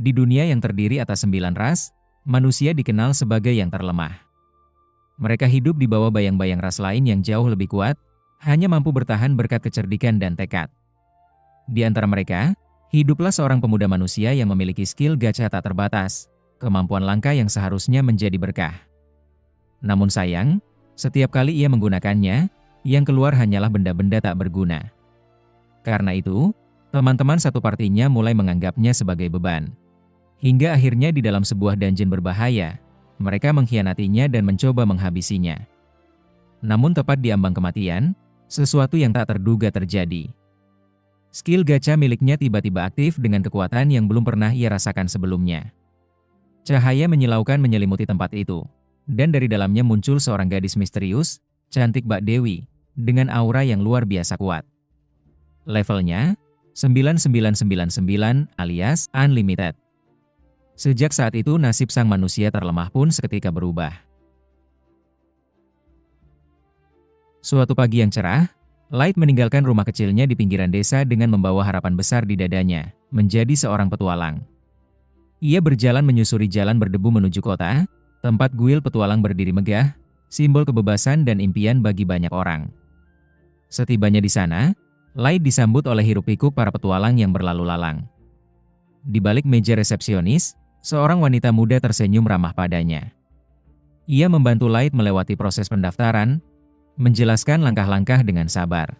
Di dunia yang terdiri atas 9 ras, manusia dikenal sebagai yang terlemah. Mereka hidup di bawah bayang-bayang ras lain yang jauh lebih kuat, hanya mampu bertahan berkat kecerdikan dan tekad. Di antara mereka, hiduplah seorang pemuda manusia yang memiliki skill gacha tak terbatas, kemampuan langka yang seharusnya menjadi berkah. Namun sayang, setiap kali ia menggunakannya, yang keluar hanyalah benda-benda tak berguna. Karena itu, teman-teman satu partinya mulai menganggapnya sebagai beban. Hingga akhirnya di dalam sebuah dungeon berbahaya, mereka mengkhianatinya dan mencoba menghabisinya. Namun tepat di ambang kematian, sesuatu yang tak terduga terjadi. Skill gacha miliknya tiba-tiba aktif dengan kekuatan yang belum pernah ia rasakan sebelumnya. Cahaya menyilaukan menyelimuti tempat itu, dan dari dalamnya muncul seorang gadis misterius, cantik Mbak Dewi, dengan aura yang luar biasa kuat. Levelnya 9999 alias Unlimited. Sejak saat itu nasib sang manusia terlemah pun seketika berubah. Suatu pagi yang cerah, Light meninggalkan rumah kecilnya di pinggiran desa dengan membawa harapan besar di dadanya, menjadi seorang petualang. Ia berjalan menyusuri jalan berdebu menuju kota, tempat kuil petualang berdiri megah, simbol kebebasan dan impian bagi banyak orang. Setibanya di sana, Light disambut oleh hiruk-pikuk para petualang yang berlalu lalang. Di balik meja resepsionis, seorang wanita muda tersenyum ramah padanya. Ia membantu Light melewati proses pendaftaran, menjelaskan langkah-langkah dengan sabar.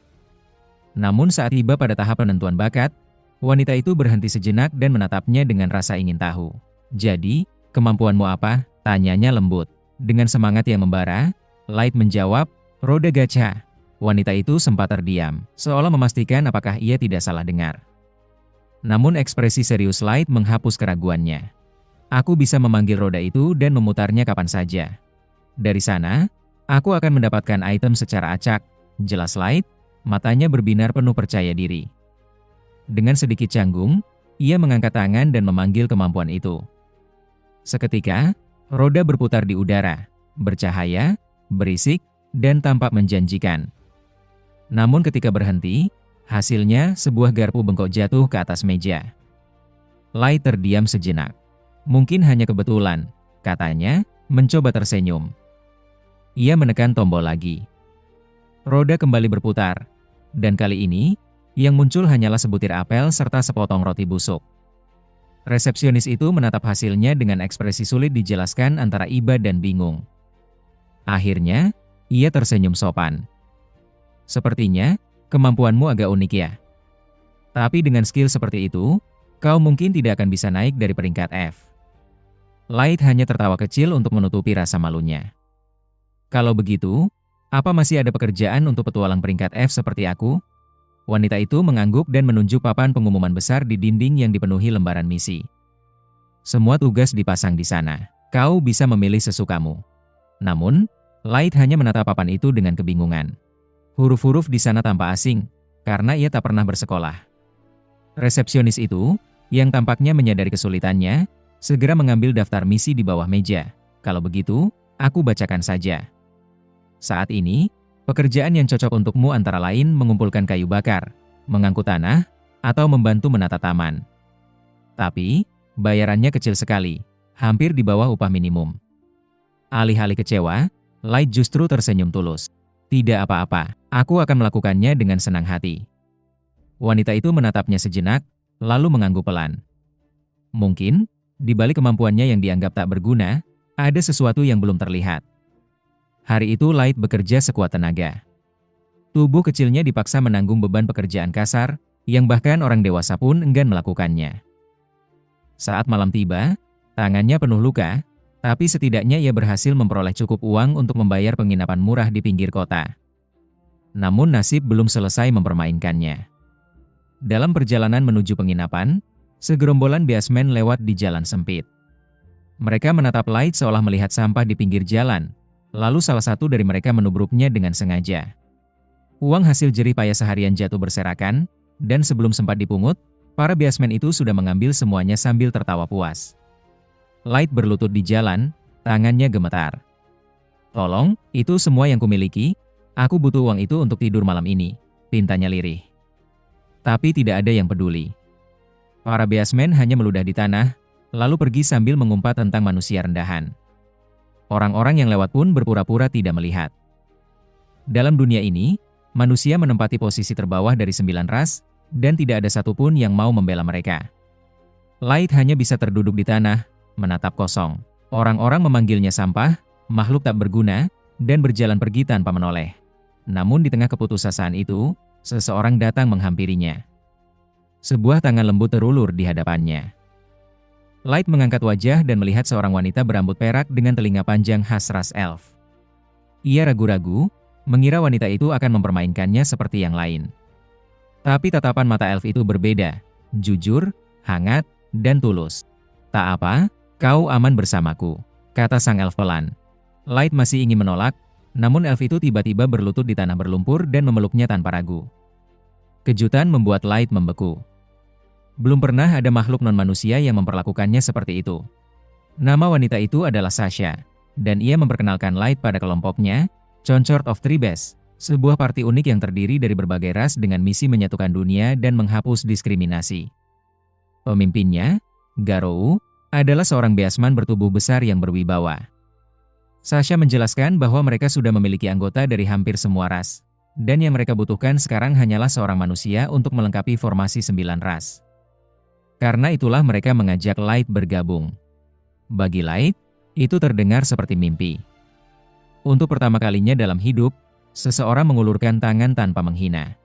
Namun saat tiba pada tahap penentuan bakat, wanita itu berhenti sejenak dan menatapnya dengan rasa ingin tahu. "Jadi, kemampuanmu apa?" tanyanya lembut. Dengan semangat yang membara, Light menjawab, "Roda gacha." Wanita itu sempat terdiam, seolah memastikan apakah ia tidak salah dengar. Namun ekspresi serius Light menghapus keraguannya. "Aku bisa memanggil roda itu dan memutarnya kapan saja. Dari sana, aku akan mendapatkan item secara acak," jelas Light, matanya berbinar penuh percaya diri. Dengan sedikit canggung, ia mengangkat tangan dan memanggil kemampuan itu. Seketika, roda berputar di udara, bercahaya, berisik, dan tampak menjanjikan. Namun ketika berhenti, hasilnya sebuah garpu bengkok jatuh ke atas meja. Light terdiam sejenak. "Mungkin hanya kebetulan," katanya, mencoba tersenyum. Ia menekan tombol lagi. Roda kembali berputar, dan kali ini, yang muncul hanyalah sebutir apel serta sepotong roti busuk. Resepsionis itu menatap hasilnya dengan ekspresi sulit dijelaskan antara iba dan bingung. Akhirnya, ia tersenyum sopan. "Sepertinya, kemampuanmu agak unik ya. Tapi dengan skill seperti itu, kau mungkin tidak akan bisa naik dari peringkat F." Light hanya tertawa kecil untuk menutupi rasa malunya. "Kalau begitu, apa masih ada pekerjaan untuk petualang peringkat F seperti aku?" Wanita itu mengangguk dan menunjuk papan pengumuman besar di dinding yang dipenuhi lembaran misi. "Semua tugas dipasang di sana. Kau bisa memilih sesukamu." Namun, Light hanya menatap papan itu dengan kebingungan. Huruf-huruf di sana tampak asing, karena ia tak pernah bersekolah. Resepsionis itu, yang tampaknya menyadari kesulitannya, segera mengambil daftar misi di bawah meja. "Kalau begitu, aku bacakan saja. Saat ini, pekerjaan yang cocok untukmu antara lain mengumpulkan kayu bakar, mengangkut tanah, atau membantu menata taman. Tapi, bayarannya kecil sekali, hampir di bawah upah minimum." Alih-alih kecewa, Light justru tersenyum tulus. "Tidak apa-apa, aku akan melakukannya dengan senang hati." Wanita itu menatapnya sejenak, lalu mengangguk pelan. Mungkin, di balik kemampuannya yang dianggap tak berguna, ada sesuatu yang belum terlihat. Hari itu Light bekerja sekuat tenaga. Tubuh kecilnya dipaksa menanggung beban pekerjaan kasar, yang bahkan orang dewasa pun enggan melakukannya. Saat malam tiba, tangannya penuh luka, tapi setidaknya ia berhasil memperoleh cukup uang untuk membayar penginapan murah di pinggir kota. Namun nasib belum selesai mempermainkannya. Dalam perjalanan menuju penginapan, segerombolan biasmen lewat di jalan sempit. Mereka menatap Light seolah melihat sampah di pinggir jalan, lalu salah satu dari mereka menubruknya dengan sengaja. Uang hasil jerih payah seharian jatuh berserakan, dan sebelum sempat dipungut, para biasmen itu sudah mengambil semuanya sambil tertawa puas. Light berlutut di jalan, tangannya gemetar. "Tolong, itu semua yang kumiliki, aku butuh uang itu untuk tidur malam ini," pintanya lirih. Tapi tidak ada yang peduli. Para biasmen hanya meludah di tanah, lalu pergi sambil mengumpat tentang manusia rendahan. Orang-orang yang lewat pun berpura-pura tidak melihat. Dalam dunia ini, manusia menempati posisi terbawah dari 9 ras, dan tidak ada satupun yang mau membela mereka. Light hanya bisa terduduk di tanah, menatap kosong. Orang-orang memanggilnya sampah, makhluk tak berguna, dan berjalan pergi tanpa menoleh. Namun di tengah keputusasaan itu, seseorang datang menghampirinya. Sebuah tangan lembut terulur di hadapannya. Light mengangkat wajah dan melihat seorang wanita berambut perak dengan telinga panjang khas ras elf. Ia ragu-ragu, mengira wanita itu akan mempermainkannya seperti yang lain. Tapi tatapan mata elf itu berbeda, jujur, hangat, dan tulus. "Tak apa, kau aman bersamaku," kata sang elf pelan. Light masih ingin menolak, namun elf itu tiba-tiba berlutut di tanah berlumpur dan memeluknya tanpa ragu. Kejutan membuat Light membeku. Belum pernah ada makhluk non-manusia yang memperlakukannya seperti itu. Nama wanita itu adalah Sasha, dan ia memperkenalkan Light pada kelompoknya, Conchord of Tribes, sebuah parti unik yang terdiri dari berbagai ras dengan misi menyatukan dunia dan menghapus diskriminasi. Pemimpinnya, Garou, adalah seorang beasman bertubuh besar yang berwibawa. Sasha menjelaskan bahwa mereka sudah memiliki anggota dari hampir semua ras, dan yang mereka butuhkan sekarang hanyalah seorang manusia untuk melengkapi formasi 9 ras. Karena itulah mereka mengajak Light bergabung. Bagi Light, itu terdengar seperti mimpi. Untuk pertama kalinya dalam hidup, seseorang mengulurkan tangan tanpa menghina.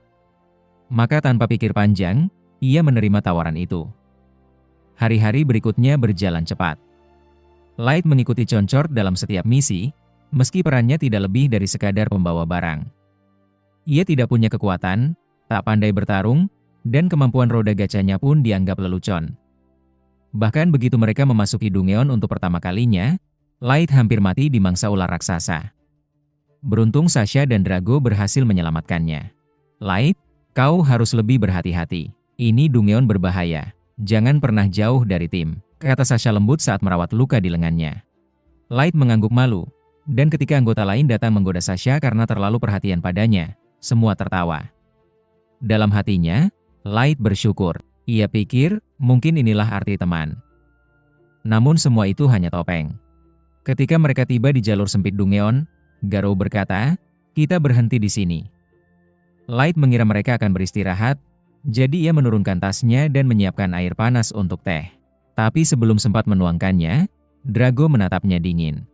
Maka tanpa pikir panjang, ia menerima tawaran itu. Hari-hari berikutnya berjalan cepat. Light mengikuti Conchord dalam setiap misi, meski perannya tidak lebih dari sekadar pembawa barang. Ia tidak punya kekuatan, tak pandai bertarung, dan kemampuan roda gacanya pun dianggap lelucon. Bahkan begitu mereka memasuki Dungeon untuk pertama kalinya, Light hampir mati di mangsa ular raksasa. Beruntung Sasha dan Drago berhasil menyelamatkannya. "Light, kau harus lebih berhati-hati. Ini Dungeon berbahaya. Jangan pernah jauh dari tim," kata Sasha lembut saat merawat luka di lengannya. Light mengangguk malu, dan ketika anggota lain datang menggoda Sasha karena terlalu perhatian padanya, semua tertawa. Dalam hatinya, Light bersyukur. Ia pikir, mungkin inilah arti teman. Namun semua itu hanya topeng. Ketika mereka tiba di jalur sempit Dungeon, Garou berkata, "Kita berhenti di sini." Light mengira mereka akan beristirahat, jadi ia menurunkan tasnya dan menyiapkan air panas untuk teh. Tapi sebelum sempat menuangkannya, Drago menatapnya dingin.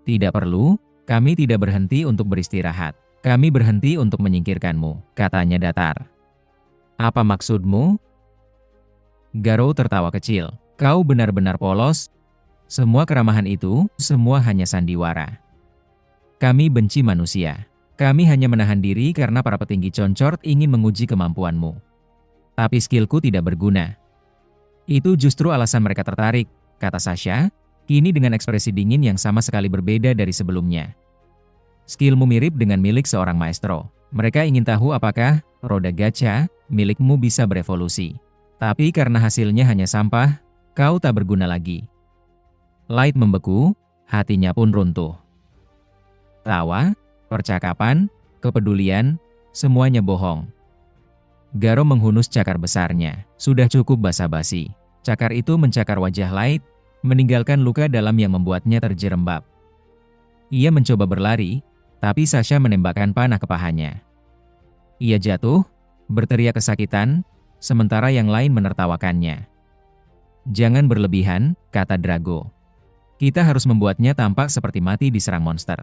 "Tidak perlu, kami tidak berhenti untuk beristirahat. Kami berhenti untuk menyingkirkanmu," katanya datar. "Apa maksudmu?" Garou tertawa kecil. "Kau benar-benar polos. Semua keramahan itu, semua hanya sandiwara. Kami benci manusia. Kami hanya menahan diri karena para petinggi Conchord ingin menguji kemampuanmu. Tapi skillku tidak berguna." "Itu justru alasan mereka tertarik," kata Sasha, kini dengan ekspresi dingin yang sama sekali berbeda dari sebelumnya. "Skillmu mirip dengan milik seorang maestro. Mereka ingin tahu apakah roda gacha milikmu bisa berevolusi. Tapi karena hasilnya hanya sampah, kau tak berguna lagi." Light membeku, hatinya pun runtuh. Tawa, percakapan, kepedulian, semuanya bohong. Garou menghunus cakar besarnya. Sudah cukup basa-basi. Cakar itu mencakar wajah Light, meninggalkan luka dalam yang membuatnya terjerembab. Ia mencoba berlari, tapi Sasha menembakkan panah ke pahanya. Ia jatuh, berteriak kesakitan, sementara yang lain menertawakannya. "Jangan berlebihan," kata Drago. "Kita harus membuatnya tampak seperti mati diserang monster."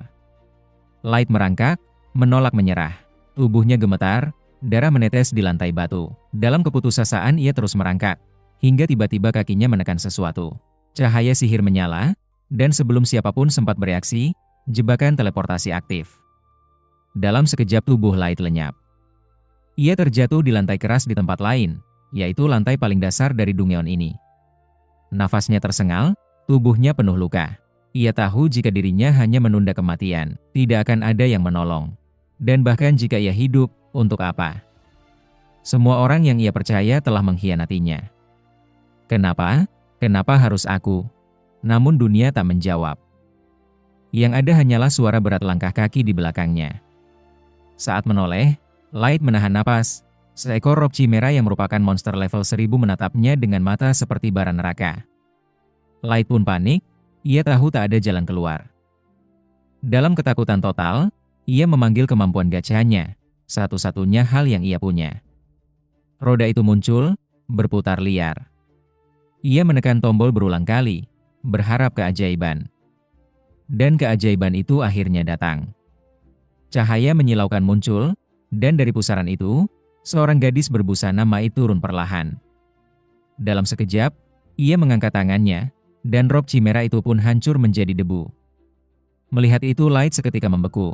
Light merangkak, menolak menyerah. Tubuhnya gemetar, darah menetes di lantai batu. Dalam keputusasaan ia terus merangkak, hingga tiba-tiba kakinya menekan sesuatu. Cahaya sihir menyala, dan sebelum siapapun sempat bereaksi, jebakan teleportasi aktif. Dalam sekejap tubuh Light lenyap. Ia terjatuh di lantai keras di tempat lain, yaitu lantai paling dasar dari Dungeon ini. Nafasnya tersengal, tubuhnya penuh luka. Ia tahu jika dirinya hanya menunda kematian, tidak akan ada yang menolong. Dan bahkan jika ia hidup, untuk apa? Semua orang yang ia percaya telah mengkhianatinya. Kenapa? Kenapa harus aku? Namun dunia tak menjawab. Yang ada hanyalah suara berat langkah kaki di belakangnya. Saat menoleh, Light menahan napas. Seekor rob chimera yang merupakan monster level 1000 menatapnya dengan mata seperti bara neraka. Light pun panik, ia tahu tak ada jalan keluar. Dalam ketakutan total, ia memanggil kemampuan gachanya, satu-satunya hal yang ia punya. Roda itu muncul, berputar liar. Ia menekan tombol berulang kali, berharap keajaiban. Dan keajaiban itu akhirnya datang. Cahaya menyilaukan muncul, dan dari pusaran itu, seorang gadis berbusana Mai turun perlahan. Dalam sekejap, ia mengangkat tangannya, dan rok Chimera itu pun hancur menjadi debu. Melihat itu Light seketika membeku.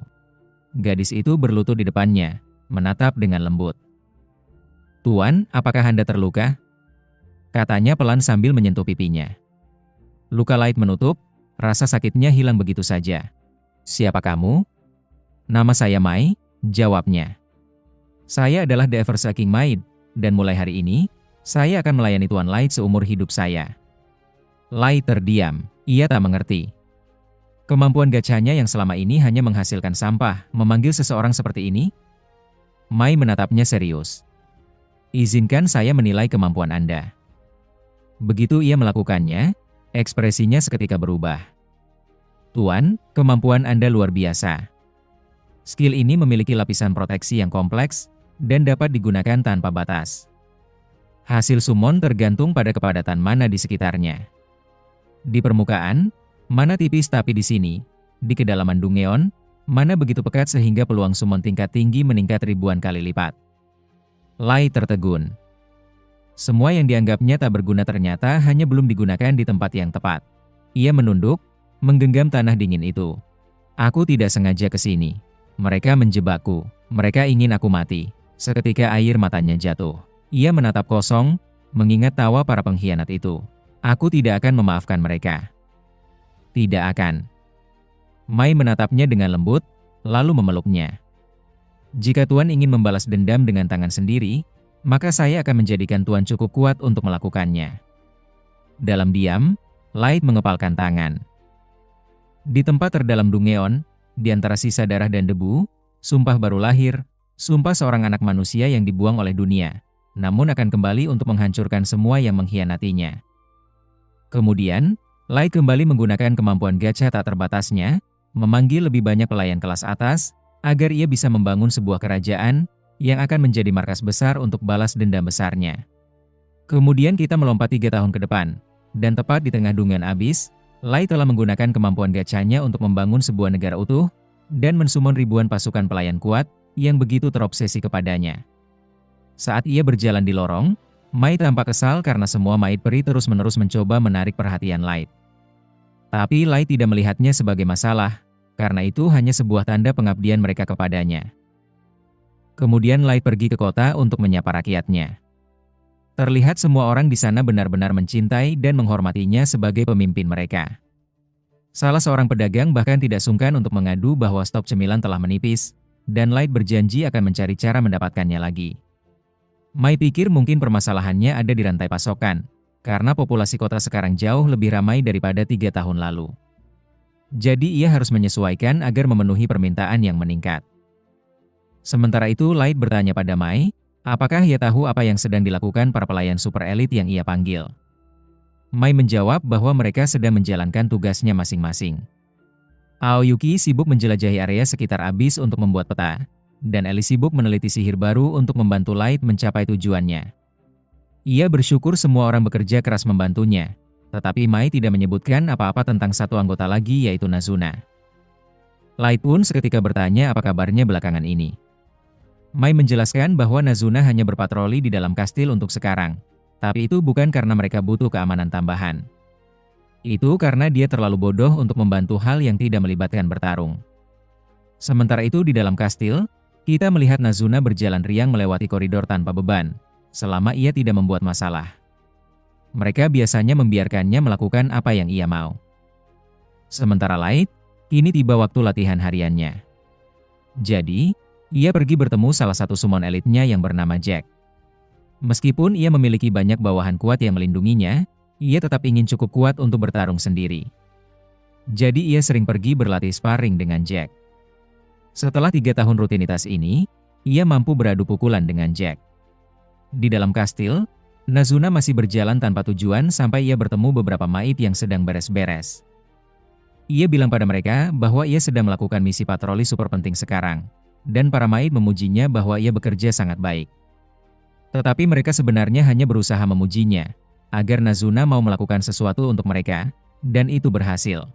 Gadis itu berlutut di depannya, menatap dengan lembut. "Tuan, apakah Anda terluka?" Katanya pelan sambil menyentuh pipinya. Luka Light menutup, rasa sakitnya hilang begitu saja. "Siapa kamu?" "Nama saya Mai," jawabnya. "Saya adalah The Eversaking Maid, dan mulai hari ini, saya akan melayani Tuan Light seumur hidup saya." Light terdiam, ia tak mengerti. Kemampuan gachanya yang selama ini hanya menghasilkan sampah, memanggil seseorang seperti ini? Mai menatapnya serius. "Izinkan saya menilai kemampuan Anda." Begitu ia melakukannya, ekspresinya seketika berubah. "Tuan, kemampuan Anda luar biasa. Skill ini memiliki lapisan proteksi yang kompleks, dan dapat digunakan tanpa batas. Hasil summon tergantung pada kepadatan mana di sekitarnya. Di permukaan, mana tipis, tapi di sini, di kedalaman Dungeon, mana begitu pekat sehingga peluang summon tingkat tinggi meningkat ribuan kali lipat." Light tertegun. Semua yang dianggapnya tak berguna ternyata hanya belum digunakan di tempat yang tepat. Ia menunduk, menggenggam tanah dingin itu. "Aku tidak sengaja ke sini. Mereka menjebakku. Mereka ingin aku mati." Seketika air matanya jatuh. Ia menatap kosong, mengingat tawa para pengkhianat itu. "Aku tidak akan memaafkan mereka." "Tidak akan." Mai menatapnya dengan lembut, lalu memeluknya. "Jika Tuan ingin membalas dendam dengan tangan sendiri, maka saya akan menjadikan Tuan cukup kuat untuk melakukannya." Dalam diam, Light mengepalkan tangan. Di tempat terdalam Dungeon, di antara sisa darah dan debu, sumpah baru lahir, sumpah seorang anak manusia yang dibuang oleh dunia, namun akan kembali untuk menghancurkan semua yang mengkhianatinya. Kemudian, Light kembali menggunakan kemampuan gacha tak terbatasnya, memanggil lebih banyak pelayan kelas atas, agar ia bisa membangun sebuah kerajaan yang akan menjadi markas besar untuk balas dendam besarnya. Kemudian kita melompat 3 tahun ke depan, dan tepat di tengah Dungeon Abyss, Light telah menggunakan kemampuan gachanya untuk membangun sebuah negara utuh, dan mensummon ribuan pasukan pelayan kuat, yang begitu terobsesi kepadanya. Saat ia berjalan di lorong, Mai tampak kesal karena semua maid peri terus-menerus mencoba menarik perhatian Light. Tapi Light tidak melihatnya sebagai masalah, karena itu hanya sebuah tanda pengabdian mereka kepadanya. Kemudian Light pergi ke kota untuk menyapa rakyatnya. Terlihat semua orang di sana benar-benar mencintai dan menghormatinya sebagai pemimpin mereka. Salah seorang pedagang bahkan tidak sungkan untuk mengadu bahwa stok cemilan telah menipis, dan Light berjanji akan mencari cara mendapatkannya lagi. Mai pikir mungkin permasalahannya ada di rantai pasokan, karena populasi kota sekarang jauh lebih ramai daripada 3 tahun lalu. Jadi ia harus menyesuaikan agar memenuhi permintaan yang meningkat. Sementara itu Light bertanya pada Mai, apakah ia tahu apa yang sedang dilakukan para pelayan super elit yang ia panggil. Mai menjawab bahwa mereka sedang menjalankan tugasnya masing-masing. Aoyuki sibuk menjelajahi area sekitar Abyss untuk membuat peta, dan Ellie sibuk meneliti sihir baru untuk membantu Light mencapai tujuannya. Ia bersyukur semua orang bekerja keras membantunya, tetapi Mai tidak menyebutkan apa-apa tentang satu anggota lagi, yaitu Nazuna. Light pun seketika bertanya apa kabarnya belakangan ini. Mai menjelaskan bahwa Nazuna hanya berpatroli di dalam kastil untuk sekarang, tapi itu bukan karena mereka butuh keamanan tambahan. Itu karena dia terlalu bodoh untuk membantu hal yang tidak melibatkan bertarung. Sementara itu di dalam kastil, kita melihat Nazuna berjalan riang melewati koridor tanpa beban, selama ia tidak membuat masalah. Mereka biasanya membiarkannya melakukan apa yang ia mau. Sementara Light, kini tiba waktu latihan hariannya. Jadi, ia pergi bertemu salah satu summon elitnya yang bernama Jack. Meskipun ia memiliki banyak bawahan kuat yang melindunginya, ia tetap ingin cukup kuat untuk bertarung sendiri. Jadi ia sering pergi berlatih sparring dengan Jack. Setelah 3 tahun rutinitas ini, ia mampu beradu pukulan dengan Jack. Di dalam kastil, Nazuna masih berjalan tanpa tujuan sampai ia bertemu beberapa Maid yang sedang beres-beres. Ia bilang pada mereka bahwa ia sedang melakukan misi patroli super penting sekarang, dan para Maid memujinya bahwa ia bekerja sangat baik. Tetapi mereka sebenarnya hanya berusaha memujinya, agar Nazuna mau melakukan sesuatu untuk mereka, dan itu berhasil.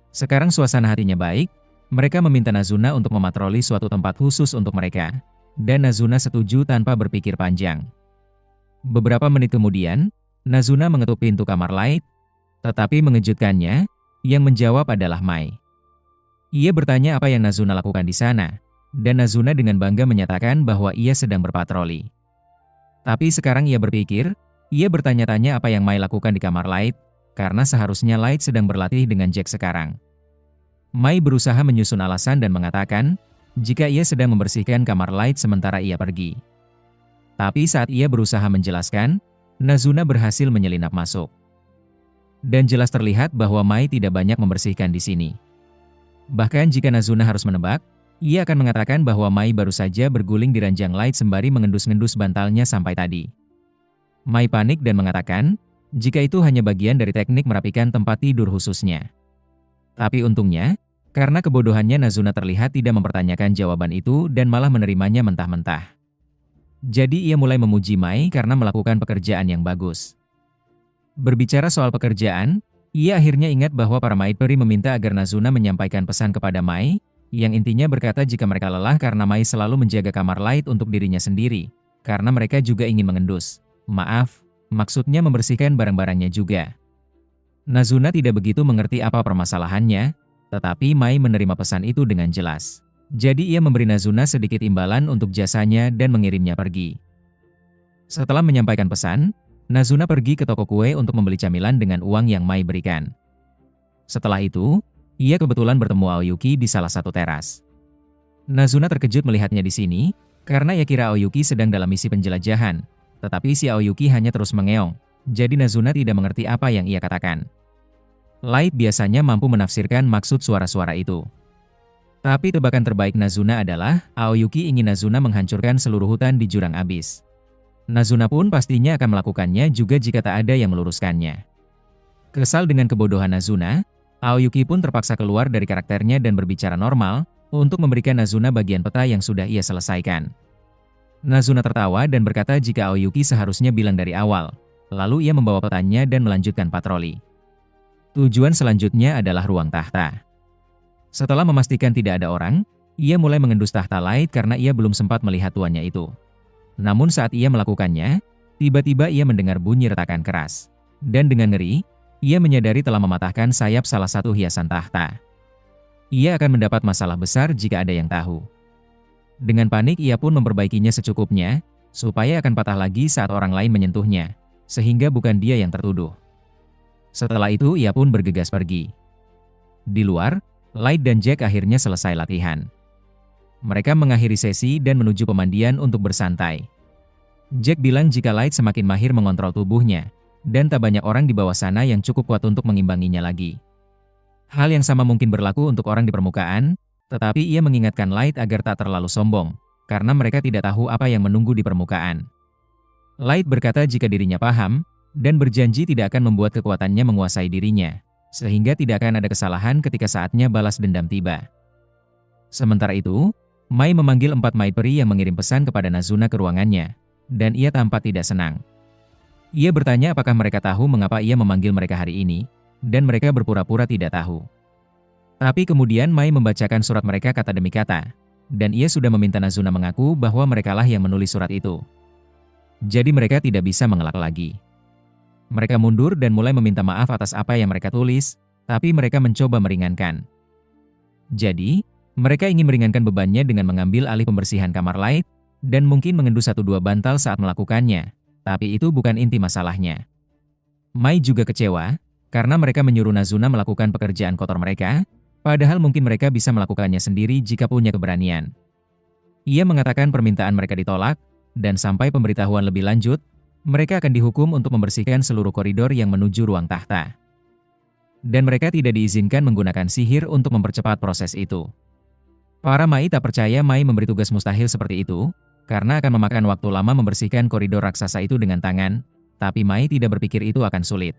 Sekarang suasana hatinya baik, mereka meminta Nazuna untuk mematroli suatu tempat khusus untuk mereka, dan Nazuna setuju tanpa berpikir panjang. Beberapa menit kemudian, Nazuna mengetuk pintu kamar Light, tetapi mengejutkannya, yang menjawab adalah Mai. Ia bertanya apa yang Nazuna lakukan di sana, dan Nazuna dengan bangga menyatakan bahwa ia sedang berpatroli. Tapi sekarang ia berpikir, ia bertanya-tanya apa yang Mai lakukan di kamar Light, karena seharusnya Light sedang berlatih dengan Jack sekarang. Mai berusaha menyusun alasan dan mengatakan, jika ia sedang membersihkan kamar Light sementara ia pergi. Tapi saat ia berusaha menjelaskan, Nazuna berhasil menyelinap masuk. Dan jelas terlihat bahwa Mai tidak banyak membersihkan di sini. Bahkan jika Nazuna harus menebak, ia akan mengatakan bahwa Mai baru saja berguling di ranjang Light sembari mengendus-ngendus bantalnya sampai tadi. Mai panik dan mengatakan, jika itu hanya bagian dari teknik merapikan tempat tidur khususnya. Tapi untungnya, karena kebodohannya Nazuna terlihat tidak mempertanyakan jawaban itu dan malah menerimanya mentah-mentah. Jadi ia mulai memuji Mai karena melakukan pekerjaan yang bagus. Berbicara soal pekerjaan, ia akhirnya ingat bahwa para Maid Peri meminta agar Nazuna menyampaikan pesan kepada Mai, yang intinya berkata jika mereka lelah karena Mai selalu menjaga kamar Light untuk dirinya sendiri, karena mereka juga ingin mengendus. Maaf, maksudnya membersihkan barang-barangnya juga. Nazuna tidak begitu mengerti apa permasalahannya, tetapi Mai menerima pesan itu dengan jelas. Jadi ia memberi Nazuna sedikit imbalan untuk jasanya dan mengirimnya pergi. Setelah menyampaikan pesan, Nazuna pergi ke toko kue untuk membeli camilan dengan uang yang Mai berikan. Setelah itu, ia kebetulan bertemu Aoyuki di salah satu teras. Nazuna terkejut melihatnya di sini, karena ia kira Aoyuki sedang dalam misi penjelajahan, tetapi si Aoyuki hanya terus mengeong, jadi Nazuna tidak mengerti apa yang ia katakan. Light biasanya mampu menafsirkan maksud suara-suara itu. Tapi tebakan terbaik Nazuna adalah, Aoyuki ingin Nazuna menghancurkan seluruh hutan di jurang abis. Nazuna pun pastinya akan melakukannya juga jika tak ada yang meluruskannya. Kesal dengan kebodohan Nazuna, Aoyuki pun terpaksa keluar dari karakternya dan berbicara normal, untuk memberikan Nazuna bagian peta yang sudah ia selesaikan. Nazuna tertawa dan berkata jika Aoyuki seharusnya bilang dari awal, lalu ia membawa petanya dan melanjutkan patroli. Tujuan selanjutnya adalah ruang tahta. Setelah memastikan tidak ada orang, ia mulai mengendus tahta Light karena ia belum sempat melihat tuannya itu. Namun saat ia melakukannya, tiba-tiba ia mendengar bunyi retakan keras. Dan dengan ngeri, ia menyadari telah mematahkan sayap salah satu hiasan tahta. Ia akan mendapat masalah besar jika ada yang tahu. Dengan panik ia pun memperbaikinya secukupnya, supaya akan patah lagi saat orang lain menyentuhnya, sehingga bukan dia yang tertuduh. Setelah itu ia pun bergegas pergi. Di luar, Light dan Jack akhirnya selesai latihan. Mereka mengakhiri sesi dan menuju pemandian untuk bersantai. Jack bilang jika Light semakin mahir mengontrol tubuhnya, dan tak banyak orang di bawah sana yang cukup kuat untuk mengimbanginya lagi. Hal yang sama mungkin berlaku untuk orang di permukaan, tetapi ia mengingatkan Light agar tak terlalu sombong, karena mereka tidak tahu apa yang menunggu di permukaan. Light berkata jika dirinya paham, dan berjanji tidak akan membuat kekuatannya menguasai dirinya, sehingga tidak akan ada kesalahan ketika saatnya balas dendam tiba. Sementara itu, Mai memanggil 4 Maid Peri yang mengirim pesan kepada Nazuna ke ruangannya, dan ia tampak tidak senang. Ia bertanya apakah mereka tahu mengapa ia memanggil mereka hari ini, dan mereka berpura-pura tidak tahu. Tapi kemudian Mai membacakan surat mereka kata demi kata, dan ia sudah meminta Nazuna mengaku bahwa merekalah yang menulis surat itu. Jadi mereka tidak bisa mengelak lagi. Mereka mundur dan mulai meminta maaf atas apa yang mereka tulis, tapi mereka mencoba meringankan. Jadi, mereka ingin meringankan bebannya dengan mengambil alih pembersihan kamar Light, dan mungkin mengendus 1-2 bantal saat melakukannya, tapi itu bukan inti masalahnya. Mai juga kecewa, karena mereka menyuruh Nazuna melakukan pekerjaan kotor mereka, padahal mungkin mereka bisa melakukannya sendiri jika punya keberanian. Ia mengatakan permintaan mereka ditolak, dan sampai pemberitahuan lebih lanjut, mereka akan dihukum untuk membersihkan seluruh koridor yang menuju ruang tahta. Dan mereka tidak diizinkan menggunakan sihir untuk mempercepat proses itu. Para Mai tak percaya Mai memberi tugas mustahil seperti itu, karena akan memakan waktu lama membersihkan koridor raksasa itu dengan tangan, tapi Mai tidak berpikir itu akan sulit.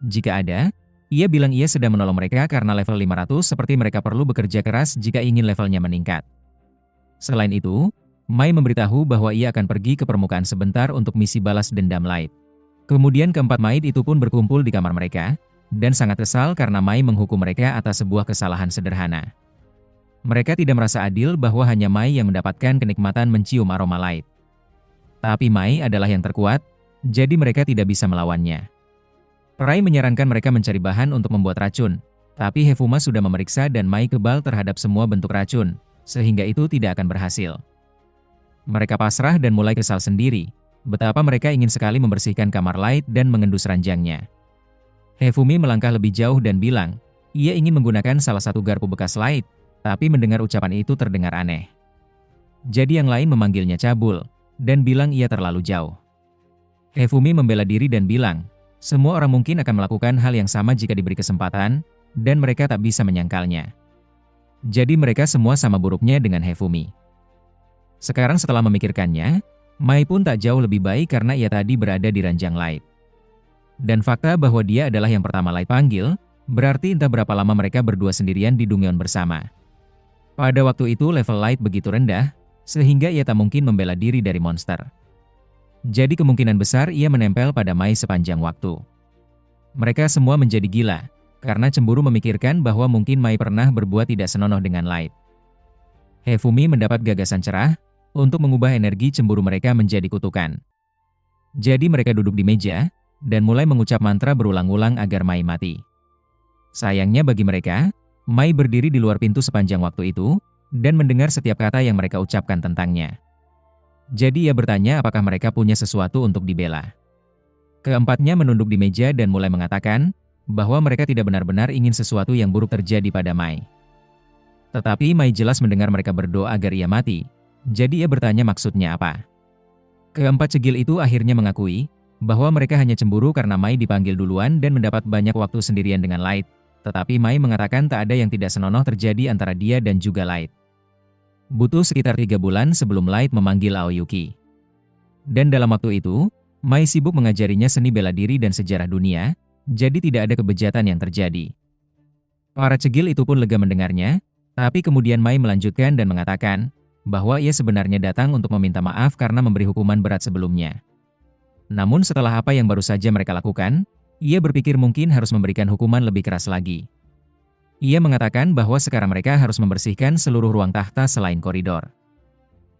Jika ada, ia bilang ia sedang menolong mereka karena level 500 seperti mereka perlu bekerja keras jika ingin levelnya meningkat. Selain itu, Mai memberitahu bahwa ia akan pergi ke permukaan sebentar untuk misi balas dendam Light. Kemudian keempat Maid itu pun berkumpul di kamar mereka, dan sangat kesal karena Mai menghukum mereka atas sebuah kesalahan sederhana. Mereka tidak merasa adil bahwa hanya Mai yang mendapatkan kenikmatan mencium aroma Light. Tapi Mai adalah yang terkuat, jadi mereka tidak bisa melawannya. Rai menyarankan mereka mencari bahan untuk membuat racun, tapi Hefuma sudah memeriksa dan Mai kebal terhadap semua bentuk racun, sehingga itu tidak akan berhasil. Mereka pasrah dan mulai kesal sendiri, betapa mereka ingin sekali membersihkan kamar Light dan mengendus ranjangnya. Hefumi melangkah lebih jauh dan bilang, ia ingin menggunakan salah satu garpu bekas Light, tapi mendengar ucapan itu terdengar aneh. Jadi yang lain memanggilnya cabul, dan bilang ia terlalu jauh. Hefumi membela diri dan bilang, semua orang mungkin akan melakukan hal yang sama jika diberi kesempatan, dan mereka tak bisa menyangkalnya. Jadi mereka semua sama buruknya dengan Hefumi. Sekarang setelah memikirkannya, Mai pun tak jauh lebih baik karena ia tadi berada di ranjang Light. Dan fakta bahwa dia adalah yang pertama Light panggil, berarti entah berapa lama mereka berdua sendirian di Dungyeon bersama. Pada waktu itu level Light begitu rendah, sehingga ia tak mungkin membela diri dari monster. Jadi kemungkinan besar ia menempel pada Mai sepanjang waktu. Mereka semua menjadi gila, karena cemburu memikirkan bahwa mungkin Mai pernah berbuat tidak senonoh dengan Light. Hefumi mendapat gagasan cerah untuk mengubah energi cemburu mereka menjadi kutukan. Jadi mereka duduk di meja, dan mulai mengucap mantra berulang-ulang agar Mai mati. Sayangnya bagi mereka, Mai berdiri di luar pintu sepanjang waktu itu, dan mendengar setiap kata yang mereka ucapkan tentangnya. Jadi ia bertanya apakah mereka punya sesuatu untuk dibela. Keempatnya menunduk di meja dan mulai mengatakan bahwa mereka tidak benar-benar ingin sesuatu yang buruk terjadi pada Mai. Tetapi Mai jelas mendengar mereka berdoa agar ia mati, jadi ia bertanya maksudnya apa. Keempat cegil itu akhirnya mengakui bahwa mereka hanya cemburu karena Mai dipanggil duluan dan mendapat banyak waktu sendirian dengan Light, tetapi Mai mengatakan tak ada yang tidak senonoh terjadi antara dia dan juga Light. Butuh sekitar 3 bulan sebelum Light memanggil Aoyuki. Dan dalam waktu itu, Mai sibuk mengajarinya seni bela diri dan sejarah dunia, jadi tidak ada kebejatan yang terjadi. Para cegil itu pun lega mendengarnya, tapi kemudian Mai melanjutkan dan mengatakan bahwa ia sebenarnya datang untuk meminta maaf karena memberi hukuman berat sebelumnya. Namun setelah apa yang baru saja mereka lakukan, ia berpikir mungkin harus memberikan hukuman lebih keras lagi. Ia mengatakan bahwa sekarang mereka harus membersihkan seluruh ruang tahta selain koridor.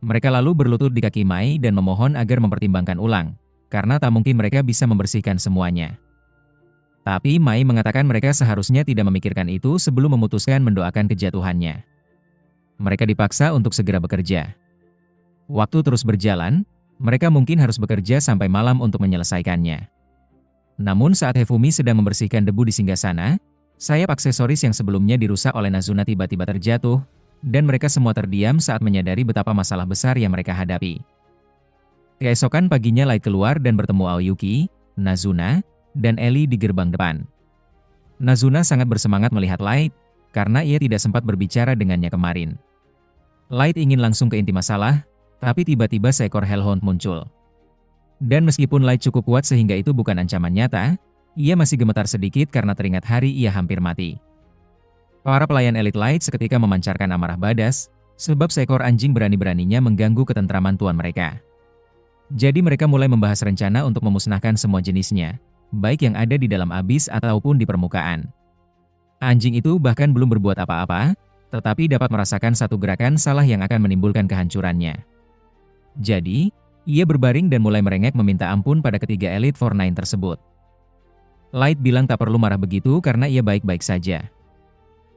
Mereka lalu berlutut di kaki Mai dan memohon agar mempertimbangkan ulang, karena tak mungkin mereka bisa membersihkan semuanya. Tapi Mai mengatakan mereka seharusnya tidak memikirkan itu sebelum memutuskan mendoakan kejatuhannya. Mereka dipaksa untuk segera bekerja. Waktu terus berjalan, mereka mungkin harus bekerja sampai malam untuk menyelesaikannya. Namun saat Hefumi sedang membersihkan debu di singgasana, sayap aksesoris yang sebelumnya dirusak oleh Nazuna tiba-tiba terjatuh, dan mereka semua terdiam saat menyadari betapa masalah besar yang mereka hadapi. Keesokan paginya Light keluar dan bertemu Aoyuki, Nazuna, dan Ellie di gerbang depan. Nazuna sangat bersemangat melihat Light, karena ia tidak sempat berbicara dengannya kemarin. Light ingin langsung ke inti masalah, tapi tiba-tiba seekor Hellhound muncul. Dan meskipun Light cukup kuat sehingga itu bukan ancaman nyata, ia masih gemetar sedikit karena teringat hari ia hampir mati. Para pelayan elit Light seketika memancarkan amarah badas, sebab seekor anjing berani-beraninya mengganggu ketentraman tuan mereka. Jadi mereka mulai membahas rencana untuk memusnahkan semua jenisnya, baik yang ada di dalam abis ataupun di permukaan. Anjing itu bahkan belum berbuat apa-apa, tetapi dapat merasakan satu gerakan salah yang akan menimbulkan kehancurannya. Jadi, ia berbaring dan mulai merengek meminta ampun pada ketiga elit Fortnite tersebut. Light bilang tak perlu marah begitu karena ia baik-baik saja.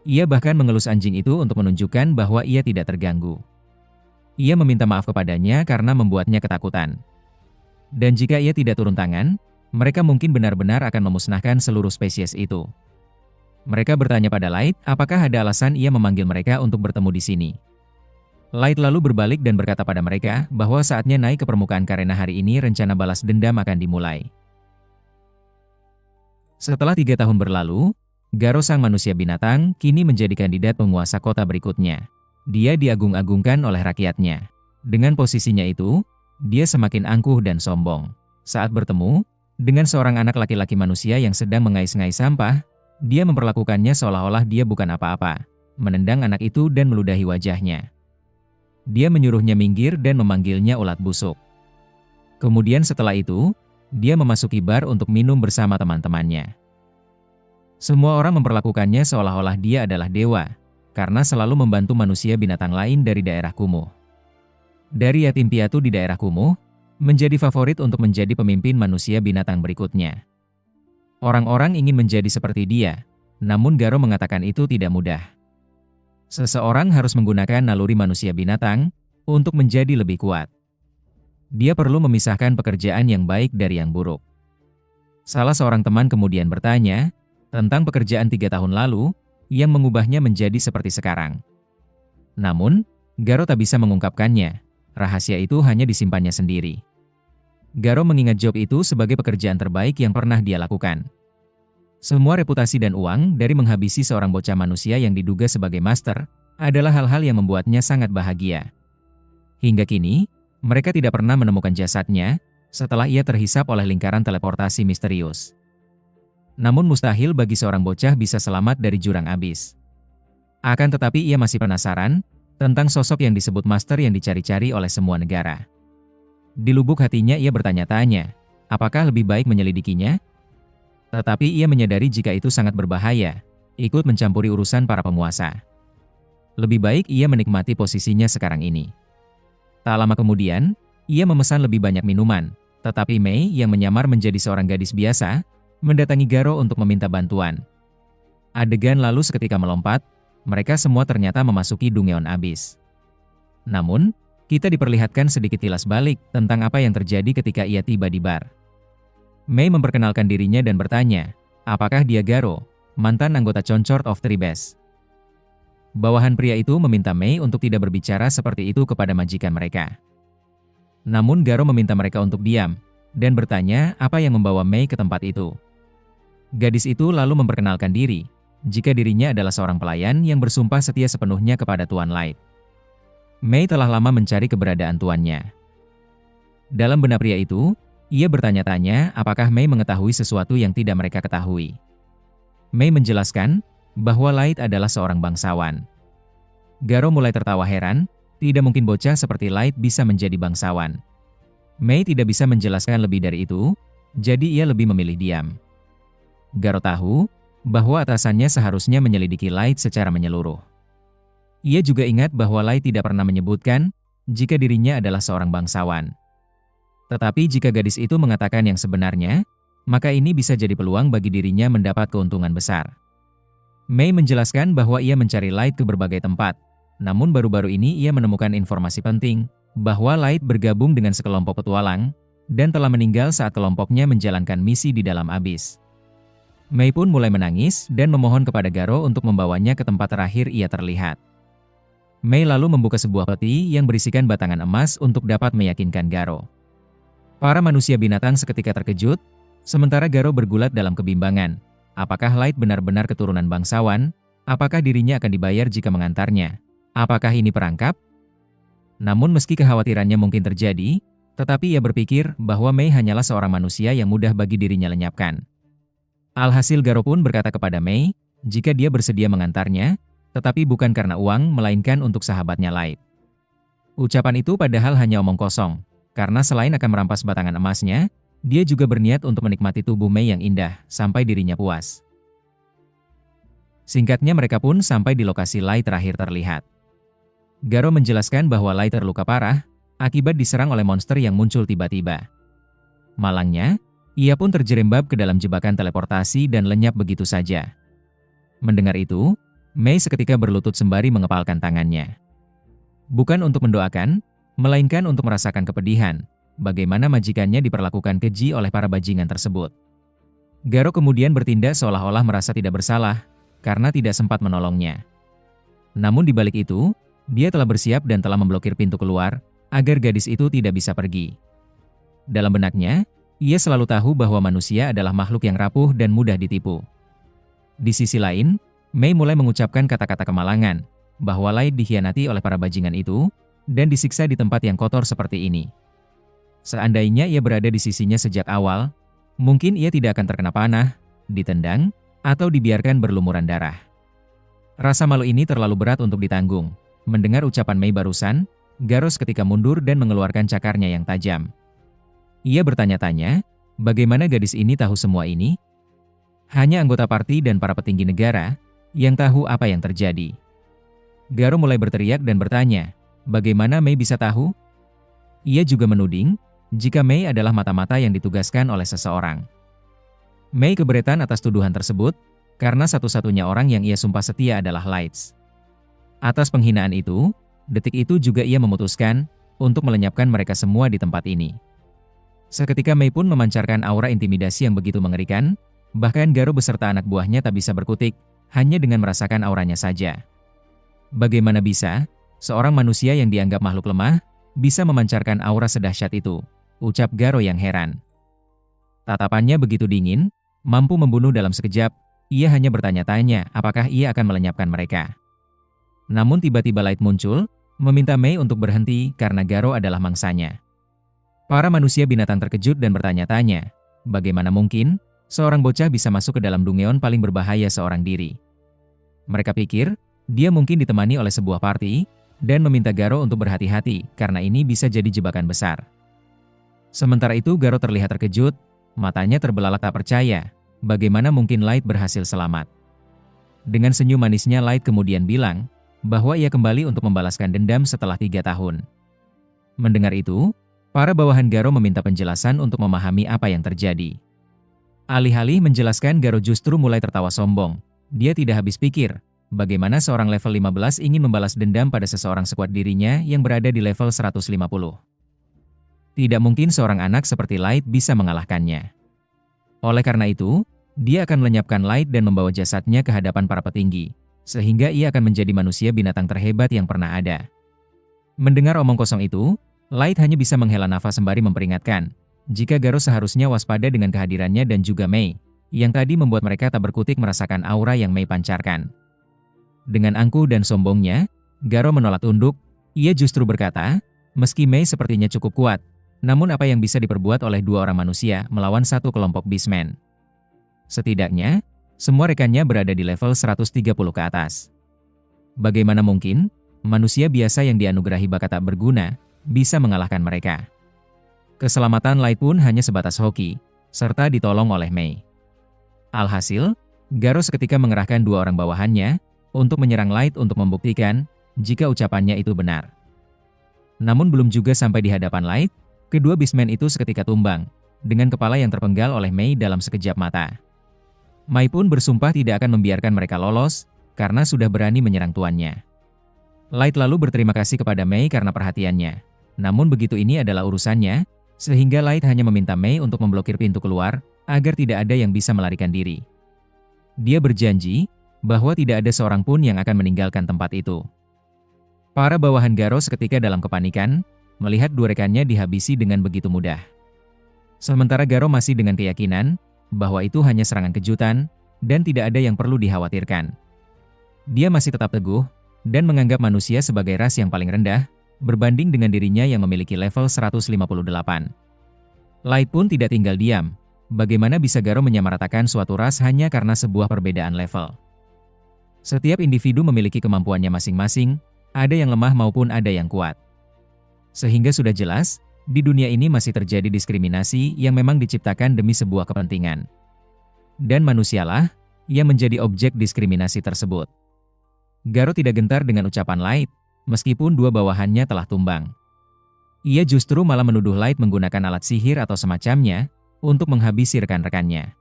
Ia bahkan mengelus anjing itu untuk menunjukkan bahwa ia tidak terganggu. Ia meminta maaf kepadanya karena membuatnya ketakutan. Dan jika ia tidak turun tangan, mereka mungkin benar-benar akan memusnahkan seluruh spesies itu. Mereka bertanya pada Light apakah ada alasan ia memanggil mereka untuk bertemu di sini. Light lalu berbalik dan berkata pada mereka bahwa saatnya naik ke permukaan karena hari ini rencana balas dendam akan dimulai. Setelah 3 tahun berlalu, Garo sang manusia binatang kini menjadi kandidat penguasa kota berikutnya. Dia diagung-agungkan oleh rakyatnya. Dengan posisinya itu, dia semakin angkuh dan sombong. Saat bertemu dengan seorang anak laki-laki manusia yang sedang mengais-ngais sampah, dia memperlakukannya seolah-olah dia bukan apa-apa, menendang anak itu dan meludahi wajahnya. Dia menyuruhnya minggir dan memanggilnya ulat busuk. Kemudian setelah itu, dia memasuki bar untuk minum bersama teman-temannya. Semua orang memperlakukannya seolah-olah dia adalah dewa, karena selalu membantu manusia binatang lain dari daerah kumuh. Dari yatim piatu di daerah kumuh, menjadi favorit untuk menjadi pemimpin manusia binatang berikutnya. Orang-orang ingin menjadi seperti dia, namun Garo mengatakan itu tidak mudah. Seseorang harus menggunakan naluri manusia binatang untuk menjadi lebih kuat. Dia perlu memisahkan pekerjaan yang baik dari yang buruk. Salah seorang teman kemudian bertanya tentang pekerjaan 3 tahun lalu yang mengubahnya menjadi seperti sekarang. Namun, Garo tak bisa mengungkapkannya. Rahasia itu hanya disimpannya sendiri. Garo mengingat job itu sebagai pekerjaan terbaik yang pernah dia lakukan. Semua reputasi dan uang dari menghabisi seorang bocah manusia yang diduga sebagai master adalah hal-hal yang membuatnya sangat bahagia. Hingga kini, mereka tidak pernah menemukan jasadnya setelah ia terhisap oleh lingkaran teleportasi misterius. Namun mustahil bagi seorang bocah bisa selamat dari jurang abis. Akan tetapi ia masih penasaran tentang sosok yang disebut master yang dicari-cari oleh semua negara. Di lubuk hatinya ia bertanya-tanya, apakah lebih baik menyelidikinya? Tetapi ia menyadari jika itu sangat berbahaya, ikut mencampuri urusan para penguasa. Lebih baik ia menikmati posisinya sekarang ini. Tak lama kemudian, ia memesan lebih banyak minuman, tetapi Mei yang menyamar menjadi seorang gadis biasa, mendatangi Garo untuk meminta bantuan. Adegan lalu seketika melompat, mereka semua ternyata memasuki Dungeon Abyss. Namun, kita diperlihatkan sedikit kilas balik tentang apa yang terjadi ketika ia tiba di bar. Mei memperkenalkan dirinya dan bertanya, apakah dia Garo, mantan anggota Concord of Tribes. Bawahan pria itu meminta Mei untuk tidak berbicara seperti itu kepada majikan mereka. Namun Garo meminta mereka untuk diam, dan bertanya apa yang membawa Mei ke tempat itu. Gadis itu lalu memperkenalkan diri, jika dirinya adalah seorang pelayan yang bersumpah setia sepenuhnya kepada Tuan Light. Mei telah lama mencari keberadaan tuannya. Dalam benak pria itu, ia bertanya-tanya apakah Mei mengetahui sesuatu yang tidak mereka ketahui. Mei menjelaskan bahwa Light adalah seorang bangsawan. Garo mulai tertawa heran, tidak mungkin bocah seperti Light bisa menjadi bangsawan. Mei tidak bisa menjelaskan lebih dari itu, jadi ia lebih memilih diam. Garo tahu bahwa atasannya seharusnya menyelidiki Light secara menyeluruh. Ia juga ingat bahwa Light tidak pernah menyebutkan jika dirinya adalah seorang bangsawan. Tetapi jika gadis itu mengatakan yang sebenarnya, maka ini bisa jadi peluang bagi dirinya mendapat keuntungan besar. Mei menjelaskan bahwa ia mencari Light ke berbagai tempat, namun baru-baru ini ia menemukan informasi penting bahwa Light bergabung dengan sekelompok petualang dan telah meninggal saat kelompoknya menjalankan misi di dalam abis. Mei pun mulai menangis dan memohon kepada Garo untuk membawanya ke tempat terakhir ia terlihat. Mei lalu membuka sebuah peti yang berisikan batangan emas untuk dapat meyakinkan Garo. Para manusia binatang seketika terkejut, sementara Garo bergulat dalam kebimbangan. Apakah Light benar-benar keturunan bangsawan? Apakah dirinya akan dibayar jika mengantarnya? Apakah ini perangkap? Namun meski kekhawatirannya mungkin terjadi, tetapi ia berpikir bahwa Mei hanyalah seorang manusia yang mudah bagi dirinya lenyapkan. Alhasil Garo pun berkata kepada Mei, jika dia bersedia mengantarnya, tetapi bukan karena uang melainkan untuk sahabatnya Light. Ucapan itu padahal hanya omong kosong. Karena selain akan merampas batangan emasnya, dia juga berniat untuk menikmati tubuh Mei yang indah, sampai dirinya puas. Singkatnya mereka pun sampai di lokasi Light terakhir terlihat. Garo menjelaskan bahwa Light terluka parah, akibat diserang oleh monster yang muncul tiba-tiba. Malangnya, ia pun terjerembab ke dalam jebakan teleportasi dan lenyap begitu saja. Mendengar itu, Mei seketika berlutut sembari mengepalkan tangannya. Bukan untuk mendoakan, melainkan untuk merasakan kepedihan, bagaimana majikannya diperlakukan keji oleh para bajingan tersebut. Garo kemudian bertindak seolah-olah merasa tidak bersalah, karena tidak sempat menolongnya. Namun di balik itu, dia telah bersiap dan telah memblokir pintu keluar, agar gadis itu tidak bisa pergi. Dalam benaknya, ia selalu tahu bahwa manusia adalah makhluk yang rapuh dan mudah ditipu. Di sisi lain, Mei mulai mengucapkan kata-kata kemalangan, bahwa Light dikhianati oleh para bajingan itu, dan disiksa di tempat yang kotor seperti ini. Seandainya ia berada di sisinya sejak awal, mungkin ia tidak akan terkena panah, ditendang, atau dibiarkan berlumuran darah. Rasa malu ini terlalu berat untuk ditanggung. Mendengar ucapan Mei barusan, Garo seketika mundur dan mengeluarkan cakarnya yang tajam. Ia bertanya-tanya, bagaimana gadis ini tahu semua ini? Hanya anggota parti dan para petinggi negara yang tahu apa yang terjadi. Garo mulai berteriak dan bertanya, bagaimana Mei bisa tahu? Ia juga menuding, jika Mei adalah mata-mata yang ditugaskan oleh seseorang. Mei keberatan atas tuduhan tersebut, karena satu-satunya orang yang ia sumpah setia adalah Lights. Atas penghinaan itu, detik itu juga ia memutuskan untuk melenyapkan mereka semua di tempat ini. Seketika Mei pun memancarkan aura intimidasi yang begitu mengerikan, bahkan Garo beserta anak buahnya tak bisa berkutik, hanya dengan merasakan auranya saja. Bagaimana bisa, seorang manusia yang dianggap makhluk lemah, bisa memancarkan aura sedahsyat itu, ucap Garo yang heran. Tatapannya begitu dingin, mampu membunuh dalam sekejap, ia hanya bertanya-tanya apakah ia akan melenyapkan mereka. Namun tiba-tiba Light muncul, meminta Mei untuk berhenti karena Garo adalah mangsanya. Para manusia binatang terkejut dan bertanya-tanya, bagaimana mungkin seorang bocah bisa masuk ke dalam Dungeon paling berbahaya seorang diri. Mereka pikir, dia mungkin ditemani oleh sebuah parti, dan meminta Garo untuk berhati-hati karena ini bisa jadi jebakan besar. Sementara itu Garo terlihat terkejut, matanya terbelalak tak percaya, bagaimana mungkin Light berhasil selamat. Dengan senyum manisnya Light kemudian bilang, bahwa ia kembali untuk membalaskan dendam setelah 3 tahun. Mendengar itu, para bawahan Garo meminta penjelasan untuk memahami apa yang terjadi. Alih-alih menjelaskan, Garo justru mulai tertawa sombong. Dia tidak habis pikir, bagaimana seorang level 15 ingin membalas dendam pada seseorang sekuat dirinya yang berada di level 150. Tidak mungkin seorang anak seperti Light bisa mengalahkannya. Oleh karena itu, dia akan melenyapkan Light dan membawa jasadnya ke hadapan para petinggi, sehingga ia akan menjadi manusia binatang terhebat yang pernah ada. Mendengar omong kosong itu, Light hanya bisa menghela nafas sembari memperingatkan, jika Garo seharusnya waspada dengan kehadirannya dan juga Mei, yang tadi membuat mereka tak berkutik merasakan aura yang Mei pancarkan. Dengan angkuh dan sombongnya, Garo menolak tunduk, ia justru berkata, meski Mei sepertinya cukup kuat, namun apa yang bisa diperbuat oleh 2 orang manusia melawan satu kelompok beastmen? Setidaknya, semua rekannya berada di level 130 ke atas. Bagaimana mungkin, manusia biasa yang dianugerahi bakat tak berguna, bisa mengalahkan mereka? Keselamatan Light pun hanya sebatas hoki, serta ditolong oleh Mei. Alhasil, Garo seketika mengerahkan 2 orang bawahannya, untuk menyerang Light untuk membuktikan, jika ucapannya itu benar. Namun belum juga sampai di hadapan Light, kedua beastmen itu seketika tumbang, dengan kepala yang terpenggal oleh Mei dalam sekejap mata. Mei pun bersumpah tidak akan membiarkan mereka lolos, karena sudah berani menyerang tuannya. Light lalu berterima kasih kepada Mei karena perhatiannya. Namun begitu ini adalah urusannya, sehingga Light hanya meminta Mei untuk memblokir pintu keluar, agar tidak ada yang bisa melarikan diri. Dia berjanji, bahwa tidak ada seorang pun yang akan meninggalkan tempat itu. Para bawahan Garo seketika dalam kepanikan, melihat 2 rekannya dihabisi dengan begitu mudah. Sementara Garo masih dengan keyakinan, bahwa itu hanya serangan kejutan, dan tidak ada yang perlu dikhawatirkan. Dia masih tetap teguh, dan menganggap manusia sebagai ras yang paling rendah, berbanding dengan dirinya yang memiliki level 158. Light pun tidak tinggal diam, bagaimana bisa Garo menyamaratakan suatu ras hanya karena sebuah perbedaan level. Setiap individu memiliki kemampuannya masing-masing, ada yang lemah maupun ada yang kuat. Sehingga sudah jelas, di dunia ini masih terjadi diskriminasi yang memang diciptakan demi sebuah kepentingan. Dan manusialah yang menjadi objek diskriminasi tersebut. Garo tidak gentar dengan ucapan Light, meskipun 2 bawahannya telah tumbang. Ia justru malah menuduh Light menggunakan alat sihir atau semacamnya untuk menghabisi rekan-rekannya.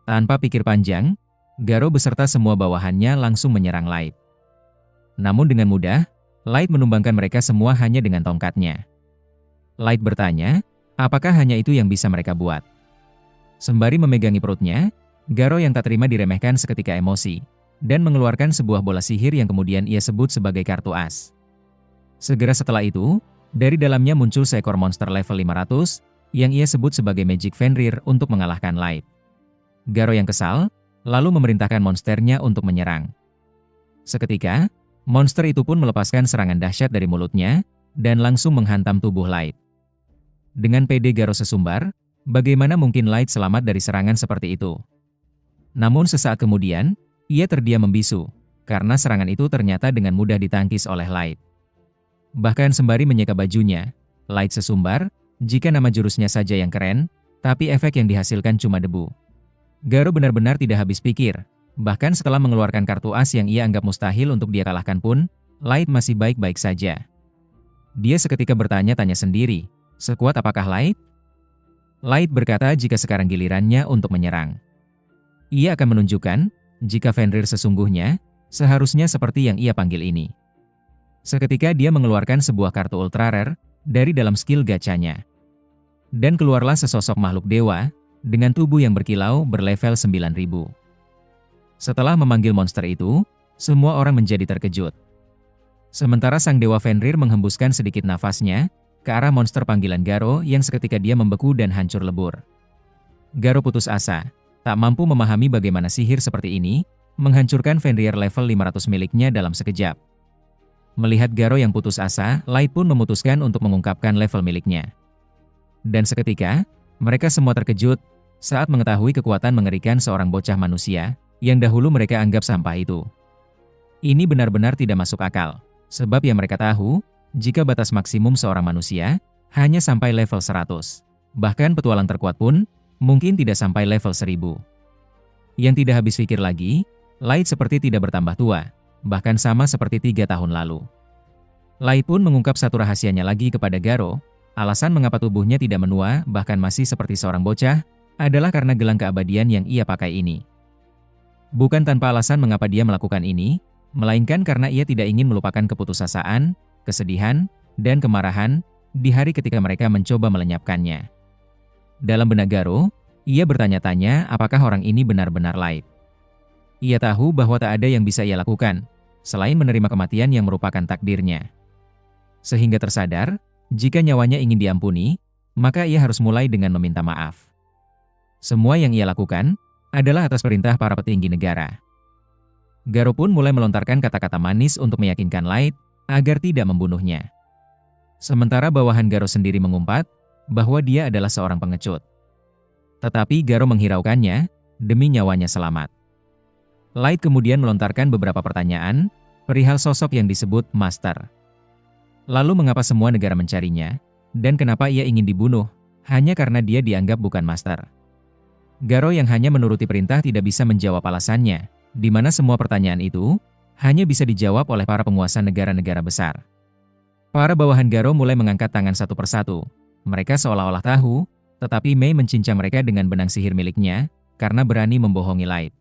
Tanpa pikir panjang, Garo beserta semua bawahannya langsung menyerang Light. Namun dengan mudah, Light menumbangkan mereka semua hanya dengan tongkatnya. Light bertanya, apakah hanya itu yang bisa mereka buat? Sembari memegangi perutnya, Garo yang tak terima diremehkan seketika emosi, dan mengeluarkan sebuah bola sihir yang kemudian ia sebut sebagai kartu as. Segera setelah itu, dari dalamnya muncul seekor monster level 500, yang ia sebut sebagai Magic Fenrir untuk mengalahkan Light. Garo yang kesal, lalu memerintahkan monsternya untuk menyerang. Seketika, monster itu pun melepaskan serangan dahsyat dari mulutnya, dan langsung menghantam tubuh Light. Dengan pede Garo sesumbar, bagaimana mungkin Light selamat dari serangan seperti itu? Namun sesaat kemudian, ia terdiam membisu, karena serangan itu ternyata dengan mudah ditangkis oleh Light. Bahkan sembari menyeka bajunya, Light sesumbar, jika nama jurusnya saja yang keren, tapi efek yang dihasilkan cuma debu. Garo benar-benar tidak habis pikir, bahkan setelah mengeluarkan kartu as yang ia anggap mustahil untuk dia kalahkan pun, Light masih baik-baik saja. Dia seketika bertanya-tanya sendiri, sekuat apakah Light? Light berkata jika sekarang gilirannya untuk menyerang. Ia akan menunjukkan, jika Fenrir sesungguhnya, seharusnya seperti yang ia panggil ini. Seketika dia mengeluarkan sebuah kartu ultra rare dari dalam skill gacanya. Dan keluarlah sesosok makhluk dewa, dengan tubuh yang berkilau berlevel 9000. Setelah memanggil monster itu, semua orang menjadi terkejut. Sementara sang dewa Fenrir menghembuskan sedikit nafasnya ke arah monster panggilan Garo yang seketika dia membeku dan hancur lebur. Garo putus asa, tak mampu memahami bagaimana sihir seperti ini menghancurkan Fenrir level 500 miliknya dalam sekejap. Melihat Garo yang putus asa, Light pun memutuskan untuk mengungkapkan level miliknya. Dan seketika, mereka semua terkejut saat mengetahui kekuatan mengerikan seorang bocah manusia yang dahulu mereka anggap sampah itu. Ini benar-benar tidak masuk akal, sebab yang mereka tahu, jika batas maksimum seorang manusia hanya sampai level 100. Bahkan petualang terkuat pun mungkin tidak sampai level 1000. Yang tidak habis pikir lagi, Light seperti tidak bertambah tua, bahkan sama seperti 3 tahun lalu. Light pun mengungkap satu rahasianya lagi kepada Garo. Alasan mengapa tubuhnya tidak menua bahkan masih seperti seorang bocah, adalah karena gelang keabadian yang ia pakai ini. Bukan tanpa alasan mengapa dia melakukan ini, melainkan karena ia tidak ingin melupakan keputusasaan, kesedihan, dan kemarahan di hari ketika mereka mencoba melenyapkannya. Dalam benak Garo, ia bertanya-tanya apakah orang ini benar-benar Light. Ia tahu bahwa tak ada yang bisa ia lakukan, selain menerima kematian yang merupakan takdirnya. Sehingga tersadar, jika nyawanya ingin diampuni, maka ia harus mulai dengan meminta maaf. Semua yang ia lakukan adalah atas perintah para petinggi negara. Garo pun mulai melontarkan kata-kata manis untuk meyakinkan Light agar tidak membunuhnya. Sementara bawahan Garo sendiri mengumpat bahwa dia adalah seorang pengecut. Tetapi Garo menghiraukannya demi nyawanya selamat. Light kemudian melontarkan beberapa pertanyaan perihal sosok yang disebut Master. Lalu mengapa semua negara mencarinya, dan kenapa ia ingin dibunuh, hanya karena dia dianggap bukan Master. Garo yang hanya menuruti perintah tidak bisa menjawab alasannya, di mana semua pertanyaan itu hanya bisa dijawab oleh para penguasa negara-negara besar. Para bawahan Garo mulai mengangkat tangan satu persatu. Mereka seolah-olah tahu, tetapi Mei mencincang mereka dengan benang sihir miliknya, karena berani membohongi Light.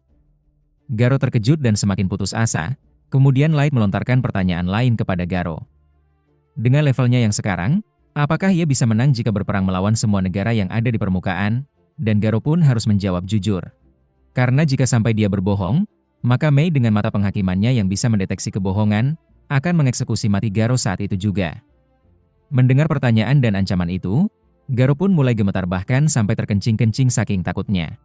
Garo terkejut dan semakin putus asa, kemudian Light melontarkan pertanyaan lain kepada Garo. Dengan levelnya yang sekarang, apakah ia bisa menang jika berperang melawan semua negara yang ada di permukaan? Dan Garo pun harus menjawab jujur. Karena jika sampai dia berbohong, maka Mei dengan mata penghakimannya yang bisa mendeteksi kebohongan, akan mengeksekusi mati Garo saat itu juga. Mendengar pertanyaan dan ancaman itu, Garo pun mulai gemetar bahkan sampai terkencing-kencing saking takutnya.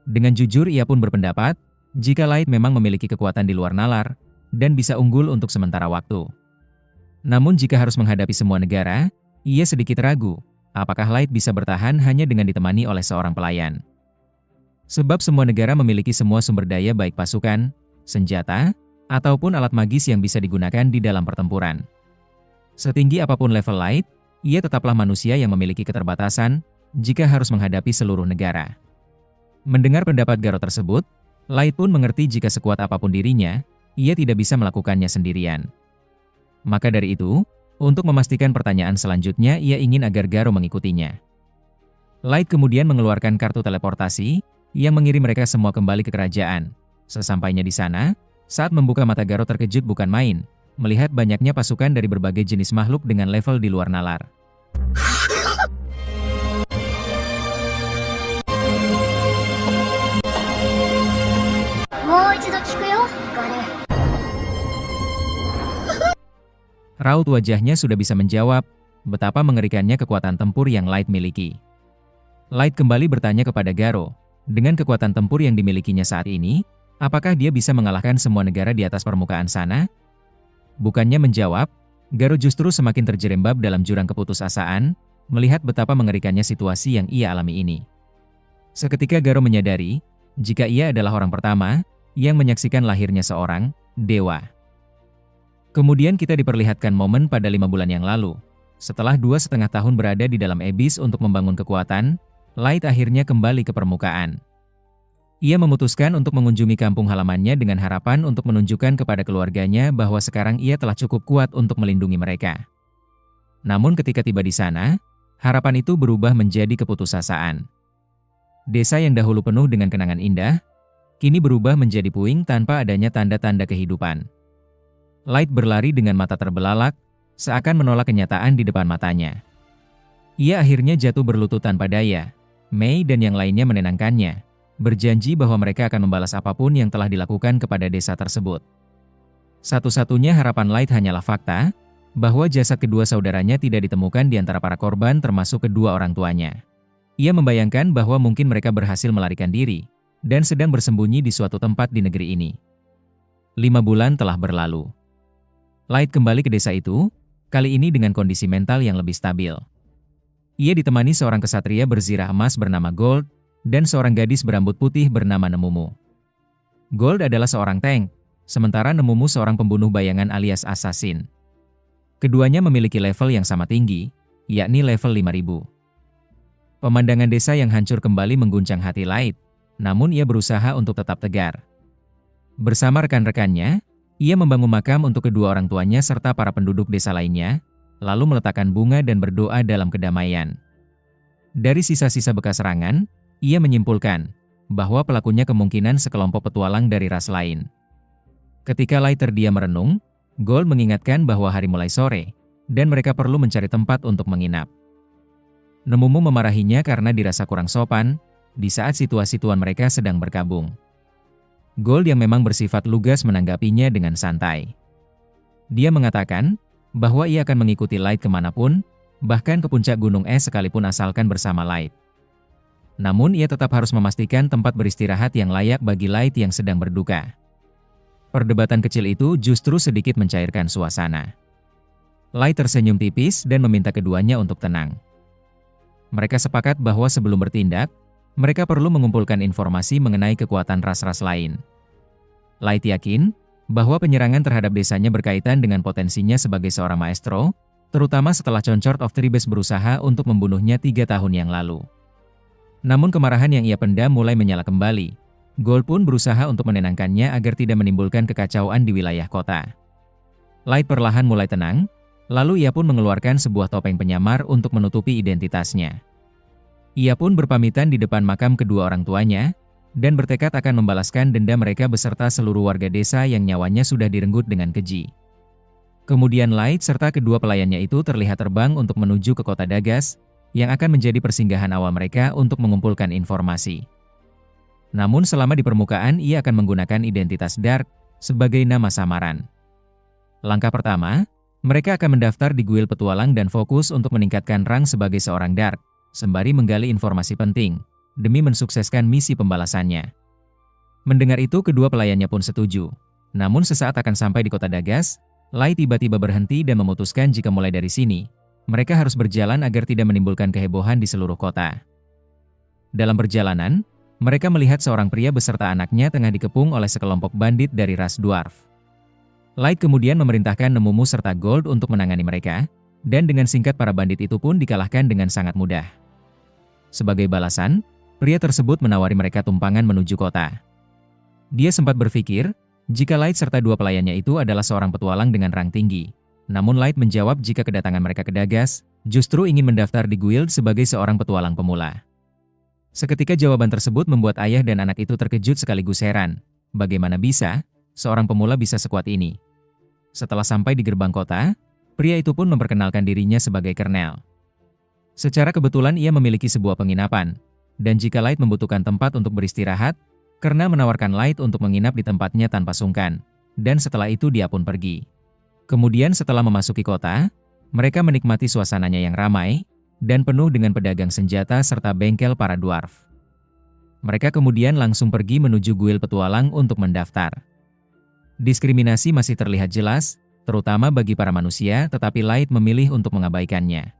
Dengan jujur ia pun berpendapat, jika Light memang memiliki kekuatan di luar nalar, dan bisa unggul untuk sementara waktu. Namun jika harus menghadapi semua negara, ia sedikit ragu, apakah Light bisa bertahan hanya dengan ditemani oleh seorang pelayan. Sebab semua negara memiliki semua sumber daya baik pasukan, senjata, ataupun alat magis yang bisa digunakan di dalam pertempuran. Setinggi apapun level Light, ia tetaplah manusia yang memiliki keterbatasan jika harus menghadapi seluruh negara. Mendengar pendapat Garo tersebut, Light pun mengerti jika sekuat apapun dirinya, ia tidak bisa melakukannya sendirian. Maka dari itu, untuk memastikan pertanyaan selanjutnya ia ingin agar Garo mengikutinya. Light kemudian mengeluarkan kartu teleportasi, yang mengirim mereka semua kembali ke kerajaan. Sesampainya di sana, saat membuka mata Garo terkejut bukan main, melihat banyaknya pasukan dari berbagai jenis makhluk dengan level di luar nalar. Raut wajahnya sudah bisa menjawab betapa mengerikannya kekuatan tempur yang Light miliki. Light kembali bertanya kepada Garo, dengan kekuatan tempur yang dimilikinya saat ini, apakah dia bisa mengalahkan semua negara di atas permukaan sana? Bukannya menjawab, Garo justru semakin terjerembab dalam jurang keputusasaan, melihat betapa mengerikannya situasi yang ia alami ini. Seketika Garo menyadari, jika ia adalah orang pertama yang menyaksikan lahirnya seorang dewa. Kemudian kita diperlihatkan momen pada 5 bulan yang lalu. Setelah 2,5 tahun berada di dalam Abyss untuk membangun kekuatan, Light akhirnya kembali ke permukaan. Ia memutuskan untuk mengunjungi kampung halamannya dengan harapan untuk menunjukkan kepada keluarganya bahwa sekarang ia telah cukup kuat untuk melindungi mereka. Namun ketika tiba di sana, harapan itu berubah menjadi keputusasaan. Desa yang dahulu penuh dengan kenangan indah, kini berubah menjadi puing tanpa adanya tanda-tanda kehidupan. Light berlari dengan mata terbelalak, seakan menolak kenyataan di depan matanya. Ia akhirnya jatuh berlutut tanpa daya. Mei dan yang lainnya menenangkannya, berjanji bahwa mereka akan membalas apapun yang telah dilakukan kepada desa tersebut. Satu-satunya harapan Light hanyalah fakta, bahwa jasad kedua saudaranya tidak ditemukan di antara para korban termasuk kedua orang tuanya. Ia membayangkan bahwa mungkin mereka berhasil melarikan diri, dan sedang bersembunyi di suatu tempat di negeri ini. 5 bulan telah berlalu. Light kembali ke desa itu, kali ini dengan kondisi mental yang lebih stabil. Ia ditemani seorang kesatria berzirah emas bernama Gold, dan seorang gadis berambut putih bernama Nemumu. Gold adalah seorang tank, sementara Nemumu seorang pembunuh bayangan alias assassin. Keduanya memiliki level yang sama tinggi, yakni level 5000. Pemandangan desa yang hancur kembali mengguncang hati Light, namun ia berusaha untuk tetap tegar. Bersama rekan-rekannya, ia membangun makam untuk kedua orang tuanya serta para penduduk desa lainnya, lalu meletakkan bunga dan berdoa dalam kedamaian. Dari sisa-sisa bekas serangan, ia menyimpulkan bahwa pelakunya kemungkinan sekelompok petualang dari ras lain. Ketika Light terdiam merenung, Gold mengingatkan bahwa hari mulai sore, dan mereka perlu mencari tempat untuk menginap. Nemumu memarahinya karena dirasa kurang sopan, di saat situasi tuan mereka sedang berkabung. Gold yang memang bersifat lugas menanggapinya dengan santai. Dia mengatakan bahwa ia akan mengikuti Light kemanapun, bahkan ke puncak gunung es sekalipun asalkan bersama Light. Namun ia tetap harus memastikan tempat beristirahat yang layak bagi Light yang sedang berduka. Perdebatan kecil itu justru sedikit mencairkan suasana. Light tersenyum tipis dan meminta keduanya untuk tenang. Mereka sepakat bahwa sebelum bertindak, mereka perlu mengumpulkan informasi mengenai kekuatan ras-ras lain. Light yakin bahwa penyerangan terhadap desanya berkaitan dengan potensinya sebagai seorang maestro, terutama setelah Concord of Tribes berusaha untuk membunuhnya 3 tahun yang lalu. Namun kemarahan yang ia pendam mulai menyala kembali. Gold pun berusaha untuk menenangkannya agar tidak menimbulkan kekacauan di wilayah kota. Light perlahan mulai tenang, lalu ia pun mengeluarkan sebuah topeng penyamar untuk menutupi identitasnya. Ia pun berpamitan di depan makam kedua orang tuanya, dan bertekad akan membalaskan denda mereka beserta seluruh warga desa yang nyawanya sudah direnggut dengan keji. Kemudian Light serta kedua pelayannya itu terlihat terbang untuk menuju ke kota Dagas, yang akan menjadi persinggahan awal mereka untuk mengumpulkan informasi. Namun selama di permukaan ia akan menggunakan identitas Dark sebagai nama samaran. Langkah pertama, mereka akan mendaftar di guild petualang dan fokus untuk meningkatkan rang sebagai seorang Dark, sembari menggali informasi penting, demi mensukseskan misi pembalasannya. Mendengar itu kedua pelayannya pun setuju. Namun sesaat akan sampai di kota Dagas, Light tiba-tiba berhenti dan memutuskan jika mulai dari sini, mereka harus berjalan agar tidak menimbulkan kehebohan di seluruh kota. Dalam perjalanan, mereka melihat seorang pria beserta anaknya tengah dikepung oleh sekelompok bandit dari ras dwarf. Light kemudian memerintahkan Nemumu serta Gold untuk menangani mereka, dan dengan singkat para bandit itu pun dikalahkan dengan sangat mudah. Sebagai balasan, pria tersebut menawari mereka tumpangan menuju kota. Dia sempat berpikir, jika Light serta dua pelayannya itu adalah seorang petualang dengan rang tinggi. Namun Light menjawab jika kedatangan mereka ke Dagas, justru ingin mendaftar di guild sebagai seorang petualang pemula. Seketika jawaban tersebut membuat ayah dan anak itu terkejut sekaligus heran. Bagaimana bisa, seorang pemula bisa sekuat ini? Setelah sampai di gerbang kota, pria itu pun memperkenalkan dirinya sebagai Kernel. Secara kebetulan ia memiliki sebuah penginapan, dan jika Light membutuhkan tempat untuk beristirahat, Kernel menawarkan Light untuk menginap di tempatnya tanpa sungkan, dan setelah itu dia pun pergi. Kemudian setelah memasuki kota, mereka menikmati suasananya yang ramai, dan penuh dengan pedagang senjata serta bengkel para dwarf. Mereka kemudian langsung pergi menuju guild petualang untuk mendaftar. Diskriminasi masih terlihat jelas, terutama bagi para manusia, tetapi Light memilih untuk mengabaikannya.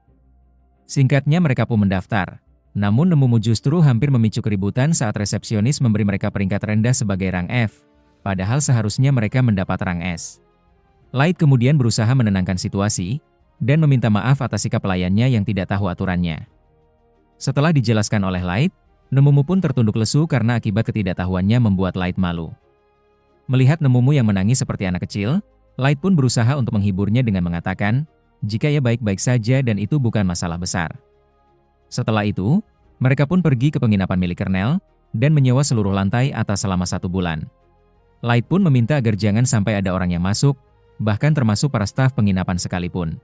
Singkatnya mereka pun mendaftar. Namun Nemumu justru hampir memicu keributan saat resepsionis memberi mereka peringkat rendah sebagai rang F, padahal seharusnya mereka mendapat rang S. Light kemudian berusaha menenangkan situasi, dan meminta maaf atas sikap pelayannya yang tidak tahu aturannya. Setelah dijelaskan oleh Light, Nemumu pun tertunduk lesu karena akibat ketidaktahuannya membuat Light malu. Melihat Nemumu yang menangis seperti anak kecil, Light pun berusaha untuk menghiburnya dengan mengatakan, jika ia baik-baik saja dan itu bukan masalah besar. Setelah itu, mereka pun pergi ke penginapan milik Kernel, dan menyewa seluruh lantai atas selama 1 bulan. Light pun meminta agar jangan sampai ada orang yang masuk, bahkan termasuk para staf penginapan sekalipun.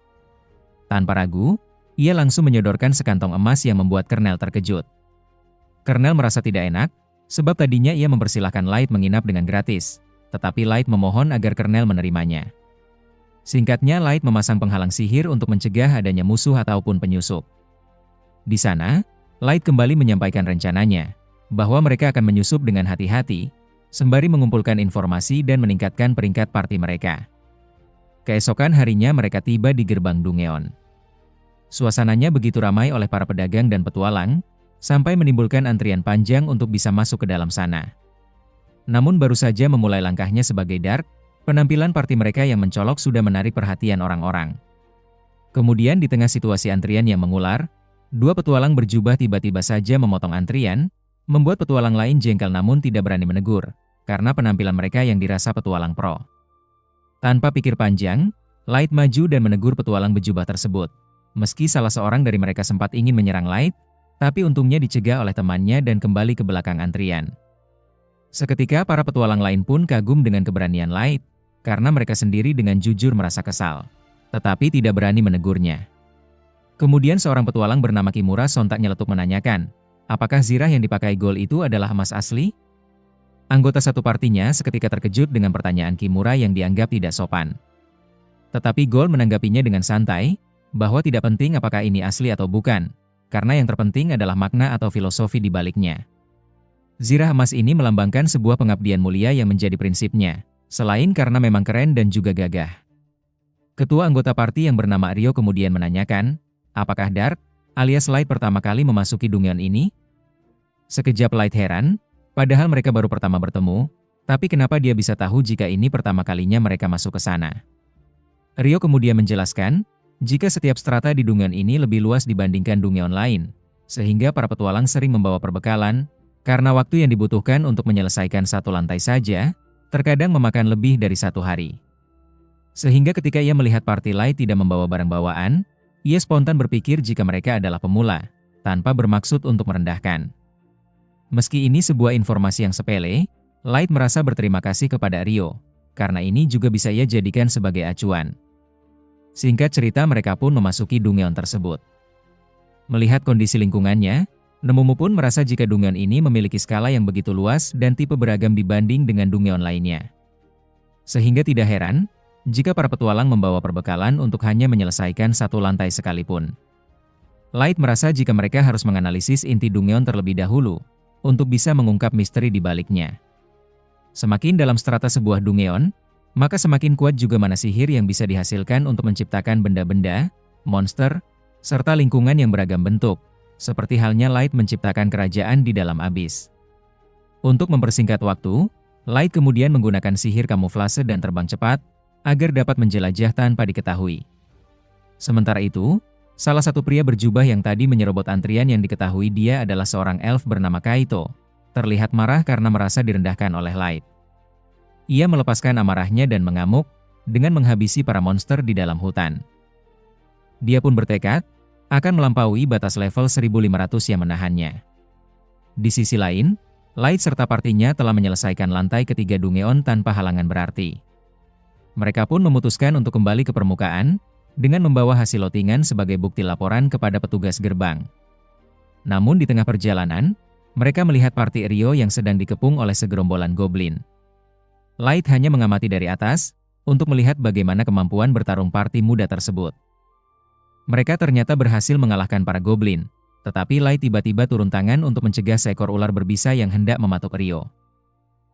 Tanpa ragu, ia langsung menyodorkan sekantong emas yang membuat Kernel terkejut. Kernel merasa tidak enak, sebab tadinya ia mempersilahkan Light menginap dengan gratis, tetapi Light memohon agar Kernel menerimanya. Singkatnya, Light memasang penghalang sihir untuk mencegah adanya musuh ataupun penyusup. Di sana, Light kembali menyampaikan rencananya, bahwa mereka akan menyusup dengan hati-hati, sembari mengumpulkan informasi dan meningkatkan peringkat parti mereka. Keesokan harinya mereka tiba di gerbang Dungeon. Suasananya begitu ramai oleh para pedagang dan petualang, sampai menimbulkan antrian panjang untuk bisa masuk ke dalam sana. Namun baru saja memulai langkahnya sebagai Dark, penampilan parti mereka yang mencolok sudah menarik perhatian orang-orang. Kemudian di tengah situasi antrian yang mengular, 2 petualang berjubah tiba-tiba saja memotong antrian, membuat petualang lain jengkel namun tidak berani menegur, karena penampilan mereka yang dirasa petualang pro. Tanpa pikir panjang, Light maju dan menegur petualang berjubah tersebut. Meski salah seorang dari mereka sempat ingin menyerang Light, tapi untungnya dicegah oleh temannya dan kembali ke belakang antrian. Seketika para petualang lain pun kagum dengan keberanian Light, karena mereka sendiri dengan jujur merasa kesal, tetapi tidak berani menegurnya. Kemudian seorang petualang bernama Kimura sontak nyeletuk menanyakan, apakah zirah yang dipakai Gold itu adalah emas asli? Anggota satu partinya seketika terkejut dengan pertanyaan Kimura yang dianggap tidak sopan. Tetapi Gold menanggapinya dengan santai, bahwa tidak penting apakah ini asli atau bukan, karena yang terpenting adalah makna atau filosofi di baliknya. Zirah emas ini melambangkan sebuah pengabdian mulia yang menjadi prinsipnya, selain karena memang keren dan juga gagah. Ketua anggota parti yang bernama Rio kemudian menanyakan, apakah Dark, alias Light pertama kali memasuki Dungeon ini? Sekejap Light heran, padahal mereka baru pertama bertemu, tapi kenapa dia bisa tahu jika ini pertama kalinya mereka masuk ke sana? Rio kemudian menjelaskan, jika setiap strata di Dungeon ini lebih luas dibandingkan Dungeon lain, sehingga para petualang sering membawa perbekalan, karena waktu yang dibutuhkan untuk menyelesaikan satu lantai saja, terkadang memakan lebih dari 1 hari. Sehingga ketika ia melihat party Light tidak membawa barang bawaan, ia spontan berpikir jika mereka adalah pemula, tanpa bermaksud untuk merendahkan. Meski ini sebuah informasi yang sepele, Light merasa berterima kasih kepada Rio, karena ini juga bisa ia jadikan sebagai acuan. Singkat cerita mereka pun memasuki Dungeon tersebut. Melihat kondisi lingkungannya, Nemumu pun merasa jika Dungeon ini memiliki skala yang begitu luas dan tipe beragam dibanding dengan Dungeon lainnya. Sehingga tidak heran, jika para petualang membawa perbekalan untuk hanya menyelesaikan satu lantai sekalipun. Light merasa jika mereka harus menganalisis inti Dungeon terlebih dahulu, untuk bisa mengungkap misteri di baliknya. Semakin dalam strata sebuah Dungeon, maka semakin kuat juga mana sihir yang bisa dihasilkan untuk menciptakan benda-benda, monster, serta lingkungan yang beragam bentuk, seperti halnya Light menciptakan kerajaan di dalam abis. Untuk mempersingkat waktu, Light kemudian menggunakan sihir kamuflase dan terbang cepat, agar dapat menjelajah tanpa diketahui. Sementara itu, salah satu pria berjubah yang tadi menyerobot antrian yang diketahui dia adalah seorang elf bernama Kaito, terlihat marah karena merasa direndahkan oleh Light. Ia melepaskan amarahnya dan mengamuk, dengan menghabisi para monster di dalam hutan. Dia pun bertekad, akan melampaui batas level 1500 yang menahannya. Di sisi lain, Light serta partinya telah menyelesaikan lantai ketiga Dungeon tanpa halangan berarti. Mereka pun memutuskan untuk kembali ke permukaan, dengan membawa hasil lotingan sebagai bukti laporan kepada petugas gerbang. Namun di tengah perjalanan, mereka melihat parti Rio yang sedang dikepung oleh segerombolan goblin. Light hanya mengamati dari atas, untuk melihat bagaimana kemampuan bertarung parti muda tersebut. Mereka ternyata berhasil mengalahkan para goblin, tetapi Light tiba-tiba turun tangan untuk mencegah seekor ular berbisa yang hendak mematuk Rio.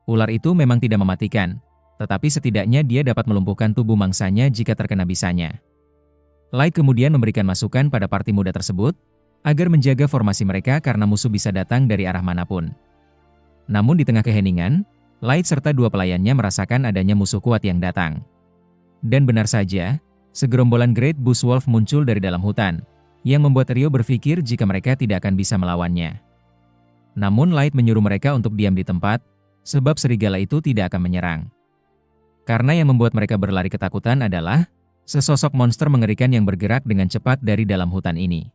Ular itu memang tidak mematikan, Tetapi setidaknya dia dapat melumpuhkan tubuh mangsanya jika terkena bisanya. Light kemudian memberikan masukan pada parti muda tersebut, agar menjaga formasi mereka karena musuh bisa datang dari arah manapun. Namun di tengah keheningan, Light serta dua pelayannya merasakan adanya musuh kuat yang datang. Dan benar saja, segerombolan Great Bush Wolf muncul dari dalam hutan, yang membuat Ryo berpikir jika mereka tidak akan bisa melawannya. Namun Light menyuruh mereka untuk diam di tempat, sebab serigala itu tidak akan menyerang. Karena yang membuat mereka berlari ketakutan adalah sesosok monster mengerikan yang bergerak dengan cepat dari dalam hutan ini.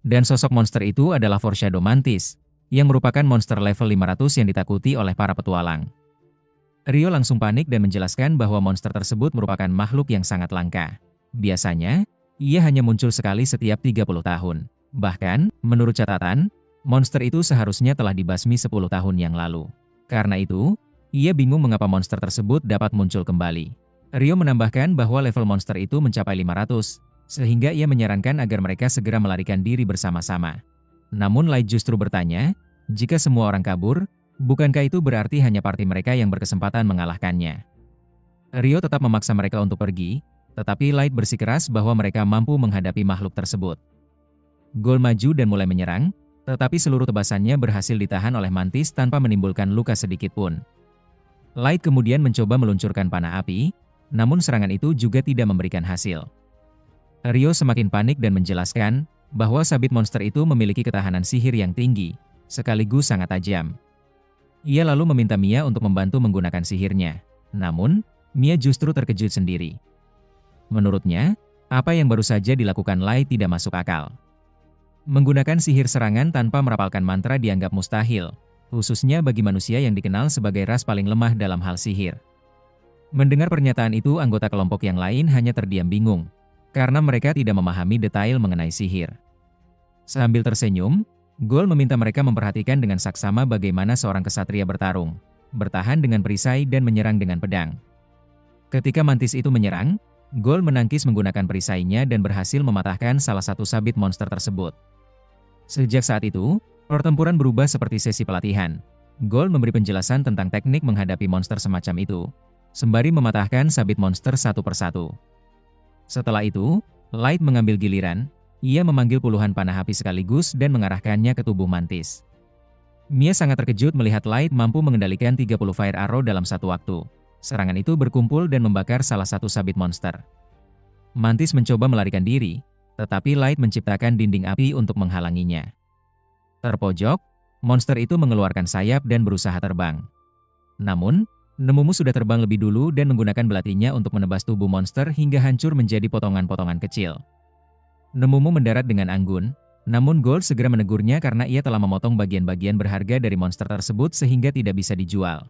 Dan sosok monster itu adalah Foreshadow Mantis, yang merupakan monster level 500 yang ditakuti oleh para petualang. Ryo langsung panik dan menjelaskan bahwa monster tersebut merupakan makhluk yang sangat langka. Biasanya, ia hanya muncul sekali setiap 30 tahun. Bahkan, menurut catatan, monster itu seharusnya telah dibasmi 10 tahun yang lalu. Karena itu, ia bingung mengapa monster tersebut dapat muncul kembali. Ryo menambahkan bahwa level monster itu mencapai 500, sehingga ia menyarankan agar mereka segera melarikan diri bersama-sama. Namun Light justru bertanya, jika semua orang kabur, bukankah itu berarti hanya parti mereka yang berkesempatan mengalahkannya? Ryo tetap memaksa mereka untuk pergi, tetapi Light bersikeras bahwa mereka mampu menghadapi makhluk tersebut. Ghoul maju dan mulai menyerang, tetapi seluruh tebasannya berhasil ditahan oleh Mantis tanpa menimbulkan luka sedikit pun. Light kemudian mencoba meluncurkan panah api, namun serangan itu juga tidak memberikan hasil. Ryo semakin panik dan menjelaskan bahwa sabit monster itu memiliki ketahanan sihir yang tinggi, sekaligus sangat tajam. Ia lalu meminta Mia untuk membantu menggunakan sihirnya. Namun, Mia justru terkejut sendiri. Menurutnya, apa yang baru saja dilakukan Light tidak masuk akal. Menggunakan sihir serangan tanpa merapalkan mantra dianggap mustahil, khususnya bagi manusia yang dikenal sebagai ras paling lemah dalam hal sihir. Mendengar pernyataan itu, anggota kelompok yang lain hanya terdiam bingung, karena mereka tidak memahami detail mengenai sihir. Sambil tersenyum, Ghoul meminta mereka memperhatikan dengan saksama bagaimana seorang kesatria bertarung, bertahan dengan perisai dan menyerang dengan pedang. Ketika Mantis itu menyerang, Ghoul menangkis menggunakan perisainya dan berhasil mematahkan salah satu sabit monster tersebut. Sejak saat itu, pertempuran berubah seperti sesi pelatihan. Ghoul memberi penjelasan tentang teknik menghadapi monster semacam itu, sembari mematahkan sabit monster satu persatu. Setelah itu, Light mengambil giliran, ia memanggil puluhan panah api sekaligus dan mengarahkannya ke tubuh Mantis. Mia sangat terkejut melihat Light mampu mengendalikan 30 fire arrow dalam satu waktu. Serangan itu berkumpul dan membakar salah satu sabit monster. Mantis mencoba melarikan diri, tetapi Light menciptakan dinding api untuk menghalanginya. Terpojok, monster itu mengeluarkan sayap dan berusaha terbang. Namun, Nemumu sudah terbang lebih dulu dan menggunakan belatinya untuk menebas tubuh monster hingga hancur menjadi potongan-potongan kecil. Nemumu mendarat dengan anggun, namun Gold segera menegurnya karena ia telah memotong bagian-bagian berharga dari monster tersebut sehingga tidak bisa dijual.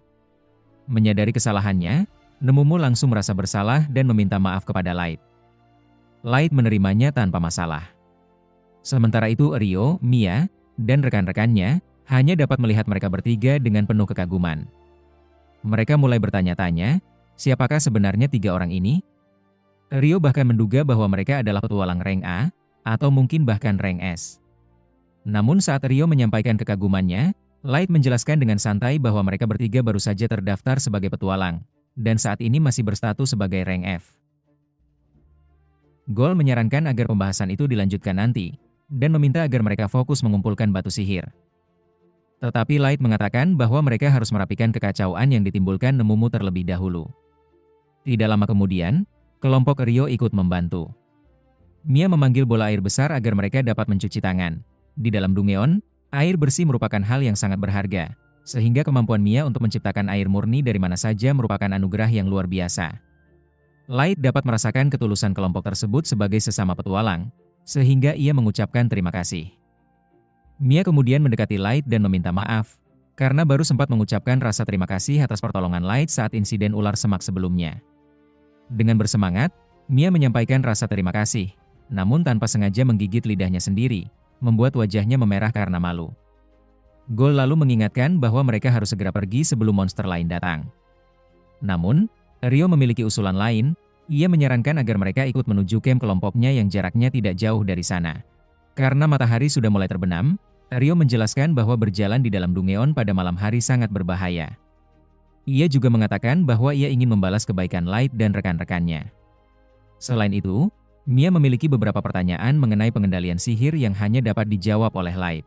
Menyadari kesalahannya, Nemumu langsung merasa bersalah dan meminta maaf kepada Light. Light menerimanya tanpa masalah. Sementara itu Ryo, Mia, dan rekan-rekannya hanya dapat melihat mereka bertiga dengan penuh kekaguman. Mereka mulai bertanya-tanya, siapakah sebenarnya tiga orang ini? Ryo bahkan menduga bahwa mereka adalah petualang rank A, atau mungkin bahkan rank S. Namun saat Ryo menyampaikan kekagumannya, Light menjelaskan dengan santai bahwa mereka bertiga baru saja terdaftar sebagai petualang, dan saat ini masih berstatus sebagai rank F. Gold menyarankan agar pembahasan itu dilanjutkan nanti, dan meminta agar mereka fokus mengumpulkan batu sihir. Tetapi Light mengatakan bahwa mereka harus merapikan kekacauan yang ditimbulkan Nemumu terlebih dahulu. Tidak lama kemudian, kelompok Ryo ikut membantu. Mia memanggil bola air besar agar mereka dapat mencuci tangan. Di dalam Dungeon, air bersih merupakan hal yang sangat berharga, sehingga kemampuan Mia untuk menciptakan air murni dari mana saja merupakan anugerah yang luar biasa. Light dapat merasakan ketulusan kelompok tersebut sebagai sesama petualang, sehingga ia mengucapkan terima kasih. Mia kemudian mendekati Light dan meminta maaf, karena baru sempat mengucapkan rasa terima kasih atas pertolongan Light saat insiden ular semak sebelumnya. Dengan bersemangat, Mia menyampaikan rasa terima kasih, namun tanpa sengaja menggigit lidahnya sendiri, membuat wajahnya memerah karena malu. Gold lalu mengingatkan bahwa mereka harus segera pergi sebelum monster lain datang. Namun, Ryo memiliki usulan lain, ia menyarankan agar mereka ikut menuju camp kelompoknya yang jaraknya tidak jauh dari sana. Karena matahari sudah mulai terbenam, Ryo menjelaskan bahwa berjalan di dalam Dungeon pada malam hari sangat berbahaya. Ia juga mengatakan bahwa ia ingin membalas kebaikan Light dan rekan-rekannya. Selain itu, Mia memiliki beberapa pertanyaan mengenai pengendalian sihir yang hanya dapat dijawab oleh Light.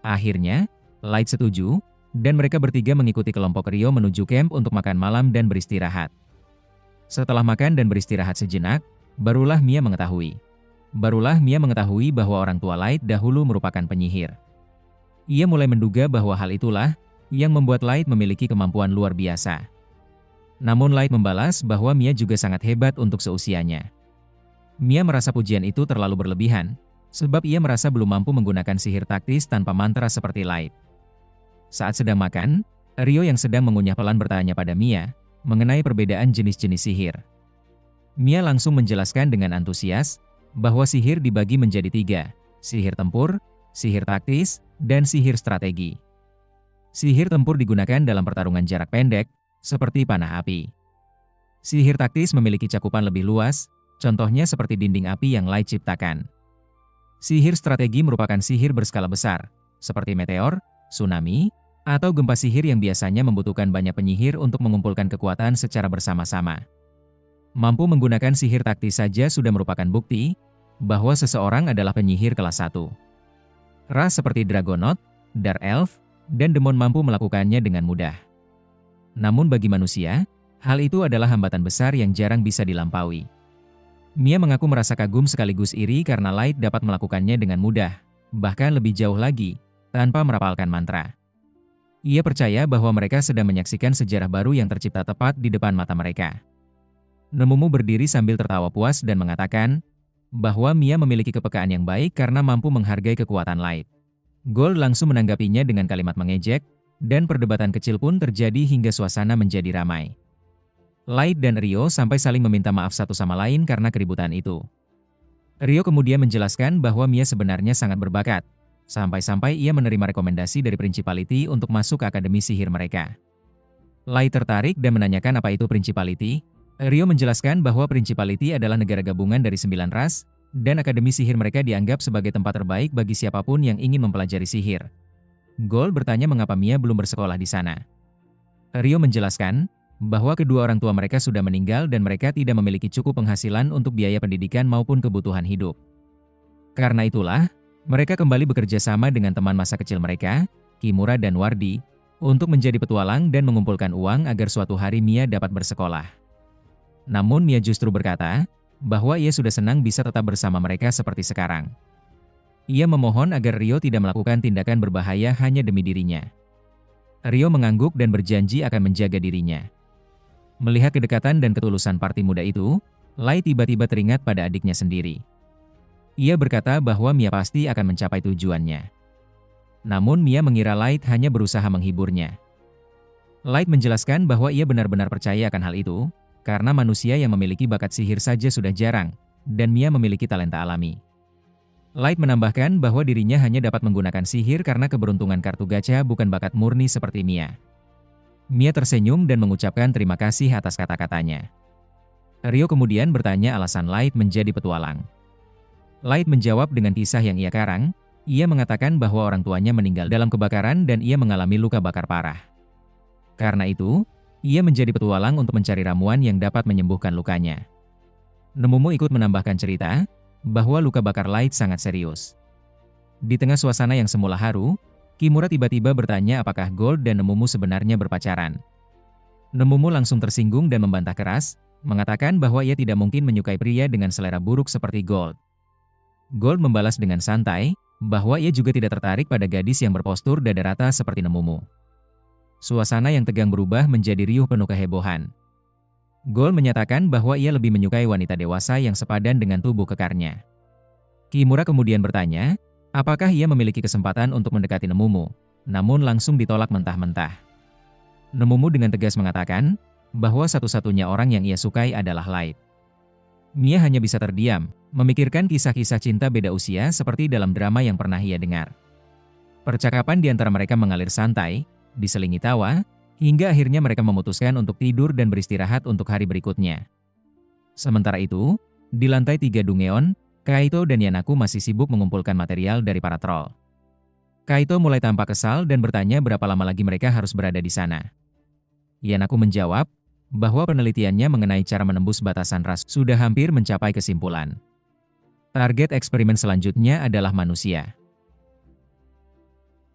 Akhirnya, Light setuju, dan mereka bertiga mengikuti kelompok Rio menuju camp untuk makan malam dan beristirahat. Setelah makan dan beristirahat sejenak, barulah Mia mengetahui bahwa orang tua Light dahulu merupakan penyihir. Ia mulai menduga bahwa hal itulah yang membuat Light memiliki kemampuan luar biasa. Namun Light membalas bahwa Mia juga sangat hebat untuk seusianya. Mia merasa pujian itu terlalu berlebihan, sebab ia merasa belum mampu menggunakan sihir taktis tanpa mantra seperti Light. Saat sedang makan, Rio yang sedang mengunyah pelan bertanya pada Mia mengenai perbedaan jenis-jenis sihir. Mia langsung menjelaskan dengan antusias bahwa sihir dibagi menjadi 3, sihir tempur, sihir taktis, dan sihir strategi. Sihir tempur digunakan dalam pertarungan jarak pendek, seperti panah api. Sihir taktis memiliki cakupan lebih luas, contohnya seperti dinding api yang Light ciptakan. Sihir strategi merupakan sihir berskala besar, seperti meteor, tsunami, atau gempa sihir yang biasanya membutuhkan banyak penyihir untuk mengumpulkan kekuatan secara bersama-sama. Mampu menggunakan sihir taktis saja sudah merupakan bukti bahwa seseorang adalah penyihir kelas 1. Ras seperti Dragonaut, Dark Elf, dan Demon mampu melakukannya dengan mudah. Namun bagi manusia, hal itu adalah hambatan besar yang jarang bisa dilampaui. Mia mengaku merasa kagum sekaligus iri karena Light dapat melakukannya dengan mudah, bahkan lebih jauh lagi, tanpa merapalkan mantra. Ia percaya bahwa mereka sedang menyaksikan sejarah baru yang tercipta tepat di depan mata mereka. Nemumu berdiri sambil tertawa puas dan mengatakan bahwa Mia memiliki kepekaan yang baik karena mampu menghargai kekuatan Light. Gold langsung menanggapinya dengan kalimat mengejek, dan perdebatan kecil pun terjadi hingga suasana menjadi ramai. Light dan Rio sampai saling meminta maaf satu sama lain karena keributan itu. Rio kemudian menjelaskan bahwa Mia sebenarnya sangat berbakat, sampai-sampai ia menerima rekomendasi dari Principality untuk masuk ke akademi sihir mereka. Light tertarik dan menanyakan apa itu Principality. Rio menjelaskan bahwa Principality adalah negara gabungan dari 9 ras, dan akademi sihir mereka dianggap sebagai tempat terbaik bagi siapapun yang ingin mempelajari sihir. Gold bertanya mengapa Mia belum bersekolah di sana. Rio menjelaskan bahwa kedua orang tua mereka sudah meninggal dan mereka tidak memiliki cukup penghasilan untuk biaya pendidikan maupun kebutuhan hidup. Karena itulah, mereka kembali bekerja sama dengan teman masa kecil mereka, Kimura dan Wardi, untuk menjadi petualang dan mengumpulkan uang agar suatu hari Mia dapat bersekolah. Namun Mia justru berkata bahwa ia sudah senang bisa tetap bersama mereka seperti sekarang. Ia memohon agar Rio tidak melakukan tindakan berbahaya hanya demi dirinya. Rio mengangguk dan berjanji akan menjaga dirinya. Melihat kedekatan dan ketulusan parti muda itu, Light tiba-tiba teringat pada adiknya sendiri. Ia berkata bahwa Mia pasti akan mencapai tujuannya. Namun Mia mengira Light hanya berusaha menghiburnya. Light menjelaskan bahwa ia benar-benar percaya akan hal itu, karena manusia yang memiliki bakat sihir saja sudah jarang, dan Mia memiliki talenta alami. Light menambahkan bahwa dirinya hanya dapat menggunakan sihir karena keberuntungan kartu gacha bukan bakat murni seperti Mia. Mia tersenyum dan mengucapkan terima kasih atas kata-katanya. Rio kemudian bertanya alasan Light menjadi petualang. Light menjawab dengan kisah yang ia karang. Ia mengatakan bahwa orang tuanya meninggal dalam kebakaran dan ia mengalami luka bakar parah. Karena itu, ia menjadi petualang untuk mencari ramuan yang dapat menyembuhkan lukanya. Nemumu ikut menambahkan cerita bahwa luka bakar Light sangat serius. Di tengah suasana yang semula haru, Kimura tiba-tiba bertanya apakah Gold dan Nemumu sebenarnya berpacaran. Nemumu langsung tersinggung dan membantah keras, mengatakan bahwa ia tidak mungkin menyukai pria dengan selera buruk seperti Gold. Gold membalas dengan santai bahwa ia juga tidak tertarik pada gadis yang berpostur dada rata seperti Nemumu. Suasana yang tegang berubah menjadi riuh penuh kehebohan. Gold menyatakan bahwa ia lebih menyukai wanita dewasa yang sepadan dengan tubuh kekarnya. Kimura kemudian bertanya, apakah ia memiliki kesempatan untuk mendekati Nemumu, namun langsung ditolak mentah-mentah. Nemumu dengan tegas mengatakan bahwa satu-satunya orang yang ia sukai adalah Light. Mia hanya bisa terdiam, memikirkan kisah-kisah cinta beda usia seperti dalam drama yang pernah ia dengar. Percakapan di antara mereka mengalir santai, diselingi tawa, hingga akhirnya mereka memutuskan untuk tidur dan beristirahat untuk hari berikutnya. Sementara itu, di lantai 3 Dungeon, Kaito dan Yanaku masih sibuk mengumpulkan material dari para troll. Kaito mulai tampak kesal dan bertanya berapa lama lagi mereka harus berada di sana. Yanaku menjawab bahwa penelitiannya mengenai cara menembus batasan ras sudah hampir mencapai kesimpulan. Target eksperimen selanjutnya adalah manusia.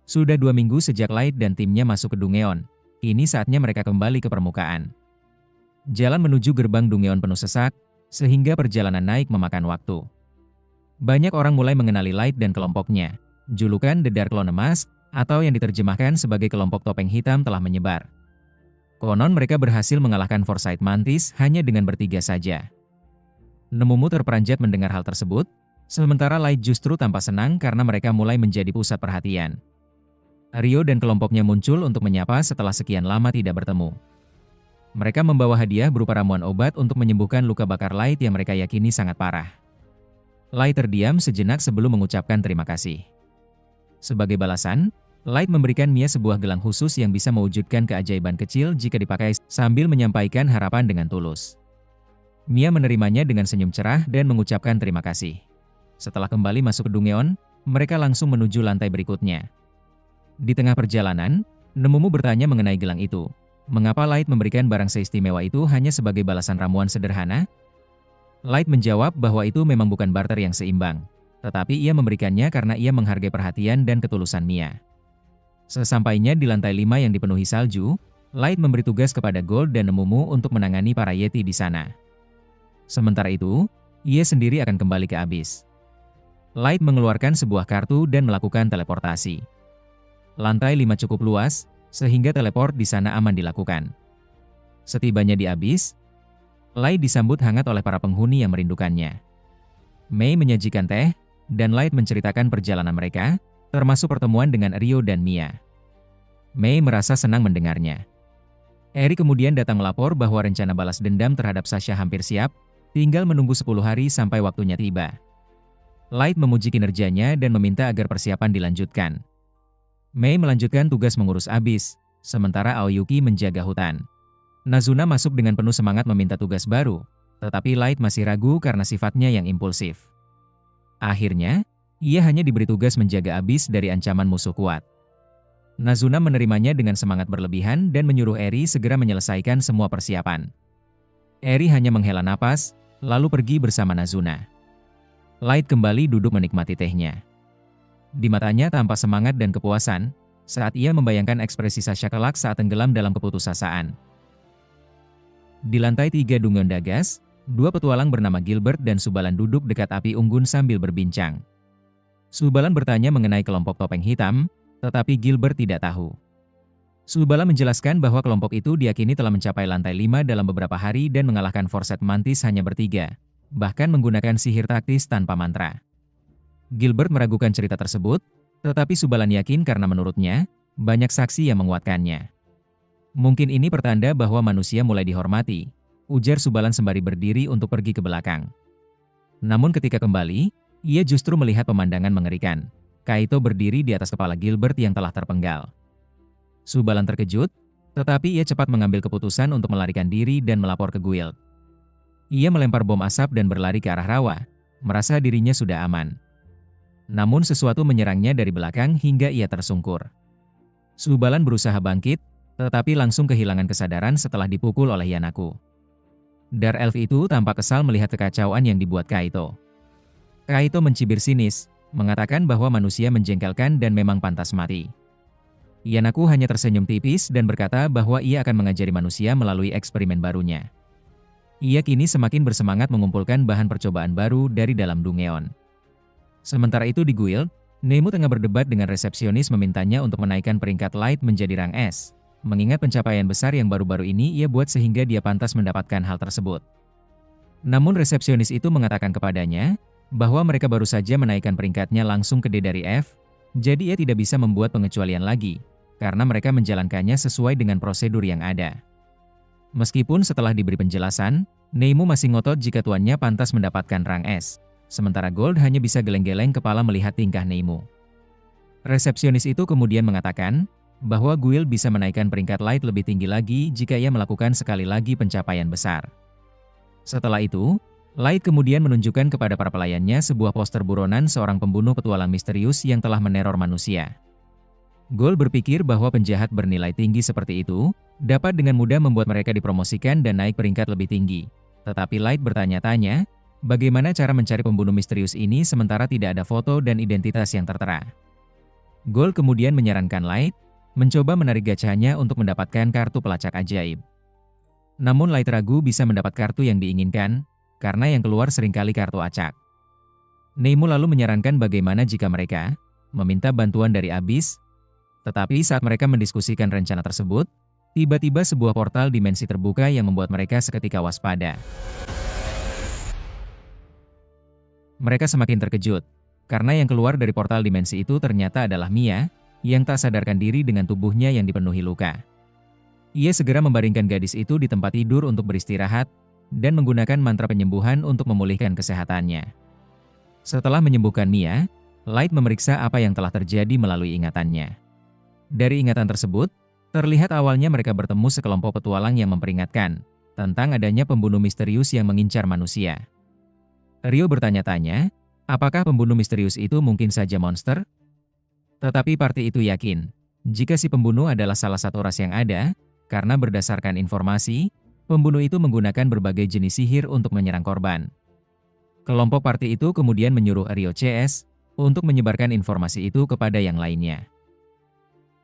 Sudah 2 minggu sejak Light dan timnya masuk ke Dungeon. Kini saatnya mereka kembali ke permukaan. Jalan menuju gerbang Dungeon penuh sesak, sehingga perjalanan naik memakan waktu. Banyak orang mulai mengenali Light dan kelompoknya. Julukan The Dark Clone Emas, atau yang diterjemahkan sebagai kelompok topeng hitam telah menyebar. Konon mereka berhasil mengalahkan Forsyth Mantis hanya dengan bertiga saja. Nemumu terperanjat mendengar hal tersebut, sementara Light justru tampak senang karena mereka mulai menjadi pusat perhatian. Rio dan kelompoknya muncul untuk menyapa setelah sekian lama tidak bertemu. Mereka membawa hadiah berupa ramuan obat untuk menyembuhkan luka bakar Light yang mereka yakini sangat parah. Light terdiam sejenak sebelum mengucapkan terima kasih. Sebagai balasan, Light memberikan Mia sebuah gelang khusus yang bisa mewujudkan keajaiban kecil jika dipakai sambil menyampaikan harapan dengan tulus. Mia menerimanya dengan senyum cerah dan mengucapkan terima kasih. Setelah kembali masuk ke Dungeon, mereka langsung menuju lantai berikutnya. Di tengah perjalanan, Nemumu bertanya mengenai gelang itu. Mengapa Light memberikan barang seistimewa itu hanya sebagai balasan ramuan sederhana? Light menjawab bahwa itu memang bukan barter yang seimbang, tetapi ia memberikannya karena ia menghargai perhatian dan ketulusan Mia. Sesampainya di lantai 5 yang dipenuhi salju, Light memberi tugas kepada Gold dan Nemumu untuk menangani para Yeti di sana. Sementara itu, ia sendiri akan kembali ke Abyss. Light mengeluarkan sebuah kartu dan melakukan teleportasi. Lantai 5 cukup luas, sehingga teleport di sana aman dilakukan. Setibanya di Abyss, Light disambut hangat oleh para penghuni yang merindukannya. Mei menyajikan teh, dan Light menceritakan perjalanan mereka, termasuk pertemuan dengan Rio dan Mia. Mei merasa senang mendengarnya. Eri kemudian datang melapor bahwa rencana balas dendam terhadap Sasha hampir siap, tinggal menunggu 10 hari sampai waktunya tiba. Light memuji kinerjanya dan meminta agar persiapan dilanjutkan. Mei melanjutkan tugas mengurus Abyss, sementara Aoyuki menjaga hutan. Nazuna masuk dengan penuh semangat meminta tugas baru, tetapi Light masih ragu karena sifatnya yang impulsif. Akhirnya, ia hanya diberi tugas menjaga Abyss dari ancaman musuh kuat. Nazuna menerimanya dengan semangat berlebihan dan menyuruh Eri segera menyelesaikan semua persiapan. Eri hanya menghela napas, lalu pergi bersama Nazuna. Light kembali duduk menikmati tehnya. Di matanya tampak semangat dan kepuasan, saat ia membayangkan ekspresi Sasha kelak saat tenggelam dalam keputusasaan. Di lantai 3 Dungeon Dagas, 2 petualang bernama Gilbert dan Subalan duduk dekat api unggun sambil berbincang. Subalan bertanya mengenai kelompok topeng hitam, tetapi Gilbert tidak tahu. Subalan menjelaskan bahwa kelompok itu diyakini telah mencapai lantai 5 dalam beberapa hari dan mengalahkan Forsyth Mantis hanya bertiga, bahkan menggunakan sihir taktis tanpa mantra. Gilbert meragukan cerita tersebut, tetapi Subalan yakin karena menurutnya, banyak saksi yang menguatkannya. Mungkin ini pertanda bahwa manusia mulai dihormati, ujar Subalan sembari berdiri untuk pergi ke belakang. Namun ketika kembali, ia justru melihat pemandangan mengerikan. Kaito berdiri di atas kepala Gilbert yang telah terpenggal. Subalan terkejut, tetapi ia cepat mengambil keputusan untuk melarikan diri dan melapor ke guild. Ia melempar bom asap dan berlari ke arah rawa, merasa dirinya sudah aman. Namun sesuatu menyerangnya dari belakang hingga ia tersungkur. Subalan berusaha bangkit, tetapi langsung kehilangan kesadaran setelah dipukul oleh Yanaku. Dark Elf itu tampak kesal melihat kekacauan yang dibuat Kaito. Kaito mencibir sinis, mengatakan bahwa manusia menjengkelkan dan memang pantas mati. Yanaku hanya tersenyum tipis dan berkata bahwa ia akan mengajari manusia melalui eksperimen barunya. Ia kini semakin bersemangat mengumpulkan bahan percobaan baru dari dalam Dungeon. Sementara itu di guild, Nemu tengah berdebat dengan resepsionis memintanya untuk menaikkan peringkat Light menjadi rang S, mengingat pencapaian besar yang baru-baru ini ia buat sehingga dia pantas mendapatkan hal tersebut. Namun resepsionis itu mengatakan kepadanya, bahwa mereka baru saja menaikkan peringkatnya langsung ke D dari F, jadi ia tidak bisa membuat pengecualian lagi, karena mereka menjalankannya sesuai dengan prosedur yang ada. Meskipun setelah diberi penjelasan, Nemu masih ngotot jika tuannya pantas mendapatkan rang S, sementara Gold hanya bisa geleng-geleng kepala melihat tingkah Nemu. Resepsionis itu kemudian mengatakan, bahwa guild bisa menaikkan peringkat Light lebih tinggi lagi jika ia melakukan sekali lagi pencapaian besar. Setelah itu, Light kemudian menunjukkan kepada para pelayannya sebuah poster buronan seorang pembunuh petualang misterius yang telah meneror manusia. Gold berpikir bahwa penjahat bernilai tinggi seperti itu dapat dengan mudah membuat mereka dipromosikan dan naik peringkat lebih tinggi. Tetapi Light bertanya-tanya, bagaimana cara mencari pembunuh misterius ini sementara tidak ada foto dan identitas yang tertera. Gold kemudian menyarankan Light mencoba menarik gacanya untuk mendapatkan kartu pelacak ajaib. Namun Light ragu bisa mendapat kartu yang diinginkan, karena yang keluar seringkali kartu acak. Nemo lalu menyarankan bagaimana jika mereka meminta bantuan dari Abyss. Tetapi saat mereka mendiskusikan rencana tersebut, tiba-tiba sebuah portal dimensi terbuka yang membuat mereka seketika waspada. Mereka semakin terkejut, karena yang keluar dari portal dimensi itu ternyata adalah Mia, yang tak sadarkan diri dengan tubuhnya yang dipenuhi luka. Ia segera membaringkan gadis itu di tempat tidur untuk beristirahat, dan menggunakan mantra penyembuhan untuk memulihkan kesehatannya. Setelah menyembuhkan Mia, Light memeriksa apa yang telah terjadi melalui ingatannya. Dari ingatan tersebut, terlihat awalnya mereka bertemu sekelompok petualang yang memperingatkan tentang adanya pembunuh misterius yang mengincar manusia. Rio bertanya-tanya, apakah pembunuh misterius itu mungkin saja monster? Tetapi parti itu yakin, jika si pembunuh adalah salah satu ras yang ada, karena berdasarkan informasi, pembunuh itu menggunakan berbagai jenis sihir untuk menyerang korban. Kelompok parti itu kemudian menyuruh Rio CS untuk menyebarkan informasi itu kepada yang lainnya.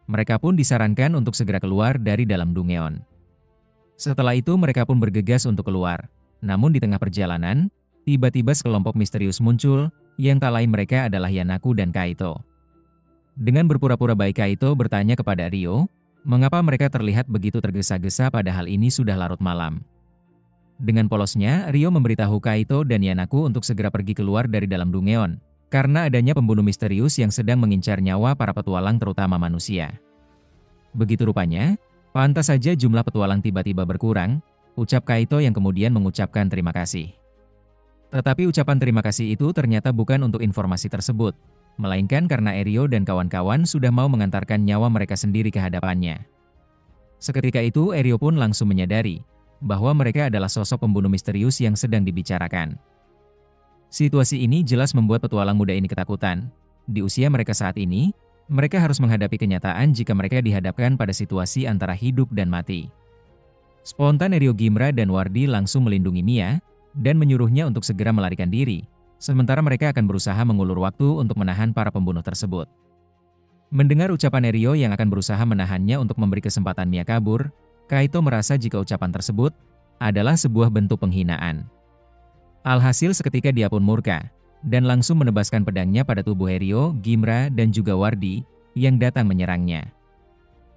Mereka pun disarankan untuk segera keluar dari dalam Dungeon. Setelah itu mereka pun bergegas untuk keluar. Namun di tengah perjalanan, tiba-tiba sekelompok misterius muncul, yang tak lain mereka adalah Yanaku dan Kaito. Dengan berpura-pura baik, Kaito bertanya kepada Rio, mengapa mereka terlihat begitu tergesa-gesa padahal ini sudah larut malam. Dengan polosnya, Rio memberitahu Kaito dan Yanaku untuk segera pergi keluar dari dalam Dungeon, karena adanya pembunuh misterius yang sedang mengincar nyawa para petualang terutama manusia. Begitu rupanya, pantas saja jumlah petualang tiba-tiba berkurang, ucap Kaito yang kemudian mengucapkan terima kasih. Tetapi ucapan terima kasih itu ternyata bukan untuk informasi tersebut, melainkan karena Rio dan kawan-kawan sudah mau mengantarkan nyawa mereka sendiri ke hadapannya. Seketika itu Rio pun langsung menyadari bahwa mereka adalah sosok pembunuh misterius yang sedang dibicarakan. Situasi ini jelas membuat petualang muda ini ketakutan. Di usia mereka saat ini, mereka harus menghadapi kenyataan jika mereka dihadapkan pada situasi antara hidup dan mati. Spontan Rio Gimra dan Wardi langsung melindungi Mia dan menyuruhnya untuk segera melarikan diri, sementara mereka akan berusaha mengulur waktu untuk menahan para pembunuh tersebut. Mendengar ucapan Rio yang akan berusaha menahannya untuk memberi kesempatan Mia kabur, Kaito merasa jika ucapan tersebut adalah sebuah bentuk penghinaan. Alhasil seketika dia pun murka, dan langsung menebaskan pedangnya pada tubuh Rio, Gimra, dan juga Wardi, yang datang menyerangnya.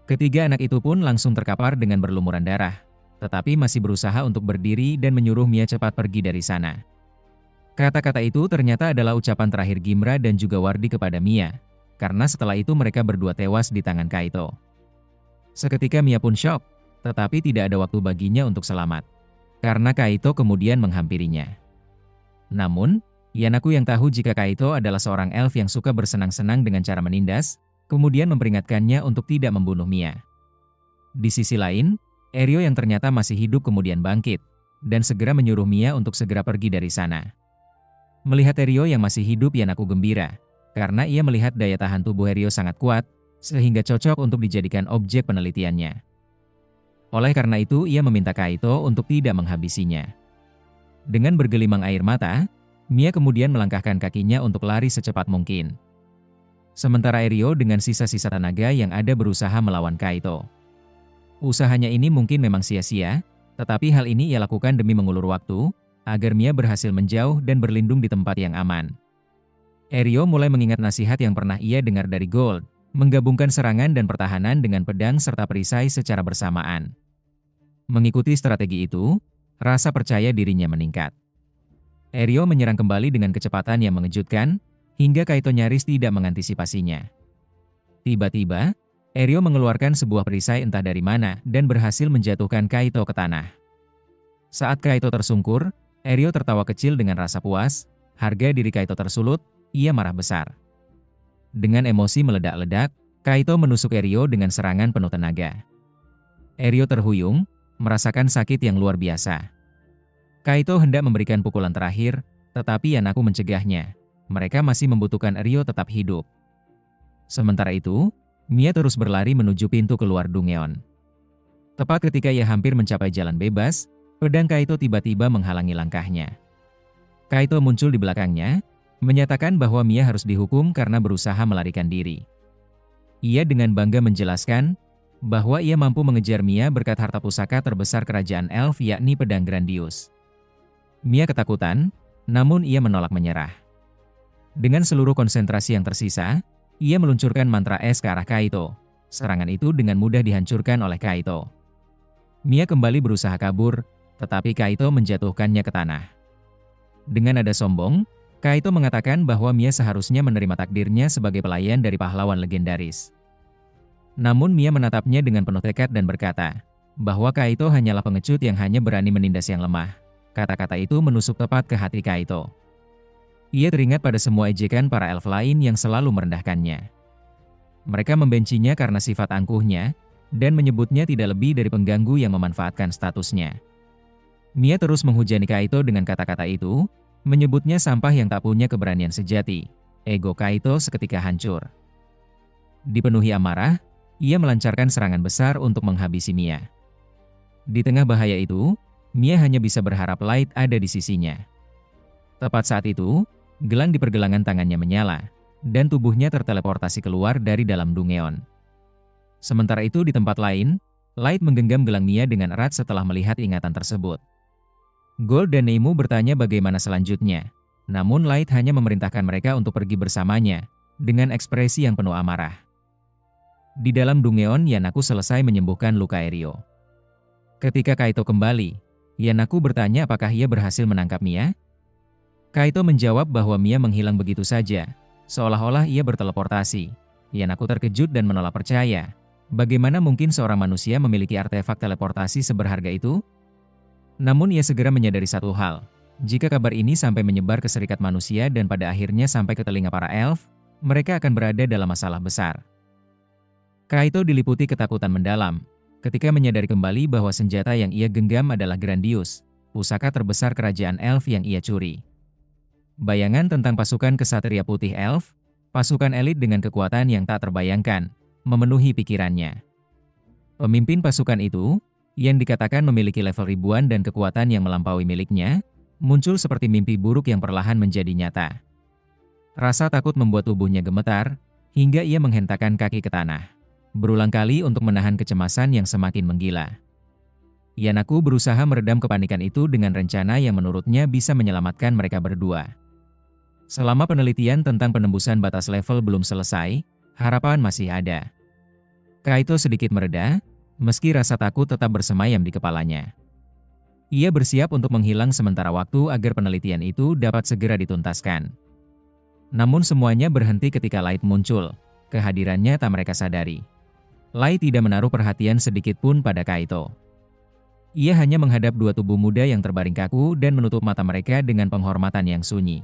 Ketiga anak itu pun langsung terkapar dengan berlumuran darah, tetapi masih berusaha untuk berdiri dan menyuruh Mia cepat pergi dari sana. Kata-kata itu ternyata adalah ucapan terakhir Gimra dan juga Wardi kepada Mia, karena setelah itu mereka berdua tewas di tangan Kaito. Seketika Mia pun syok, tetapi tidak ada waktu baginya untuk selamat, karena Kaito kemudian menghampirinya. Namun, Yanaku yang tahu jika Kaito adalah seorang elf yang suka bersenang-senang dengan cara menindas, kemudian memperingatkannya untuk tidak membunuh Mia. Di sisi lain, Rio yang ternyata masih hidup kemudian bangkit, dan segera menyuruh Mia untuk segera pergi dari sana. Melihat Rio yang masih hidup, Yanaku gembira, karena ia melihat daya tahan tubuh Rio sangat kuat, sehingga cocok untuk dijadikan objek penelitiannya. Oleh karena itu, ia meminta Kaito untuk tidak menghabisinya. Dengan bergelimang air mata, Mia kemudian melangkahkan kakinya untuk lari secepat mungkin. Sementara Rio dengan sisa-sisa tenaga yang ada berusaha melawan Kaito. Usahanya ini mungkin memang sia-sia, tetapi hal ini ia lakukan demi mengulur waktu, agar Mia berhasil menjauh dan berlindung di tempat yang aman. Rio mulai mengingat nasihat yang pernah ia dengar dari Gold, menggabungkan serangan dan pertahanan dengan pedang serta perisai secara bersamaan. Mengikuti strategi itu, rasa percaya dirinya meningkat. Rio menyerang kembali dengan kecepatan yang mengejutkan, hingga Kaito nyaris tidak mengantisipasinya. Tiba-tiba, Rio mengeluarkan sebuah perisai entah dari mana dan berhasil menjatuhkan Kaito ke tanah. Saat Kaito tersungkur, Rio tertawa kecil dengan rasa puas. Harga diri Kaito tersulut, ia marah besar. Dengan emosi meledak-ledak, Kaito menusuk Rio dengan serangan penuh tenaga. Rio terhuyung, merasakan sakit yang luar biasa. Kaito hendak memberikan pukulan terakhir, tetapi Yanaku mencegahnya. Mereka masih membutuhkan Rio tetap hidup. Sementara itu, Mia terus berlari menuju pintu keluar Dungeon. Tepat ketika ia hampir mencapai jalan bebas, pedang Kaito tiba-tiba menghalangi langkahnya. Kaito muncul di belakangnya, menyatakan bahwa Mia harus dihukum karena berusaha melarikan diri. Ia dengan bangga menjelaskan bahwa ia mampu mengejar Mia berkat harta pusaka terbesar kerajaan elf, yakni pedang Grandius. Mia ketakutan, namun ia menolak menyerah. Dengan seluruh konsentrasi yang tersisa, ia meluncurkan mantra es ke arah Kaito. Serangan itu dengan mudah dihancurkan oleh Kaito. Mia kembali berusaha kabur, tetapi Kaito menjatuhkannya ke tanah. Dengan nada sombong, Kaito mengatakan bahwa Mia seharusnya menerima takdirnya sebagai pelayan dari pahlawan legendaris. Namun Mia menatapnya dengan penuh tekad dan berkata bahwa Kaito hanyalah pengecut yang hanya berani menindas yang lemah. Kata-kata itu menusuk tepat ke hati Kaito. Ia teringat pada semua ejekan para elf lain yang selalu merendahkannya. Mereka membencinya karena sifat angkuhnya, dan menyebutnya tidak lebih dari pengganggu yang memanfaatkan statusnya. Mia terus menghujani Kaito dengan kata-kata itu, menyebutnya sampah yang tak punya keberanian sejati. Ego Kaito seketika hancur. Dipenuhi amarah, ia melancarkan serangan besar untuk menghabisi Mia. Di tengah bahaya itu, Mia hanya bisa berharap Light ada di sisinya. Tepat saat itu, gelang di pergelangan tangannya menyala, dan tubuhnya terteleportasi keluar dari dalam Dungeon. Sementara itu di tempat lain, Light menggenggam gelang Mia dengan erat setelah melihat ingatan tersebut. Gold dan Neimu bertanya bagaimana selanjutnya, namun Light hanya memerintahkan mereka untuk pergi bersamanya, dengan ekspresi yang penuh amarah. Di dalam Dungeon, Yanaku selesai menyembuhkan luka Erio. Ketika Kaito kembali, Yanaku bertanya apakah ia berhasil menangkap Mia. Kaito menjawab bahwa Mia menghilang begitu saja, seolah-olah ia berteleportasi. Yanaku terkejut dan menolak percaya. Bagaimana mungkin seorang manusia memiliki artefak teleportasi seberharga itu? Namun ia segera menyadari satu hal. Jika kabar ini sampai menyebar ke serikat manusia dan pada akhirnya sampai ke telinga para elf, mereka akan berada dalam masalah besar. Kaito diliputi ketakutan mendalam ketika menyadari kembali bahwa senjata yang ia genggam adalah Grandius, pusaka terbesar kerajaan elf yang ia curi. Bayangan tentang pasukan kesatria putih elf, pasukan elit dengan kekuatan yang tak terbayangkan, memenuhi pikirannya. Pemimpin pasukan itu, yang dikatakan memiliki level ribuan dan kekuatan yang melampaui miliknya, muncul seperti mimpi buruk yang perlahan menjadi nyata. Rasa takut membuat tubuhnya gemetar, hingga ia menghentakkan kaki ke tanah. Berulang kali untuk menahan kecemasan yang semakin menggila. Yanaku berusaha meredam kepanikan itu dengan rencana yang menurutnya bisa menyelamatkan mereka berdua. Selama penelitian tentang penembusan batas level belum selesai, harapan masih ada. Kaito sedikit mereda, meski rasa takut tetap bersemayam di kepalanya. Ia bersiap untuk menghilang sementara waktu agar penelitian itu dapat segera dituntaskan. Namun semuanya berhenti ketika Light muncul. Kehadirannya tak mereka sadari. Light tidak menaruh perhatian sedikit pun pada Kaito. Ia hanya menghadap dua tubuh muda yang terbaring kaku dan menutup mata mereka dengan penghormatan yang sunyi.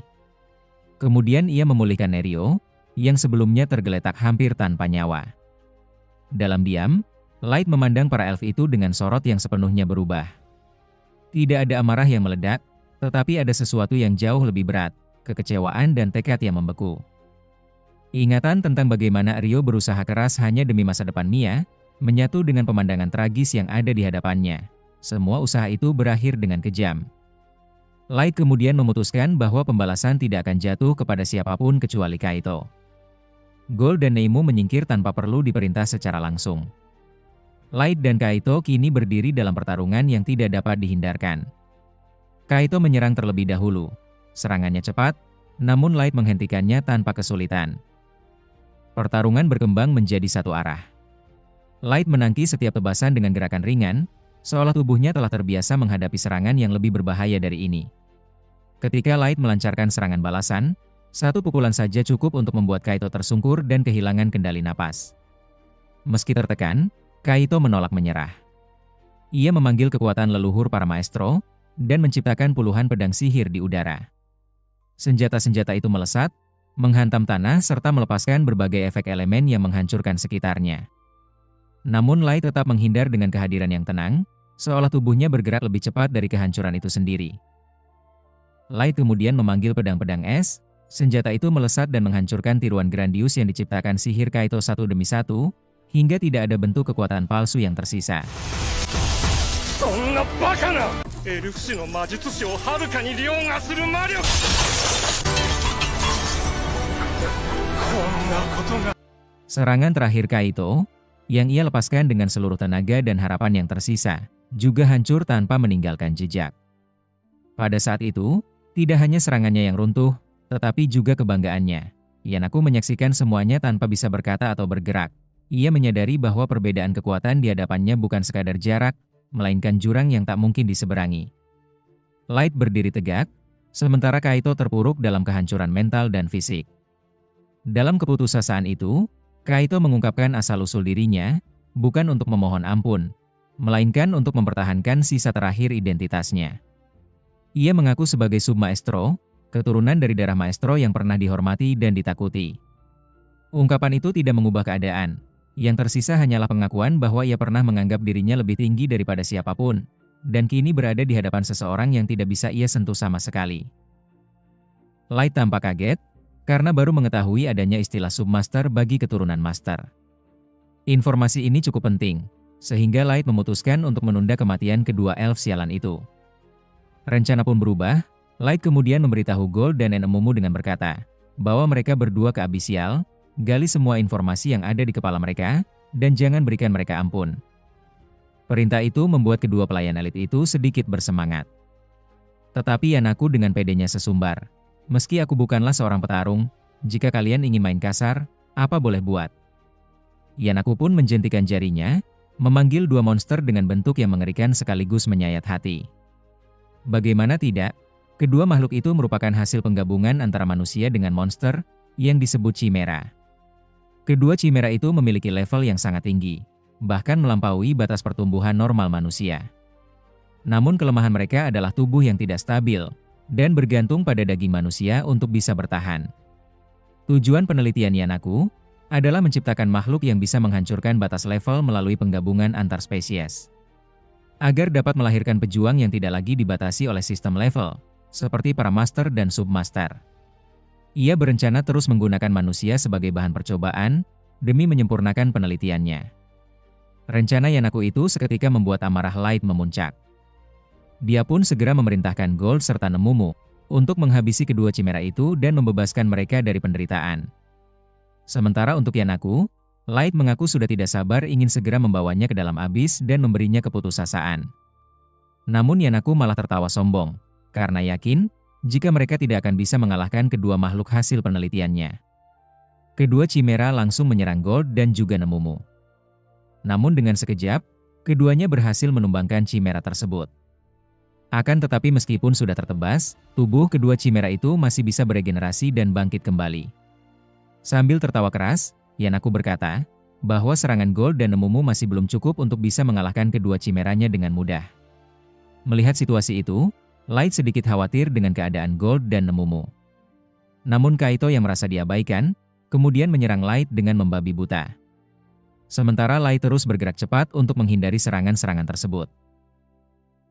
Kemudian ia memulihkan Nerio, yang sebelumnya tergeletak hampir tanpa nyawa. Dalam diam, Light memandang para elf itu dengan sorot yang sepenuhnya berubah. Tidak ada amarah yang meledak, tetapi ada sesuatu yang jauh lebih berat, kekecewaan dan tekad yang membeku. Ingatan tentang bagaimana Rio berusaha keras hanya demi masa depan Mia, menyatu dengan pemandangan tragis yang ada di hadapannya. Semua usaha itu berakhir dengan kejam. Light kemudian memutuskan bahwa pembalasan tidak akan jatuh kepada siapapun kecuali Kaito. Gold dan Neimu menyingkir tanpa perlu diperintah secara langsung. Light dan Kaito kini berdiri dalam pertarungan yang tidak dapat dihindarkan. Kaito menyerang terlebih dahulu. Serangannya cepat, namun Light menghentikannya tanpa kesulitan. Pertarungan berkembang menjadi satu arah. Light menangki setiap tebasan dengan gerakan ringan, seolah tubuhnya telah terbiasa menghadapi serangan yang lebih berbahaya dari ini. Ketika Light melancarkan serangan balasan, satu pukulan saja cukup untuk membuat Kaito tersungkur dan kehilangan kendali napas. Meski tertekan, Kaito menolak menyerah. Ia memanggil kekuatan leluhur para maestro, dan menciptakan puluhan pedang sihir di udara. Senjata-senjata itu melesat, menghantam tanah serta melepaskan berbagai efek elemen yang menghancurkan sekitarnya. Namun Light tetap menghindar dengan kehadiran yang tenang, seolah tubuhnya bergerak lebih cepat dari kehancuran itu sendiri. Light kemudian memanggil pedang-pedang es, Senjata itu melesat dan menghancurkan tiruan grandius yang diciptakan sihir Kaito satu demi satu, hingga tidak ada bentuk kekuatan palsu yang tersisa. Serangan terakhir Kaito, yang ia lepaskan dengan seluruh tenaga dan harapan yang tersisa, juga hancur tanpa meninggalkan jejak. Pada saat itu, tidak hanya serangannya yang runtuh, tetapi juga kebanggaannya. Yanaku menyaksikan semuanya tanpa bisa berkata atau bergerak. Ia menyadari bahwa perbedaan kekuatan di hadapannya bukan sekadar jarak, melainkan jurang yang tak mungkin diseberangi. Light berdiri tegak, sementara Kaito terpuruk dalam kehancuran mental dan fisik. Dalam keputusasaan itu, Kaito mengungkapkan asal-usul dirinya, bukan untuk memohon ampun, melainkan untuk mempertahankan sisa terakhir identitasnya. Ia mengaku sebagai submaestro, keturunan dari darah maestro yang pernah dihormati dan ditakuti. Ungkapan itu tidak mengubah keadaan. Yang tersisa hanyalah pengakuan bahwa ia pernah menganggap dirinya lebih tinggi daripada siapapun, dan kini berada di hadapan seseorang yang tidak bisa ia sentuh sama sekali. Light tampak kaget, karena baru mengetahui adanya istilah submaster bagi keturunan master. Informasi ini cukup penting, sehingga Light memutuskan untuk menunda kematian kedua elf sialan itu. Rencana pun berubah. Light kemudian memberitahu Gold dan Enemumu dengan berkata, bahwa mereka berdua ke Abyssial, gali semua informasi yang ada di kepala mereka, dan jangan berikan mereka ampun. Perintah itu membuat kedua pelayan elit itu sedikit bersemangat. Tetapi Yanaku dengan pedenya sesumbar. Meski aku bukanlah seorang petarung, jika kalian ingin main kasar, apa boleh buat. Yanaku pun menjentikan jarinya, memanggil dua monster dengan bentuk yang mengerikan sekaligus menyayat hati. Bagaimana tidak? Kedua makhluk itu merupakan hasil penggabungan antara manusia dengan monster, yang disebut Chimera. Kedua Chimera itu memiliki level yang sangat tinggi, bahkan melampaui batas pertumbuhan normal manusia. Namun kelemahan mereka adalah tubuh yang tidak stabil, dan bergantung pada daging manusia untuk bisa bertahan. Tujuan penelitian Yanaku adalah menciptakan makhluk yang bisa menghancurkan batas level melalui penggabungan antar spesies. Agar dapat melahirkan pejuang yang tidak lagi dibatasi oleh sistem level, seperti para master dan submaster. Ia berencana terus menggunakan manusia sebagai bahan percobaan, demi menyempurnakan penelitiannya. Rencana Yanaku itu seketika membuat amarah Light memuncak. Dia pun segera memerintahkan Gold serta Nemumu, untuk menghabisi kedua Chimera itu dan membebaskan mereka dari penderitaan. Sementara untuk Yanaku, Light mengaku sudah tidak sabar ingin segera membawanya ke dalam abis dan memberinya keputusasaan. Namun Yanaku malah tertawa sombong, karena yakin, jika mereka tidak akan bisa mengalahkan kedua makhluk hasil penelitiannya. Kedua Chimera langsung menyerang Gold dan juga Nemumu. Namun dengan sekejap, keduanya berhasil menumbangkan Chimera tersebut. Akan tetapi meskipun sudah tertebas, tubuh kedua Chimera itu masih bisa beregenerasi dan bangkit kembali. Sambil tertawa keras, Yanaku berkata, bahwa serangan Gold dan Nemumu masih belum cukup untuk bisa mengalahkan kedua Chimeranya dengan mudah. Melihat situasi itu, Light sedikit khawatir dengan keadaan Gold dan Nemumu. Namun Kaito yang merasa diabaikan, kemudian menyerang Light dengan membabi buta. Sementara Light terus bergerak cepat untuk menghindari serangan-serangan tersebut.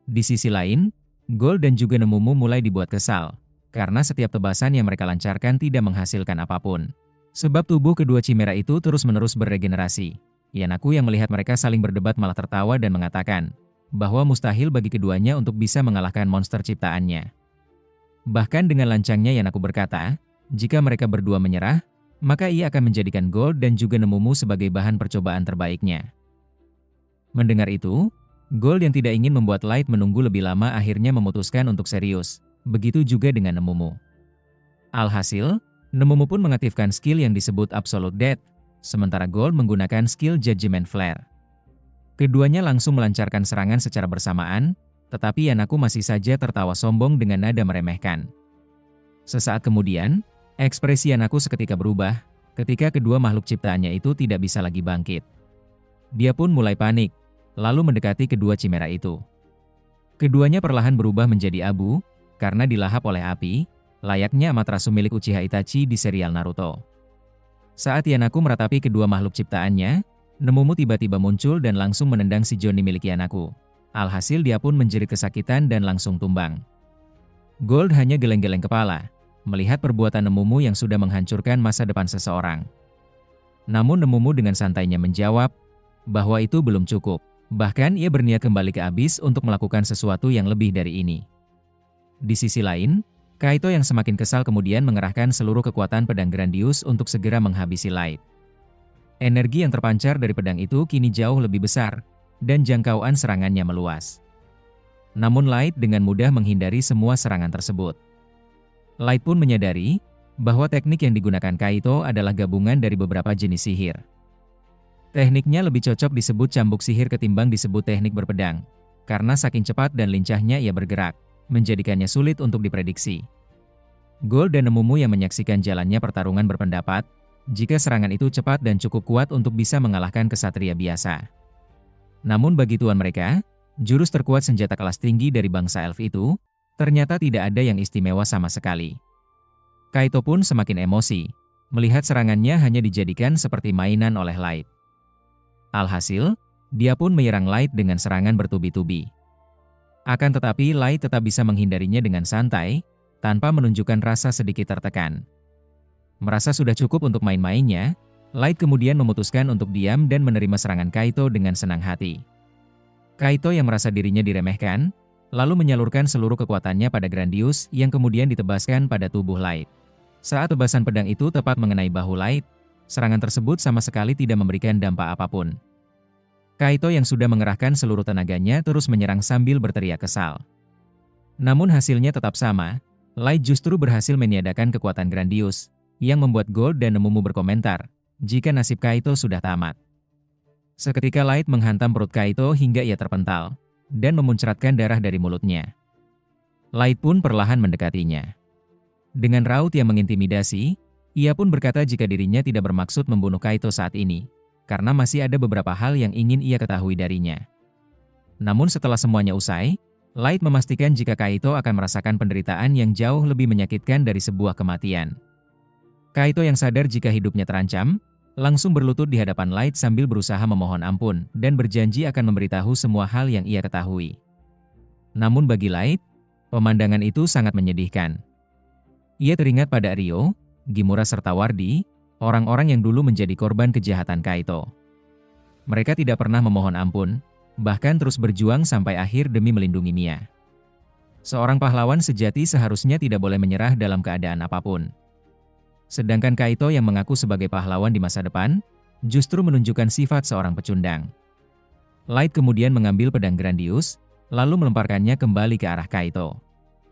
Di sisi lain, Gold dan juga Nemumu mulai dibuat kesal, karena setiap tebasan yang mereka lancarkan tidak menghasilkan apapun. Sebab tubuh kedua Chimera itu terus-menerus beregenerasi. Yanaku yang melihat mereka saling berdebat malah tertawa dan mengatakan, bahwa mustahil bagi keduanya untuk bisa mengalahkan monster ciptaannya. Bahkan dengan lancangnya Yanaku berkata, jika mereka berdua menyerah, maka ia akan menjadikan Gold dan juga Nemumu sebagai bahan percobaan terbaiknya. Mendengar itu, Gold yang tidak ingin membuat Light menunggu lebih lama akhirnya memutuskan untuk serius, begitu juga dengan Nemumu. Alhasil, Nemumu pun mengaktifkan skill yang disebut Absolute Death, sementara Gold menggunakan skill Judgment Flare. Keduanya langsung melancarkan serangan secara bersamaan, tetapi Yanaku masih saja tertawa sombong dengan nada meremehkan. Sesaat kemudian, ekspresi Yanaku seketika berubah, ketika kedua makhluk ciptaannya itu tidak bisa lagi bangkit. Dia pun mulai panik, lalu mendekati kedua Chimera itu. Keduanya perlahan berubah menjadi abu, karena dilahap oleh api, layaknya Amaterasu milik Uchiha Itachi di serial Naruto. Saat Yanaku meratapi kedua makhluk ciptaannya, Nemumu tiba-tiba muncul dan langsung menendang si Johnny milik Yanaku. Alhasil dia pun menjerit kesakitan dan langsung tumbang. Gold hanya geleng-geleng kepala, melihat perbuatan Nemumu yang sudah menghancurkan masa depan seseorang. Namun Nemumu dengan santainya menjawab bahwa itu belum cukup. Bahkan ia berniat kembali ke Abyss untuk melakukan sesuatu yang lebih dari ini. Di sisi lain, Kaito yang semakin kesal kemudian mengerahkan seluruh kekuatan pedang Grandius untuk segera menghabisi Light. Energi yang terpancar dari pedang itu kini jauh lebih besar, dan jangkauan serangannya meluas. Namun Light dengan mudah menghindari semua serangan tersebut. Light pun menyadari bahwa teknik yang digunakan Kaito adalah gabungan dari beberapa jenis sihir. Tekniknya lebih cocok disebut cambuk sihir ketimbang disebut teknik berpedang, karena saking cepat dan lincahnya ia bergerak, menjadikannya sulit untuk diprediksi. Gold dan Nemumu yang menyaksikan jalannya pertarungan berpendapat, jika serangan itu cepat dan cukup kuat untuk bisa mengalahkan kesatria biasa. Namun bagi tuan mereka, jurus terkuat senjata kelas tinggi dari bangsa elf itu, ternyata tidak ada yang istimewa sama sekali. Kaito pun semakin emosi, melihat serangannya hanya dijadikan seperti mainan oleh Light. Alhasil, dia pun menyerang Light dengan serangan bertubi-tubi. Akan tetapi Light tetap bisa menghindarinya dengan santai, tanpa menunjukkan rasa sedikit tertekan. Merasa sudah cukup untuk main-mainnya, Light kemudian memutuskan untuk diam dan menerima serangan Kaito dengan senang hati. Kaito yang merasa dirinya diremehkan, lalu menyalurkan seluruh kekuatannya pada Grandius yang kemudian ditebaskan pada tubuh Light. Saat tebasan pedang itu tepat mengenai bahu Light, serangan tersebut sama sekali tidak memberikan dampak apapun. Kaito yang sudah mengerahkan seluruh tenaganya terus menyerang sambil berteriak kesal. Namun hasilnya tetap sama, Light justru berhasil meniadakan kekuatan Grandius, yang membuat Gold dan Nemumu berkomentar, jika nasib Kaito sudah tamat. Seketika Light menghantam perut Kaito hingga ia terpental, dan memuncratkan darah dari mulutnya. Light pun perlahan mendekatinya. Dengan raut yang mengintimidasi, ia pun berkata jika dirinya tidak bermaksud membunuh Kaito saat ini, karena masih ada beberapa hal yang ingin ia ketahui darinya. Namun setelah semuanya usai, Light memastikan jika Kaito akan merasakan penderitaan yang jauh lebih menyakitkan dari sebuah kematian. Kaito yang sadar jika hidupnya terancam, langsung berlutut di hadapan Light sambil berusaha memohon ampun dan berjanji akan memberitahu semua hal yang ia ketahui. Namun bagi Light, pemandangan itu sangat menyedihkan. Ia teringat pada Ryo, Gimura serta Wardi, orang-orang yang dulu menjadi korban kejahatan Kaito. Mereka tidak pernah memohon ampun, bahkan terus berjuang sampai akhir demi melindungi Mia. Seorang pahlawan sejati seharusnya tidak boleh menyerah dalam keadaan apapun. Sedangkan Kaito yang mengaku sebagai pahlawan di masa depan, justru menunjukkan sifat seorang pecundang. Light kemudian mengambil pedang Grandius, lalu melemparkannya kembali ke arah Kaito.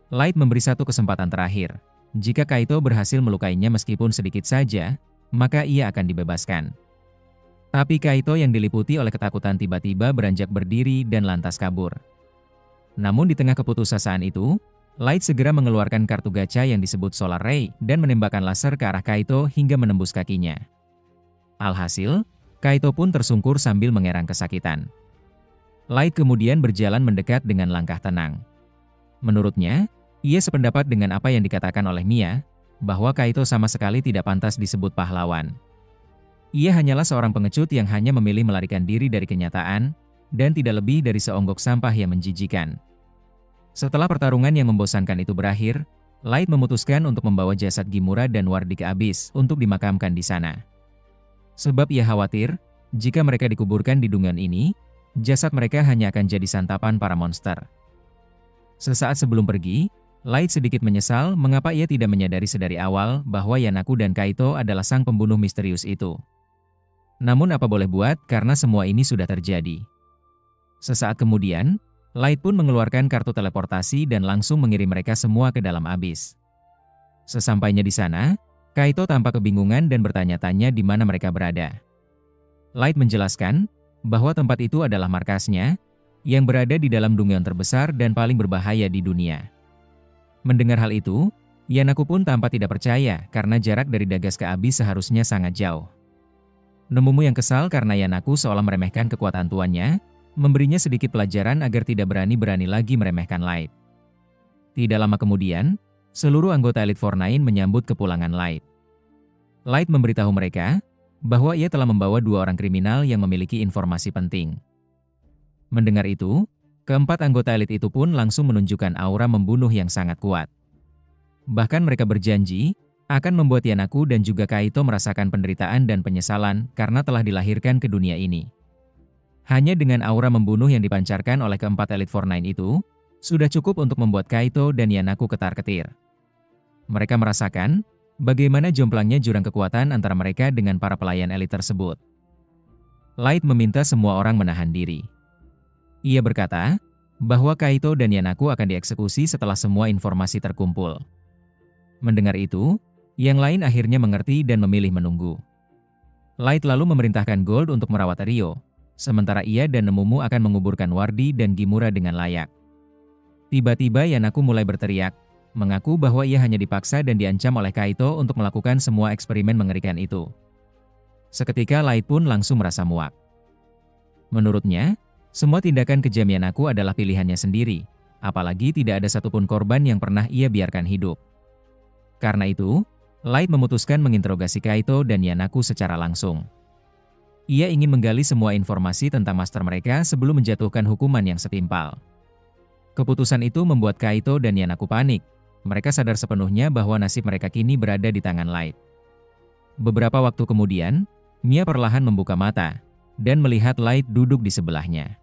Light memberi satu kesempatan terakhir. Jika Kaito berhasil melukainya meskipun sedikit saja, maka ia akan dibebaskan. Tapi Kaito yang diliputi oleh ketakutan tiba-tiba beranjak berdiri dan lantas kabur. Namun di tengah keputusasaan itu, Light segera mengeluarkan kartu gacha yang disebut Solar Ray dan menembakkan laser ke arah Kaito hingga menembus kakinya. Alhasil, Kaito pun tersungkur sambil mengerang kesakitan. Light kemudian berjalan mendekat dengan langkah tenang. Menurutnya, ia sependapat dengan apa yang dikatakan oleh Mia, bahwa Kaito sama sekali tidak pantas disebut pahlawan. Ia hanyalah seorang pengecut yang hanya memilih melarikan diri dari kenyataan, dan tidak lebih dari seonggok sampah yang menjijikan. Setelah pertarungan yang membosankan itu berakhir, Light memutuskan untuk membawa jasad Gimura dan Wardi ke Abyss untuk dimakamkan di sana. Sebab ia khawatir, jika mereka dikuburkan di dungeon ini, jasad mereka hanya akan jadi santapan para monster. Sesaat sebelum pergi, Light sedikit menyesal mengapa ia tidak menyadari sedari awal bahwa Yanaku dan Kaito adalah sang pembunuh misterius itu. Namun apa boleh buat karena semua ini sudah terjadi. Sesaat kemudian, Light pun mengeluarkan kartu teleportasi dan langsung mengirim mereka semua ke dalam Abyss. Sesampainya di sana, Kaito tampak kebingungan dan bertanya-tanya di mana mereka berada. Light menjelaskan bahwa tempat itu adalah markasnya, yang berada di dalam dungeon terbesar dan paling berbahaya di dunia. Mendengar hal itu, Yanaku pun tampak tidak percaya karena jarak dari Dagas ke Abyss seharusnya sangat jauh. Nemumu yang kesal karena Yanaku seolah meremehkan kekuatan tuannya, memberinya sedikit pelajaran agar tidak berani-berani lagi meremehkan Light. Tidak lama kemudian, seluruh anggota Elite Four Nine menyambut kepulangan Light. Light memberitahu mereka bahwa ia telah membawa 2 orang kriminal yang memiliki informasi penting. Mendengar itu, keempat anggota elit itu pun langsung menunjukkan aura membunuh yang sangat kuat. Bahkan mereka berjanji akan membuat Yanaku dan juga Kaito merasakan penderitaan dan penyesalan karena telah dilahirkan ke dunia ini. Hanya dengan aura membunuh yang dipancarkan oleh keempat Elite Four Nine itu, sudah cukup untuk membuat Kaito dan Yanaku ketar-ketir. Mereka merasakan bagaimana jomplangnya jurang kekuatan antara mereka dengan para pelayan elit tersebut. Light meminta semua orang menahan diri. Ia berkata bahwa Kaito dan Yanaku akan dieksekusi setelah semua informasi terkumpul. Mendengar itu, yang lain akhirnya mengerti dan memilih menunggu. Light lalu memerintahkan Gold untuk merawat Ryo, sementara ia dan Nemumu akan menguburkan Wardi dan Gimura dengan layak. Tiba-tiba Yanaku mulai berteriak, mengaku bahwa ia hanya dipaksa dan diancam oleh Kaito untuk melakukan semua eksperimen mengerikan itu. Seketika Light pun langsung merasa muak. Menurutnya, semua tindakan kejam Yanaku adalah pilihannya sendiri, apalagi tidak ada satupun korban yang pernah ia biarkan hidup. Karena itu, Light memutuskan menginterogasi Kaito dan Yanaku secara langsung. Ia ingin menggali semua informasi tentang master mereka sebelum menjatuhkan hukuman yang setimpal. Keputusan itu membuat Kaito dan Yanaku panik. Mereka sadar sepenuhnya bahwa nasib mereka kini berada di tangan Light. Beberapa waktu kemudian, Mia perlahan membuka mata dan melihat Light duduk di sebelahnya.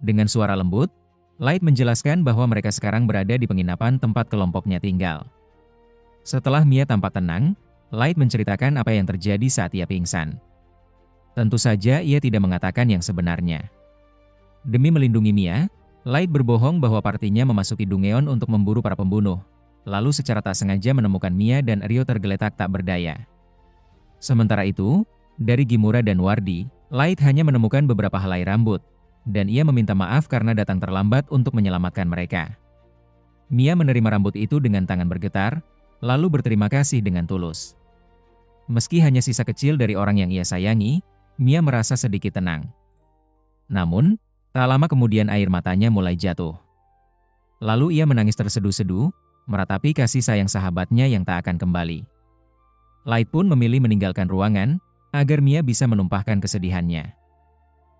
Dengan suara lembut, Light menjelaskan bahwa mereka sekarang berada di penginapan tempat kelompoknya tinggal. Setelah Mia tampak tenang, Light menceritakan apa yang terjadi saat ia pingsan. Tentu saja ia tidak mengatakan yang sebenarnya. Demi melindungi Mia, Light berbohong bahwa partinya memasuki Dungeon untuk memburu para pembunuh, lalu secara tak sengaja menemukan Mia dan Ryo tergeletak tak berdaya. Sementara itu, dari Gimura dan Wardi, Light hanya menemukan beberapa helai rambut, dan ia meminta maaf karena datang terlambat untuk menyelamatkan mereka. Mia menerima rambut itu dengan tangan bergetar, lalu berterima kasih dengan tulus. Meski hanya sisa kecil dari orang yang ia sayangi, Mia merasa sedikit tenang. Namun, tak lama kemudian air matanya mulai jatuh. Lalu ia menangis terseduh-seduh, meratapi kasih sayang sahabatnya yang tak akan kembali. Light pun memilih meninggalkan ruangan, agar Mia bisa menumpahkan kesedihannya.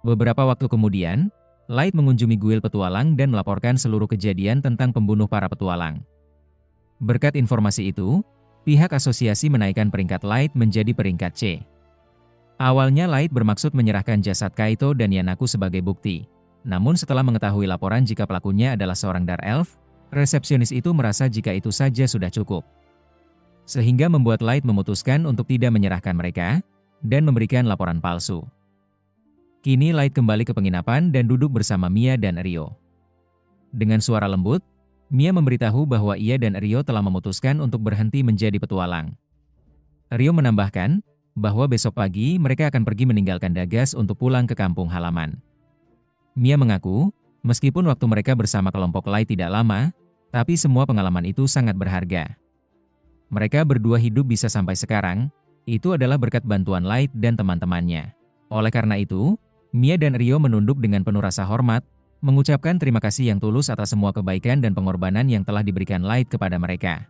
Beberapa waktu kemudian, Light mengunjungi guild petualang dan melaporkan seluruh kejadian tentang pembunuh para petualang. Berkat informasi itu, pihak asosiasi menaikkan peringkat Light menjadi peringkat C. Awalnya Light bermaksud menyerahkan jasad Kaito dan Yanaku sebagai bukti. Namun setelah mengetahui laporan jika pelakunya adalah seorang Dark Elf, resepsionis itu merasa jika itu saja sudah cukup. Sehingga membuat Light memutuskan untuk tidak menyerahkan mereka, dan memberikan laporan palsu. Kini Light kembali ke penginapan dan duduk bersama Mia dan Ryo. Dengan suara lembut, Mia memberitahu bahwa ia dan Ryo telah memutuskan untuk berhenti menjadi petualang. Ryo menambahkan bahwa besok pagi mereka akan pergi meninggalkan Dagas untuk pulang ke kampung halaman. Mia mengaku, meskipun waktu mereka bersama kelompok Light tidak lama, tapi semua pengalaman itu sangat berharga. Mereka berdua hidup bisa sampai sekarang, itu adalah berkat bantuan Light dan teman-temannya. Oleh karena itu, Mia dan Ryo menunduk dengan penuh rasa hormat, mengucapkan terima kasih yang tulus atas semua kebaikan dan pengorbanan yang telah diberikan Light kepada mereka.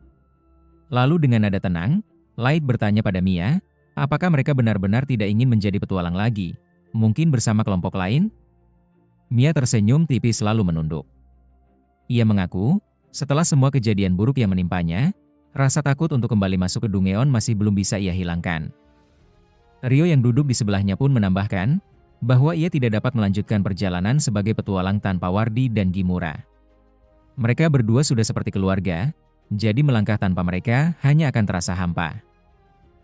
Lalu dengan nada tenang, Light bertanya pada Mia, apakah mereka benar-benar tidak ingin menjadi petualang lagi, mungkin bersama kelompok lain? Mia tersenyum tipis lalu menunduk. Ia mengaku, setelah semua kejadian buruk yang menimpanya, rasa takut untuk kembali masuk ke Dungeon masih belum bisa ia hilangkan. Ryo yang duduk di sebelahnya pun menambahkan bahwa ia tidak dapat melanjutkan perjalanan sebagai petualang tanpa Wardi dan Gimura. Mereka berdua sudah seperti keluarga, jadi melangkah tanpa mereka hanya akan terasa hampa.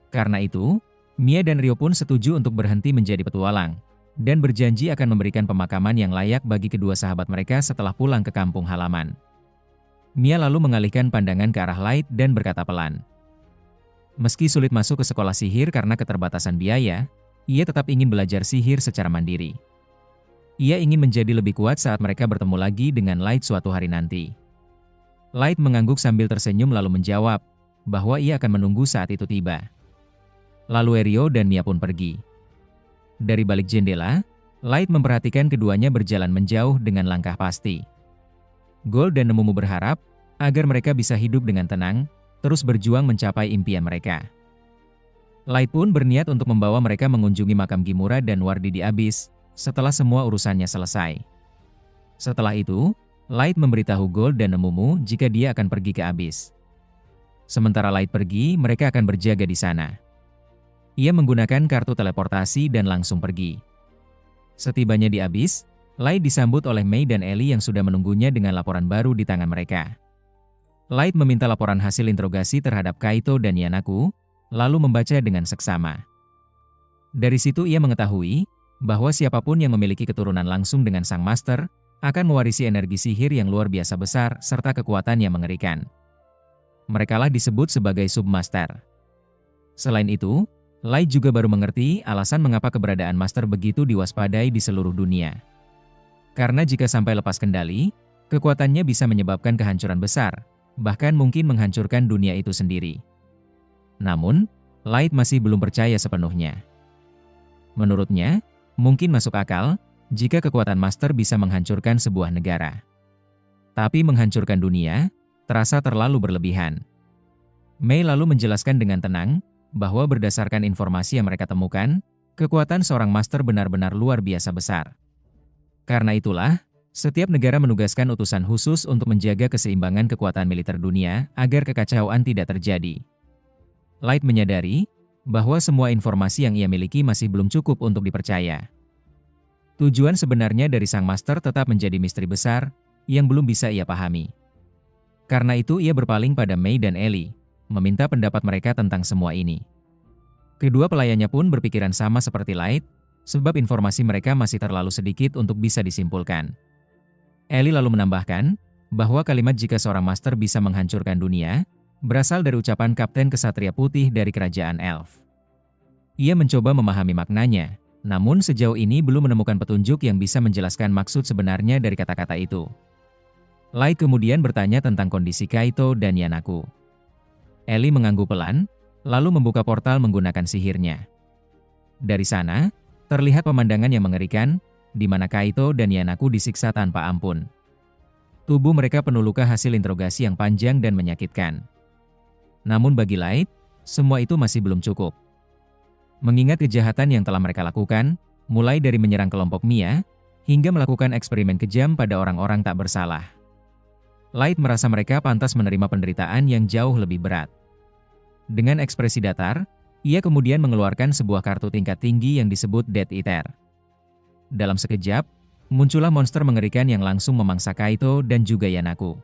Karena itu, Mia dan Ryo pun setuju untuk berhenti menjadi petualang, dan berjanji akan memberikan pemakaman yang layak bagi kedua sahabat mereka setelah pulang ke kampung halaman. Mia lalu mengalihkan pandangan ke arah Light dan berkata pelan. Meski sulit masuk ke sekolah sihir karena keterbatasan biaya, ia tetap ingin belajar sihir secara mandiri. Ia ingin menjadi lebih kuat saat mereka bertemu lagi dengan Light suatu hari nanti. Light mengangguk sambil tersenyum lalu menjawab bahwa ia akan menunggu saat itu tiba. Lalu Ryo dan Mia pun pergi. Dari balik jendela, Light memperhatikan keduanya berjalan menjauh dengan langkah pasti. Gold dan Nemumu berharap agar mereka bisa hidup dengan tenang, terus berjuang mencapai impian mereka. Light pun berniat untuk membawa mereka mengunjungi makam Gimura dan Wardi di Abyss setelah semua urusannya selesai. Setelah itu, Light memberitahu Gold dan Nemumu jika dia akan pergi ke Abyss. Sementara Light pergi, mereka akan berjaga di sana. Ia menggunakan kartu teleportasi dan langsung pergi. Setibanya di Abyss, Light disambut oleh Mei dan Ellie yang sudah menunggunya dengan laporan baru di tangan mereka. Light meminta laporan hasil interogasi terhadap Kaito dan Yanaku, lalu membaca dengan seksama. Dari situ ia mengetahui bahwa siapapun yang memiliki keturunan langsung dengan Sang Master akan mewarisi energi sihir yang luar biasa besar serta kekuatan yang mengerikan. Merekalah disebut sebagai Submaster. Selain itu, Light juga baru mengerti alasan mengapa keberadaan Master begitu diwaspadai di seluruh dunia. Karena jika sampai lepas kendali, kekuatannya bisa menyebabkan kehancuran besar, bahkan mungkin menghancurkan dunia itu sendiri. Namun, Light masih belum percaya sepenuhnya. Menurutnya, mungkin masuk akal jika kekuatan Master bisa menghancurkan sebuah negara. Tapi menghancurkan dunia terasa terlalu berlebihan. Mei lalu menjelaskan dengan tenang bahwa berdasarkan informasi yang mereka temukan, kekuatan seorang Master benar-benar luar biasa besar. Karena itulah, setiap negara menugaskan utusan khusus untuk menjaga keseimbangan kekuatan militer dunia agar kekacauan tidak terjadi. Light menyadari bahwa semua informasi yang ia miliki masih belum cukup untuk dipercaya. Tujuan sebenarnya dari Sang Master tetap menjadi misteri besar yang belum bisa ia pahami. Karena itu ia berpaling pada Mei dan Ellie, meminta pendapat mereka tentang semua ini. Kedua pelayannya pun berpikiran sama seperti Light, sebab informasi mereka masih terlalu sedikit untuk bisa disimpulkan. Ellie lalu menambahkan bahwa kalimat jika seorang Master bisa menghancurkan dunia berasal dari ucapan Kapten Kesatria Putih dari Kerajaan Elf. Ia mencoba memahami maknanya, namun sejauh ini belum menemukan petunjuk yang bisa menjelaskan maksud sebenarnya dari kata-kata itu. Light kemudian bertanya tentang kondisi Kaito dan Yanaku. Ellie mengangguk pelan, lalu membuka portal menggunakan sihirnya. Dari sana, terlihat pemandangan yang mengerikan, di mana Kaito dan Yanaku disiksa tanpa ampun. Tubuh mereka penuh luka hasil interogasi yang panjang dan menyakitkan. Namun bagi Light, semua itu masih belum cukup. Mengingat kejahatan yang telah mereka lakukan, mulai dari menyerang kelompok Mia, hingga melakukan eksperimen kejam pada orang-orang tak bersalah. Light merasa mereka pantas menerima penderitaan yang jauh lebih berat. Dengan ekspresi datar, ia kemudian mengeluarkan sebuah kartu tingkat tinggi yang disebut Death Eater. Dalam sekejap, muncullah monster mengerikan yang langsung memangsa Kaito dan juga Yanaku.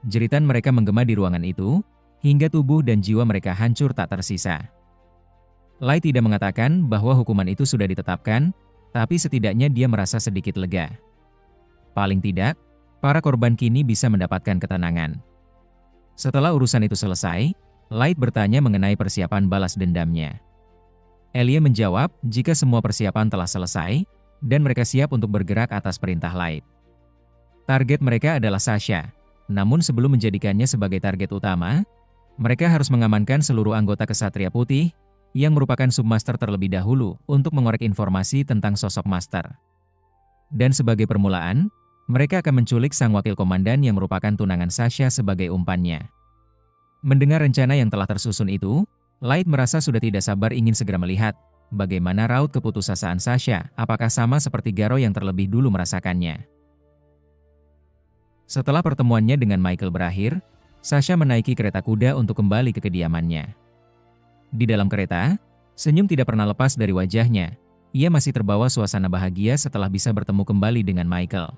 Jeritan mereka menggema di ruangan itu, hingga tubuh dan jiwa mereka hancur tak tersisa. Light tidak mengatakan bahwa hukuman itu sudah ditetapkan, tapi setidaknya dia merasa sedikit lega. Paling tidak, para korban kini bisa mendapatkan ketenangan. Setelah urusan itu selesai, Light bertanya mengenai persiapan balas dendamnya. Ellie menjawab jika semua persiapan telah selesai, dan mereka siap untuk bergerak atas perintah Light. Target mereka adalah Sasha, namun sebelum menjadikannya sebagai target utama, mereka harus mengamankan seluruh anggota Kesatria Putih, yang merupakan Submaster terlebih dahulu untuk mengorek informasi tentang sosok Master. Dan sebagai permulaan, mereka akan menculik sang wakil komandan yang merupakan tunangan Sasha sebagai umpannya. Mendengar rencana yang telah tersusun itu, Light merasa sudah tidak sabar ingin segera melihat bagaimana raut keputusasaan Sasha, apakah sama seperti Garo yang terlebih dulu merasakannya. Setelah pertemuannya dengan Michael berakhir, Sasha menaiki kereta kuda untuk kembali ke kediamannya. Di dalam kereta, senyum tidak pernah lepas dari wajahnya. Ia masih terbawa suasana bahagia setelah bisa bertemu kembali dengan Michael.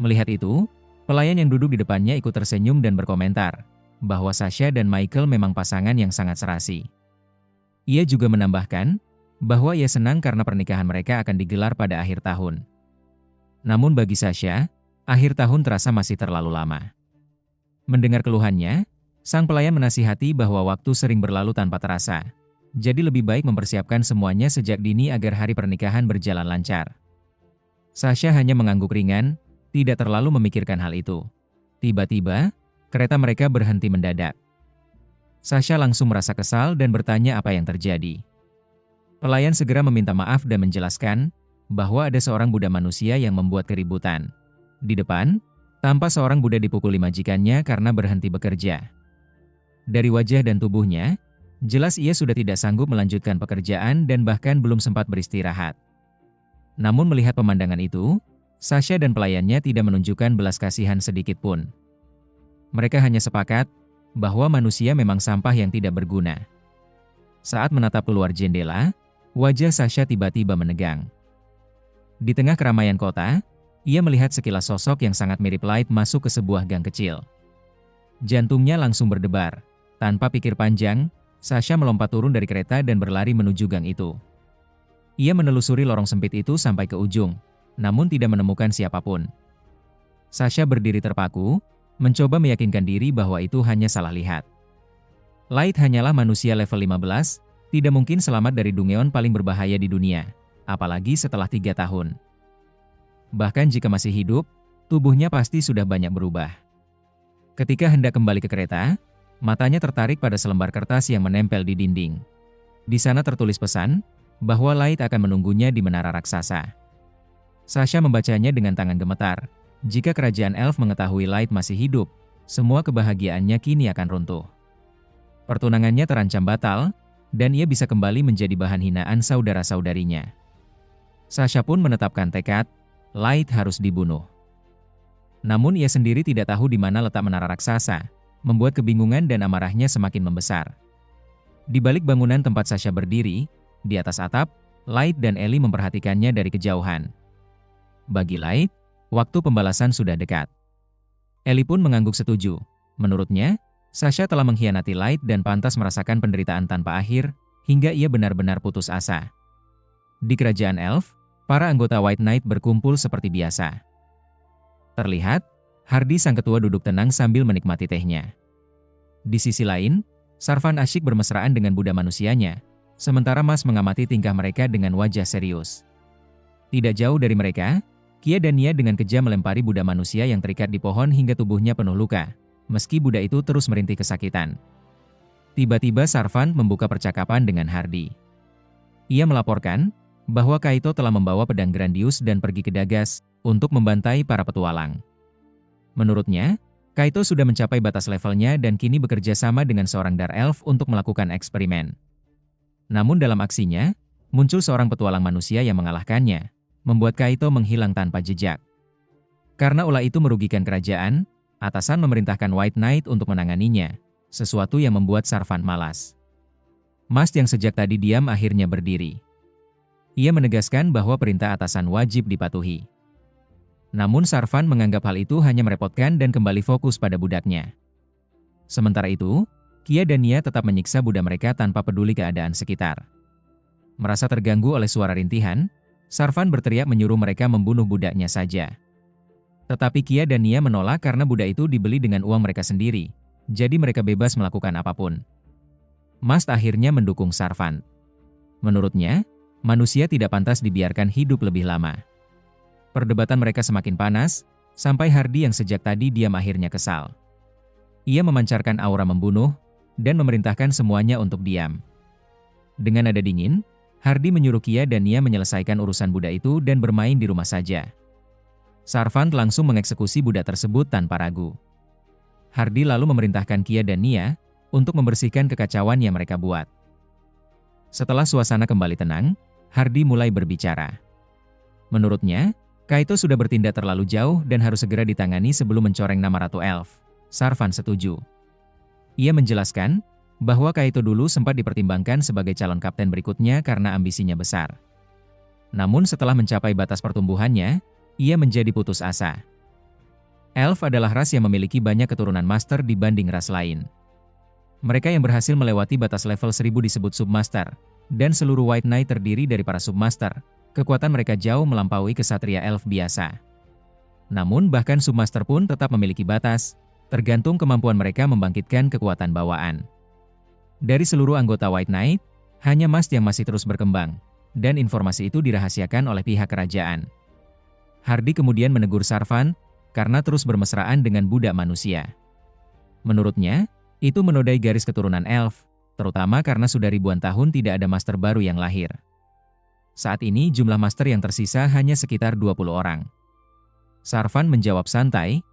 Melihat itu, pelayan yang duduk di depannya ikut tersenyum dan berkomentar bahwa Sasha dan Michael memang pasangan yang sangat serasi. Ia juga menambahkan bahwa ia senang karena pernikahan mereka akan digelar pada akhir tahun. Namun bagi Sasha, akhir tahun terasa masih terlalu lama. Mendengar keluhannya, sang pelayan menasihati bahwa waktu sering berlalu tanpa terasa. Jadi lebih baik mempersiapkan semuanya sejak dini agar hari pernikahan berjalan lancar. Sasha hanya mengangguk ringan, tidak terlalu memikirkan hal itu. Tiba-tiba, kereta mereka berhenti mendadak. Sasha langsung merasa kesal dan bertanya apa yang terjadi. Pelayan segera meminta maaf dan menjelaskan bahwa ada seorang budak manusia yang membuat keributan. Di depan, tampak seorang budak dipukuli majikannya karena berhenti bekerja. Dari wajah dan tubuhnya, jelas ia sudah tidak sanggup melanjutkan pekerjaan dan bahkan belum sempat beristirahat. Namun melihat pemandangan itu, Sasha dan pelayannya tidak menunjukkan belas kasihan sedikit pun. Mereka hanya sepakat bahwa manusia memang sampah yang tidak berguna. Saat menatap keluar jendela, wajah Sasha tiba-tiba menegang. Di tengah keramaian kota, ia melihat sekilas sosok yang sangat mirip Light masuk ke sebuah gang kecil. Jantungnya langsung berdebar. Tanpa pikir panjang, Sasha melompat turun dari kereta dan berlari menuju gang itu. Ia menelusuri lorong sempit itu sampai ke ujung, namun tidak menemukan siapapun. Sasha berdiri terpaku, mencoba meyakinkan diri bahwa itu hanya salah lihat. Light hanyalah manusia level 15, tidak mungkin selamat dari Dungeon paling berbahaya di dunia, apalagi setelah 3 tahun. Bahkan jika masih hidup, tubuhnya pasti sudah banyak berubah. Ketika hendak kembali ke kereta, matanya tertarik pada selembar kertas yang menempel di dinding. Di sana tertulis pesan, bahwa Light akan menunggunya di menara raksasa. Sasha membacanya dengan tangan gemetar. Jika kerajaan elf mengetahui Light masih hidup, semua kebahagiaannya kini akan runtuh. Pertunangannya terancam batal, dan ia bisa kembali menjadi bahan hinaan saudara-saudarinya. Sasha pun menetapkan tekad, Light harus dibunuh. Namun ia sendiri tidak tahu di mana letak menara raksasa, membuat kebingungan dan amarahnya semakin membesar. Di balik bangunan tempat Sasha berdiri, di atas atap, Light dan Ellie memperhatikannya dari kejauhan. Bagi Light, waktu pembalasan sudah dekat. Ellie pun mengangguk setuju. Menurutnya, Sasha telah mengkhianati Light dan pantas merasakan penderitaan tanpa akhir, hingga ia benar-benar putus asa. Di kerajaan elf, para anggota White Knight berkumpul seperti biasa. Terlihat, Hardy sang ketua duduk tenang sambil menikmati tehnya. Di sisi lain, Sarvan asyik bermesraan dengan Buddha manusianya, sementara Mas mengamati tingkah mereka dengan wajah serius. Tidak jauh dari mereka, Kia dan Nia dengan kejam melempari Buddha manusia yang terikat di pohon hingga tubuhnya penuh luka, meski Buddha itu terus merintih kesakitan. Tiba-tiba Sarvan membuka percakapan dengan Hardy. Ia melaporkan bahwa Kaito telah membawa pedang Grandius dan pergi ke Dagas untuk membantai para petualang. Menurutnya, Kaito sudah mencapai batas levelnya dan kini bekerja sama dengan seorang Dark Elf untuk melakukan eksperimen. Namun dalam aksinya, muncul seorang petualang manusia yang mengalahkannya, membuat Kaito menghilang tanpa jejak. Karena ulah itu merugikan kerajaan, atasan memerintahkan White Knight untuk menanganinya, sesuatu yang membuat Sarvan malas. Mas yang sejak tadi diam akhirnya berdiri. Ia menegaskan bahwa perintah atasan wajib dipatuhi. Namun Sarvan menganggap hal itu hanya merepotkan dan kembali fokus pada budaknya. Sementara itu, Kia dan Nia tetap menyiksa Buddha mereka tanpa peduli keadaan sekitar. Merasa terganggu oleh suara rintihan, Sarvan berteriak menyuruh mereka membunuh budaknya saja. Tetapi Kia dan Nia menolak karena Buddha itu dibeli dengan uang mereka sendiri, jadi mereka bebas melakukan apapun. Mast akhirnya mendukung Sarvan. Menurutnya, manusia tidak pantas dibiarkan hidup lebih lama. Perdebatan mereka semakin panas, sampai Hardy yang sejak tadi diam akhirnya kesal. Ia memancarkan aura membunuh, dan memerintahkan semuanya untuk diam. Dengan nada dingin, Hardy menyuruh Kia dan Nia menyelesaikan urusan Buddha itu dan bermain di rumah saja. Sarvan langsung mengeksekusi Buddha tersebut tanpa ragu. Hardy lalu memerintahkan Kia dan Nia untuk membersihkan kekacauan yang mereka buat. Setelah suasana kembali tenang, Hardy mulai berbicara. Menurutnya, Kaito sudah bertindak terlalu jauh dan harus segera ditangani sebelum mencoreng nama Ratu Elf. Sarvan setuju. Ia menjelaskan bahwa Kaito dulu sempat dipertimbangkan sebagai calon kapten berikutnya karena ambisinya besar. Namun setelah mencapai batas pertumbuhannya, ia menjadi putus asa. Elf adalah ras yang memiliki banyak keturunan master dibanding ras lain. Mereka yang berhasil melewati batas level 1000 disebut submaster, dan seluruh White Knight terdiri dari para submaster. Kekuatan mereka jauh melampaui kesatria elf biasa. Namun bahkan submaster pun tetap memiliki batas, tergantung kemampuan mereka membangkitkan kekuatan bawaan. Dari seluruh anggota White Knight, hanya Mast yang masih terus berkembang, dan informasi itu dirahasiakan oleh pihak kerajaan. Hardy kemudian menegur Sarvan, karena terus bermesraan dengan budak manusia. Menurutnya, itu menodai garis keturunan elf, terutama karena sudah ribuan tahun tidak ada master baru yang lahir. Saat ini jumlah master yang tersisa hanya sekitar 20 orang. Sarvan menjawab santai,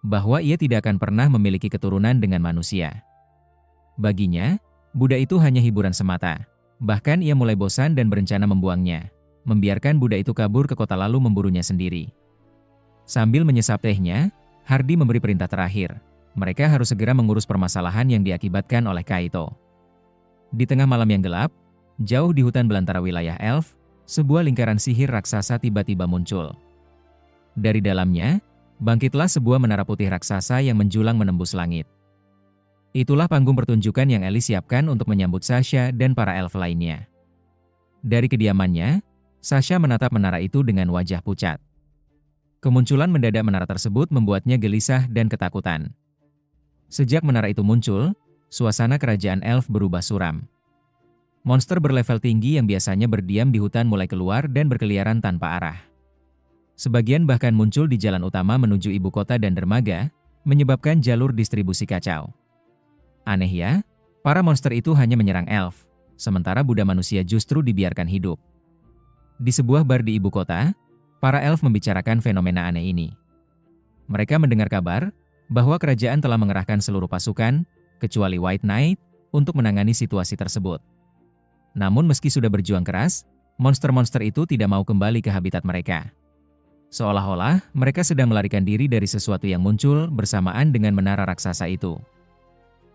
bahwa ia tidak akan pernah memiliki keturunan dengan manusia. Baginya, Buddha itu hanya hiburan semata. Bahkan ia mulai bosan dan berencana membuangnya, membiarkan Buddha itu kabur ke kota lalu memburunya sendiri. Sambil menyesap tehnya, Hardy memberi perintah terakhir. Mereka harus segera mengurus permasalahan yang diakibatkan oleh Kaito. Di tengah malam yang gelap, jauh di hutan belantara wilayah Elf, sebuah lingkaran sihir raksasa tiba-tiba muncul. Dari dalamnya, bangkitlah sebuah menara putih raksasa yang menjulang menembus langit. Itulah panggung pertunjukan yang Ellie siapkan untuk menyambut Sasha dan para elf lainnya. Dari kediamannya, Sasha menatap menara itu dengan wajah pucat. Kemunculan mendadak menara tersebut membuatnya gelisah dan ketakutan. Sejak menara itu muncul, suasana kerajaan elf berubah suram. Monster berlevel tinggi yang biasanya berdiam di hutan mulai keluar dan berkeliaran tanpa arah. Sebagian bahkan muncul di jalan utama menuju ibu kota dan dermaga, menyebabkan jalur distribusi kacau. Aneh ya, para monster itu hanya menyerang elf, sementara Buddha manusia justru dibiarkan hidup. Di sebuah bar di ibu kota, para elf membicarakan fenomena aneh ini. Mereka mendengar kabar bahwa kerajaan telah mengerahkan seluruh pasukan, kecuali White Knight, untuk menangani situasi tersebut. Namun meski sudah berjuang keras, monster-monster itu tidak mau kembali ke habitat mereka. Seolah-olah mereka sedang melarikan diri dari sesuatu yang muncul bersamaan dengan menara raksasa itu.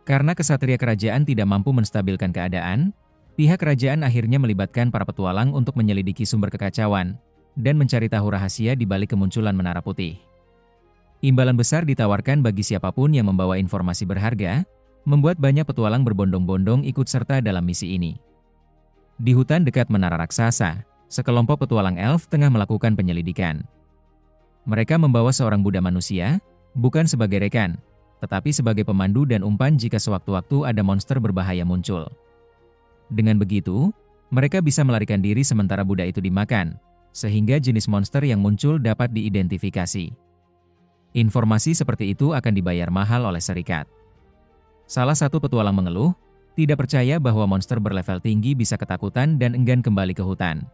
Karena kesatria kerajaan tidak mampu menstabilkan keadaan, pihak kerajaan akhirnya melibatkan para petualang untuk menyelidiki sumber kekacauan dan mencari tahu rahasia di balik kemunculan menara putih. Imbalan besar ditawarkan bagi siapapun yang membawa informasi berharga, membuat banyak petualang berbondong-bondong ikut serta dalam misi ini. Di hutan dekat menara raksasa, sekelompok petualang elf tengah melakukan penyelidikan. Mereka membawa seorang Buddha manusia, bukan sebagai rekan, tetapi sebagai pemandu dan umpan jika sewaktu-waktu ada monster berbahaya muncul. Dengan begitu, mereka bisa melarikan diri sementara Buddha itu dimakan, sehingga jenis monster yang muncul dapat diidentifikasi. Informasi seperti itu akan dibayar mahal oleh serikat. Salah satu petualang mengeluh, tidak percaya bahwa monster berlevel tinggi bisa ketakutan dan enggan kembali ke hutan.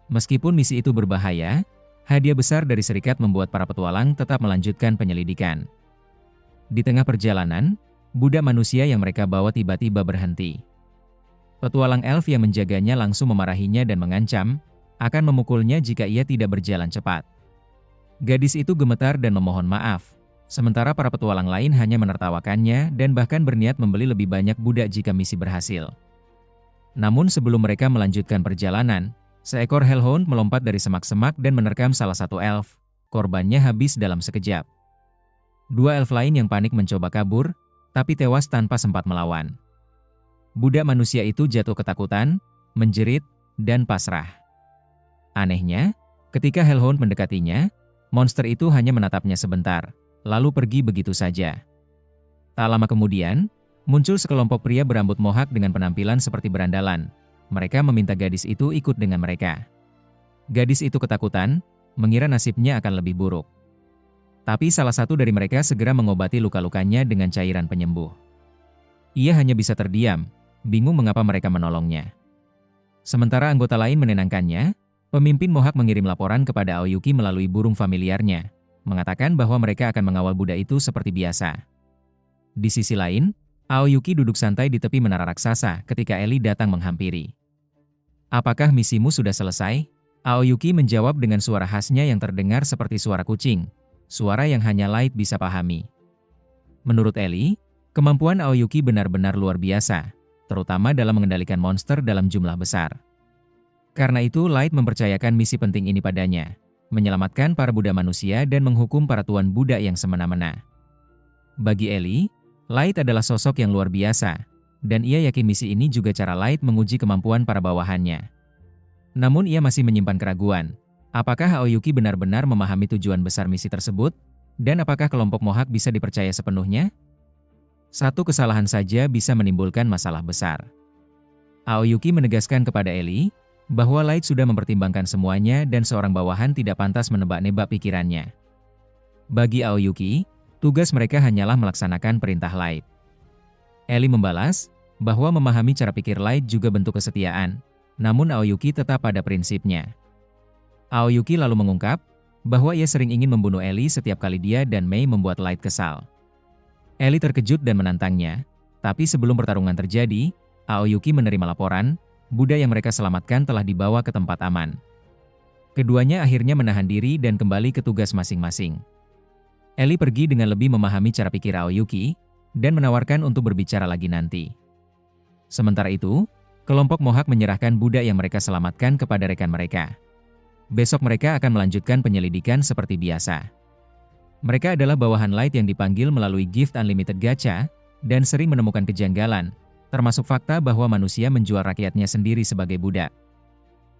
Meskipun misi itu berbahaya, hadiah besar dari serikat membuat para petualang tetap melanjutkan penyelidikan. Di tengah perjalanan, Buddha manusia yang mereka bawa tiba-tiba berhenti. Petualang elf yang menjaganya langsung memarahinya dan mengancam, akan memukulnya jika ia tidak berjalan cepat. Gadis itu gemetar dan memohon maaf, sementara para petualang lain hanya menertawakannya dan bahkan berniat membeli lebih banyak budak jika misi berhasil. Namun sebelum mereka melanjutkan perjalanan, seekor hellhound melompat dari semak-semak dan menerkam salah satu elf. Korbannya habis dalam sekejap. Dua elf lain yang panik mencoba kabur, tapi tewas tanpa sempat melawan. Budak manusia itu jatuh ketakutan, menjerit, dan pasrah. Anehnya, ketika hellhound mendekatinya, monster itu hanya menatapnya sebentar, lalu pergi begitu saja. Tak lama kemudian, muncul sekelompok pria berambut mohak dengan penampilan seperti berandalan. Mereka meminta gadis itu ikut dengan mereka. Gadis itu ketakutan, mengira nasibnya akan lebih buruk. Tapi salah satu dari mereka segera mengobati luka-lukanya dengan cairan penyembuh. Ia hanya bisa terdiam, bingung mengapa mereka menolongnya. Sementara anggota lain menenangkannya, pemimpin mohak mengirim laporan kepada Aoyuki melalui burung familiarnya, mengatakan bahwa mereka akan mengawal budak itu seperti biasa. Di sisi lain, Aoyuki duduk santai di tepi menara raksasa ketika Ellie datang menghampiri. "Apakah misimu sudah selesai?" Aoyuki menjawab dengan suara khasnya yang terdengar seperti suara kucing, suara yang hanya Light bisa pahami. Menurut Ellie, kemampuan Aoyuki benar-benar luar biasa, terutama dalam mengendalikan monster dalam jumlah besar. Karena itu Light mempercayakan misi penting ini padanya, menyelamatkan para budak manusia dan menghukum para tuan budak yang semena-mena. Bagi Ellie, Light adalah sosok yang luar biasa, dan ia yakin misi ini juga cara Light menguji kemampuan para bawahannya. Namun ia masih menyimpan keraguan, apakah Aoyuki benar-benar memahami tujuan besar misi tersebut, dan apakah kelompok mohak bisa dipercaya sepenuhnya? Satu kesalahan saja bisa menimbulkan masalah besar. Aoyuki menegaskan kepada Ellie, bahwa Light sudah mempertimbangkan semuanya dan seorang bawahan tidak pantas menebak-nebak pikirannya. Bagi Aoyuki, tugas mereka hanyalah melaksanakan perintah Light. Ellie membalas, bahwa memahami cara pikir Light juga bentuk kesetiaan, namun Aoyuki tetap pada prinsipnya. Aoyuki lalu mengungkap, bahwa ia sering ingin membunuh Ellie setiap kali dia dan Mei membuat Light kesal. Ellie terkejut dan menantangnya, tapi sebelum pertarungan terjadi, Aoyuki menerima laporan, budak yang mereka selamatkan telah dibawa ke tempat aman. Keduanya akhirnya menahan diri dan kembali ke tugas masing-masing. Ellie pergi dengan lebih memahami cara pikir Aoyuki, dan menawarkan untuk berbicara lagi nanti. Sementara itu, kelompok Mohawk menyerahkan budak yang mereka selamatkan kepada rekan mereka. Besok mereka akan melanjutkan penyelidikan seperti biasa. Mereka adalah bawahan Light yang dipanggil melalui Gift Unlimited Gacha, dan sering menemukan kejanggalan, termasuk fakta bahwa manusia menjual rakyatnya sendiri sebagai budak.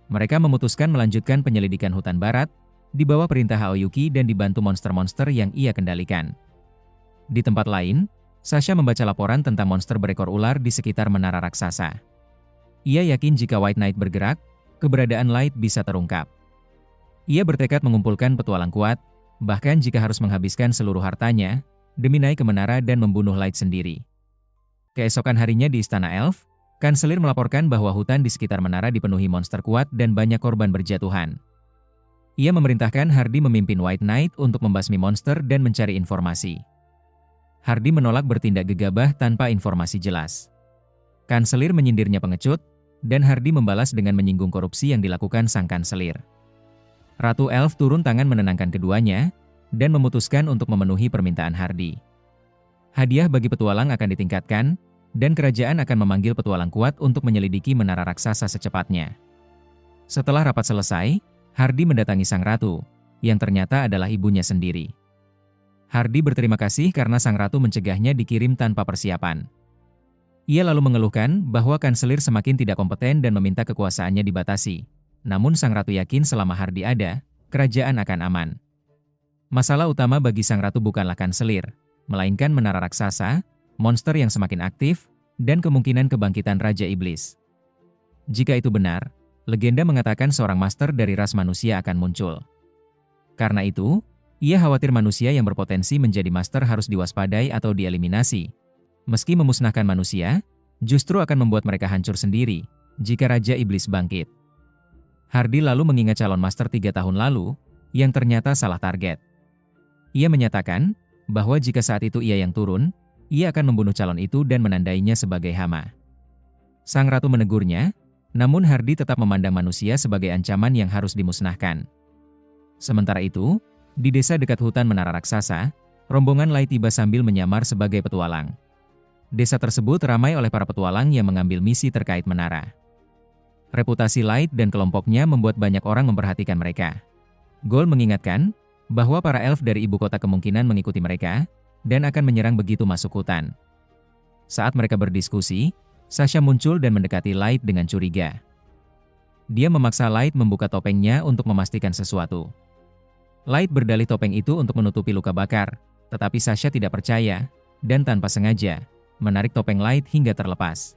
Mereka memutuskan melanjutkan penyelidikan hutan barat, di bawah perintah Aoyuki dan dibantu monster-monster yang ia kendalikan. Di tempat lain, Sasha membaca laporan tentang monster berekor ular di sekitar menara raksasa. Ia yakin jika White Knight bergerak, keberadaan Light bisa terungkap. Ia bertekad mengumpulkan petualang kuat, bahkan jika harus menghabiskan seluruh hartanya, demi naik ke menara dan membunuh Light sendiri. Keesokan harinya di Istana Elf, Kanselir melaporkan bahwa hutan di sekitar menara dipenuhi monster kuat dan banyak korban berjatuhan. Ia memerintahkan Hardy memimpin White Knight untuk membasmi monster dan mencari informasi. Hardy menolak bertindak gegabah tanpa informasi jelas. Kanselir menyindirnya pengecut, dan Hardy membalas dengan menyinggung korupsi yang dilakukan sang kanselir. Ratu Elf turun tangan menenangkan keduanya, dan memutuskan untuk memenuhi permintaan Hardy. Hadiah bagi petualang akan ditingkatkan, dan kerajaan akan memanggil petualang kuat untuk menyelidiki menara raksasa secepatnya. Setelah rapat selesai, Hardy mendatangi sang ratu, yang ternyata adalah ibunya sendiri. Hardy berterima kasih karena sang ratu mencegahnya dikirim tanpa persiapan. Ia lalu mengeluhkan bahwa kanselir semakin tidak kompeten dan meminta kekuasaannya dibatasi. Namun sang ratu yakin selama Hardy ada, kerajaan akan aman. Masalah utama bagi sang ratu bukanlah kanselir, melainkan menara raksasa, monster yang semakin aktif, dan kemungkinan kebangkitan Raja Iblis. Jika itu benar, legenda mengatakan seorang master dari ras manusia akan muncul. Karena itu, ia khawatir manusia yang berpotensi menjadi master harus diwaspadai atau dieliminasi. Meski memusnahkan manusia, justru akan membuat mereka hancur sendiri jika Raja Iblis bangkit. Hardy lalu mengingat calon master 3 tahun lalu, yang ternyata salah target. Ia menyatakan bahwa jika saat itu ia yang turun, ia akan membunuh calon itu dan menandainya sebagai hama. Sang ratu menegurnya, namun Hardy tetap memandang manusia sebagai ancaman yang harus dimusnahkan. Sementara itu, di desa dekat hutan menara raksasa, rombongan Light tiba sambil menyamar sebagai petualang. Desa tersebut ramai oleh para petualang yang mengambil misi terkait menara. Reputasi Light dan kelompoknya membuat banyak orang memperhatikan mereka. Gold mengingatkan bahwa para elf dari ibu kota kemungkinan mengikuti mereka dan akan menyerang begitu masuk hutan. Saat mereka berdiskusi, Sasha muncul dan mendekati Light dengan curiga. Dia memaksa Light membuka topengnya untuk memastikan sesuatu. Light berdalih topeng itu untuk menutupi luka bakar, tetapi Sasha tidak percaya, dan tanpa sengaja, menarik topeng Light hingga terlepas.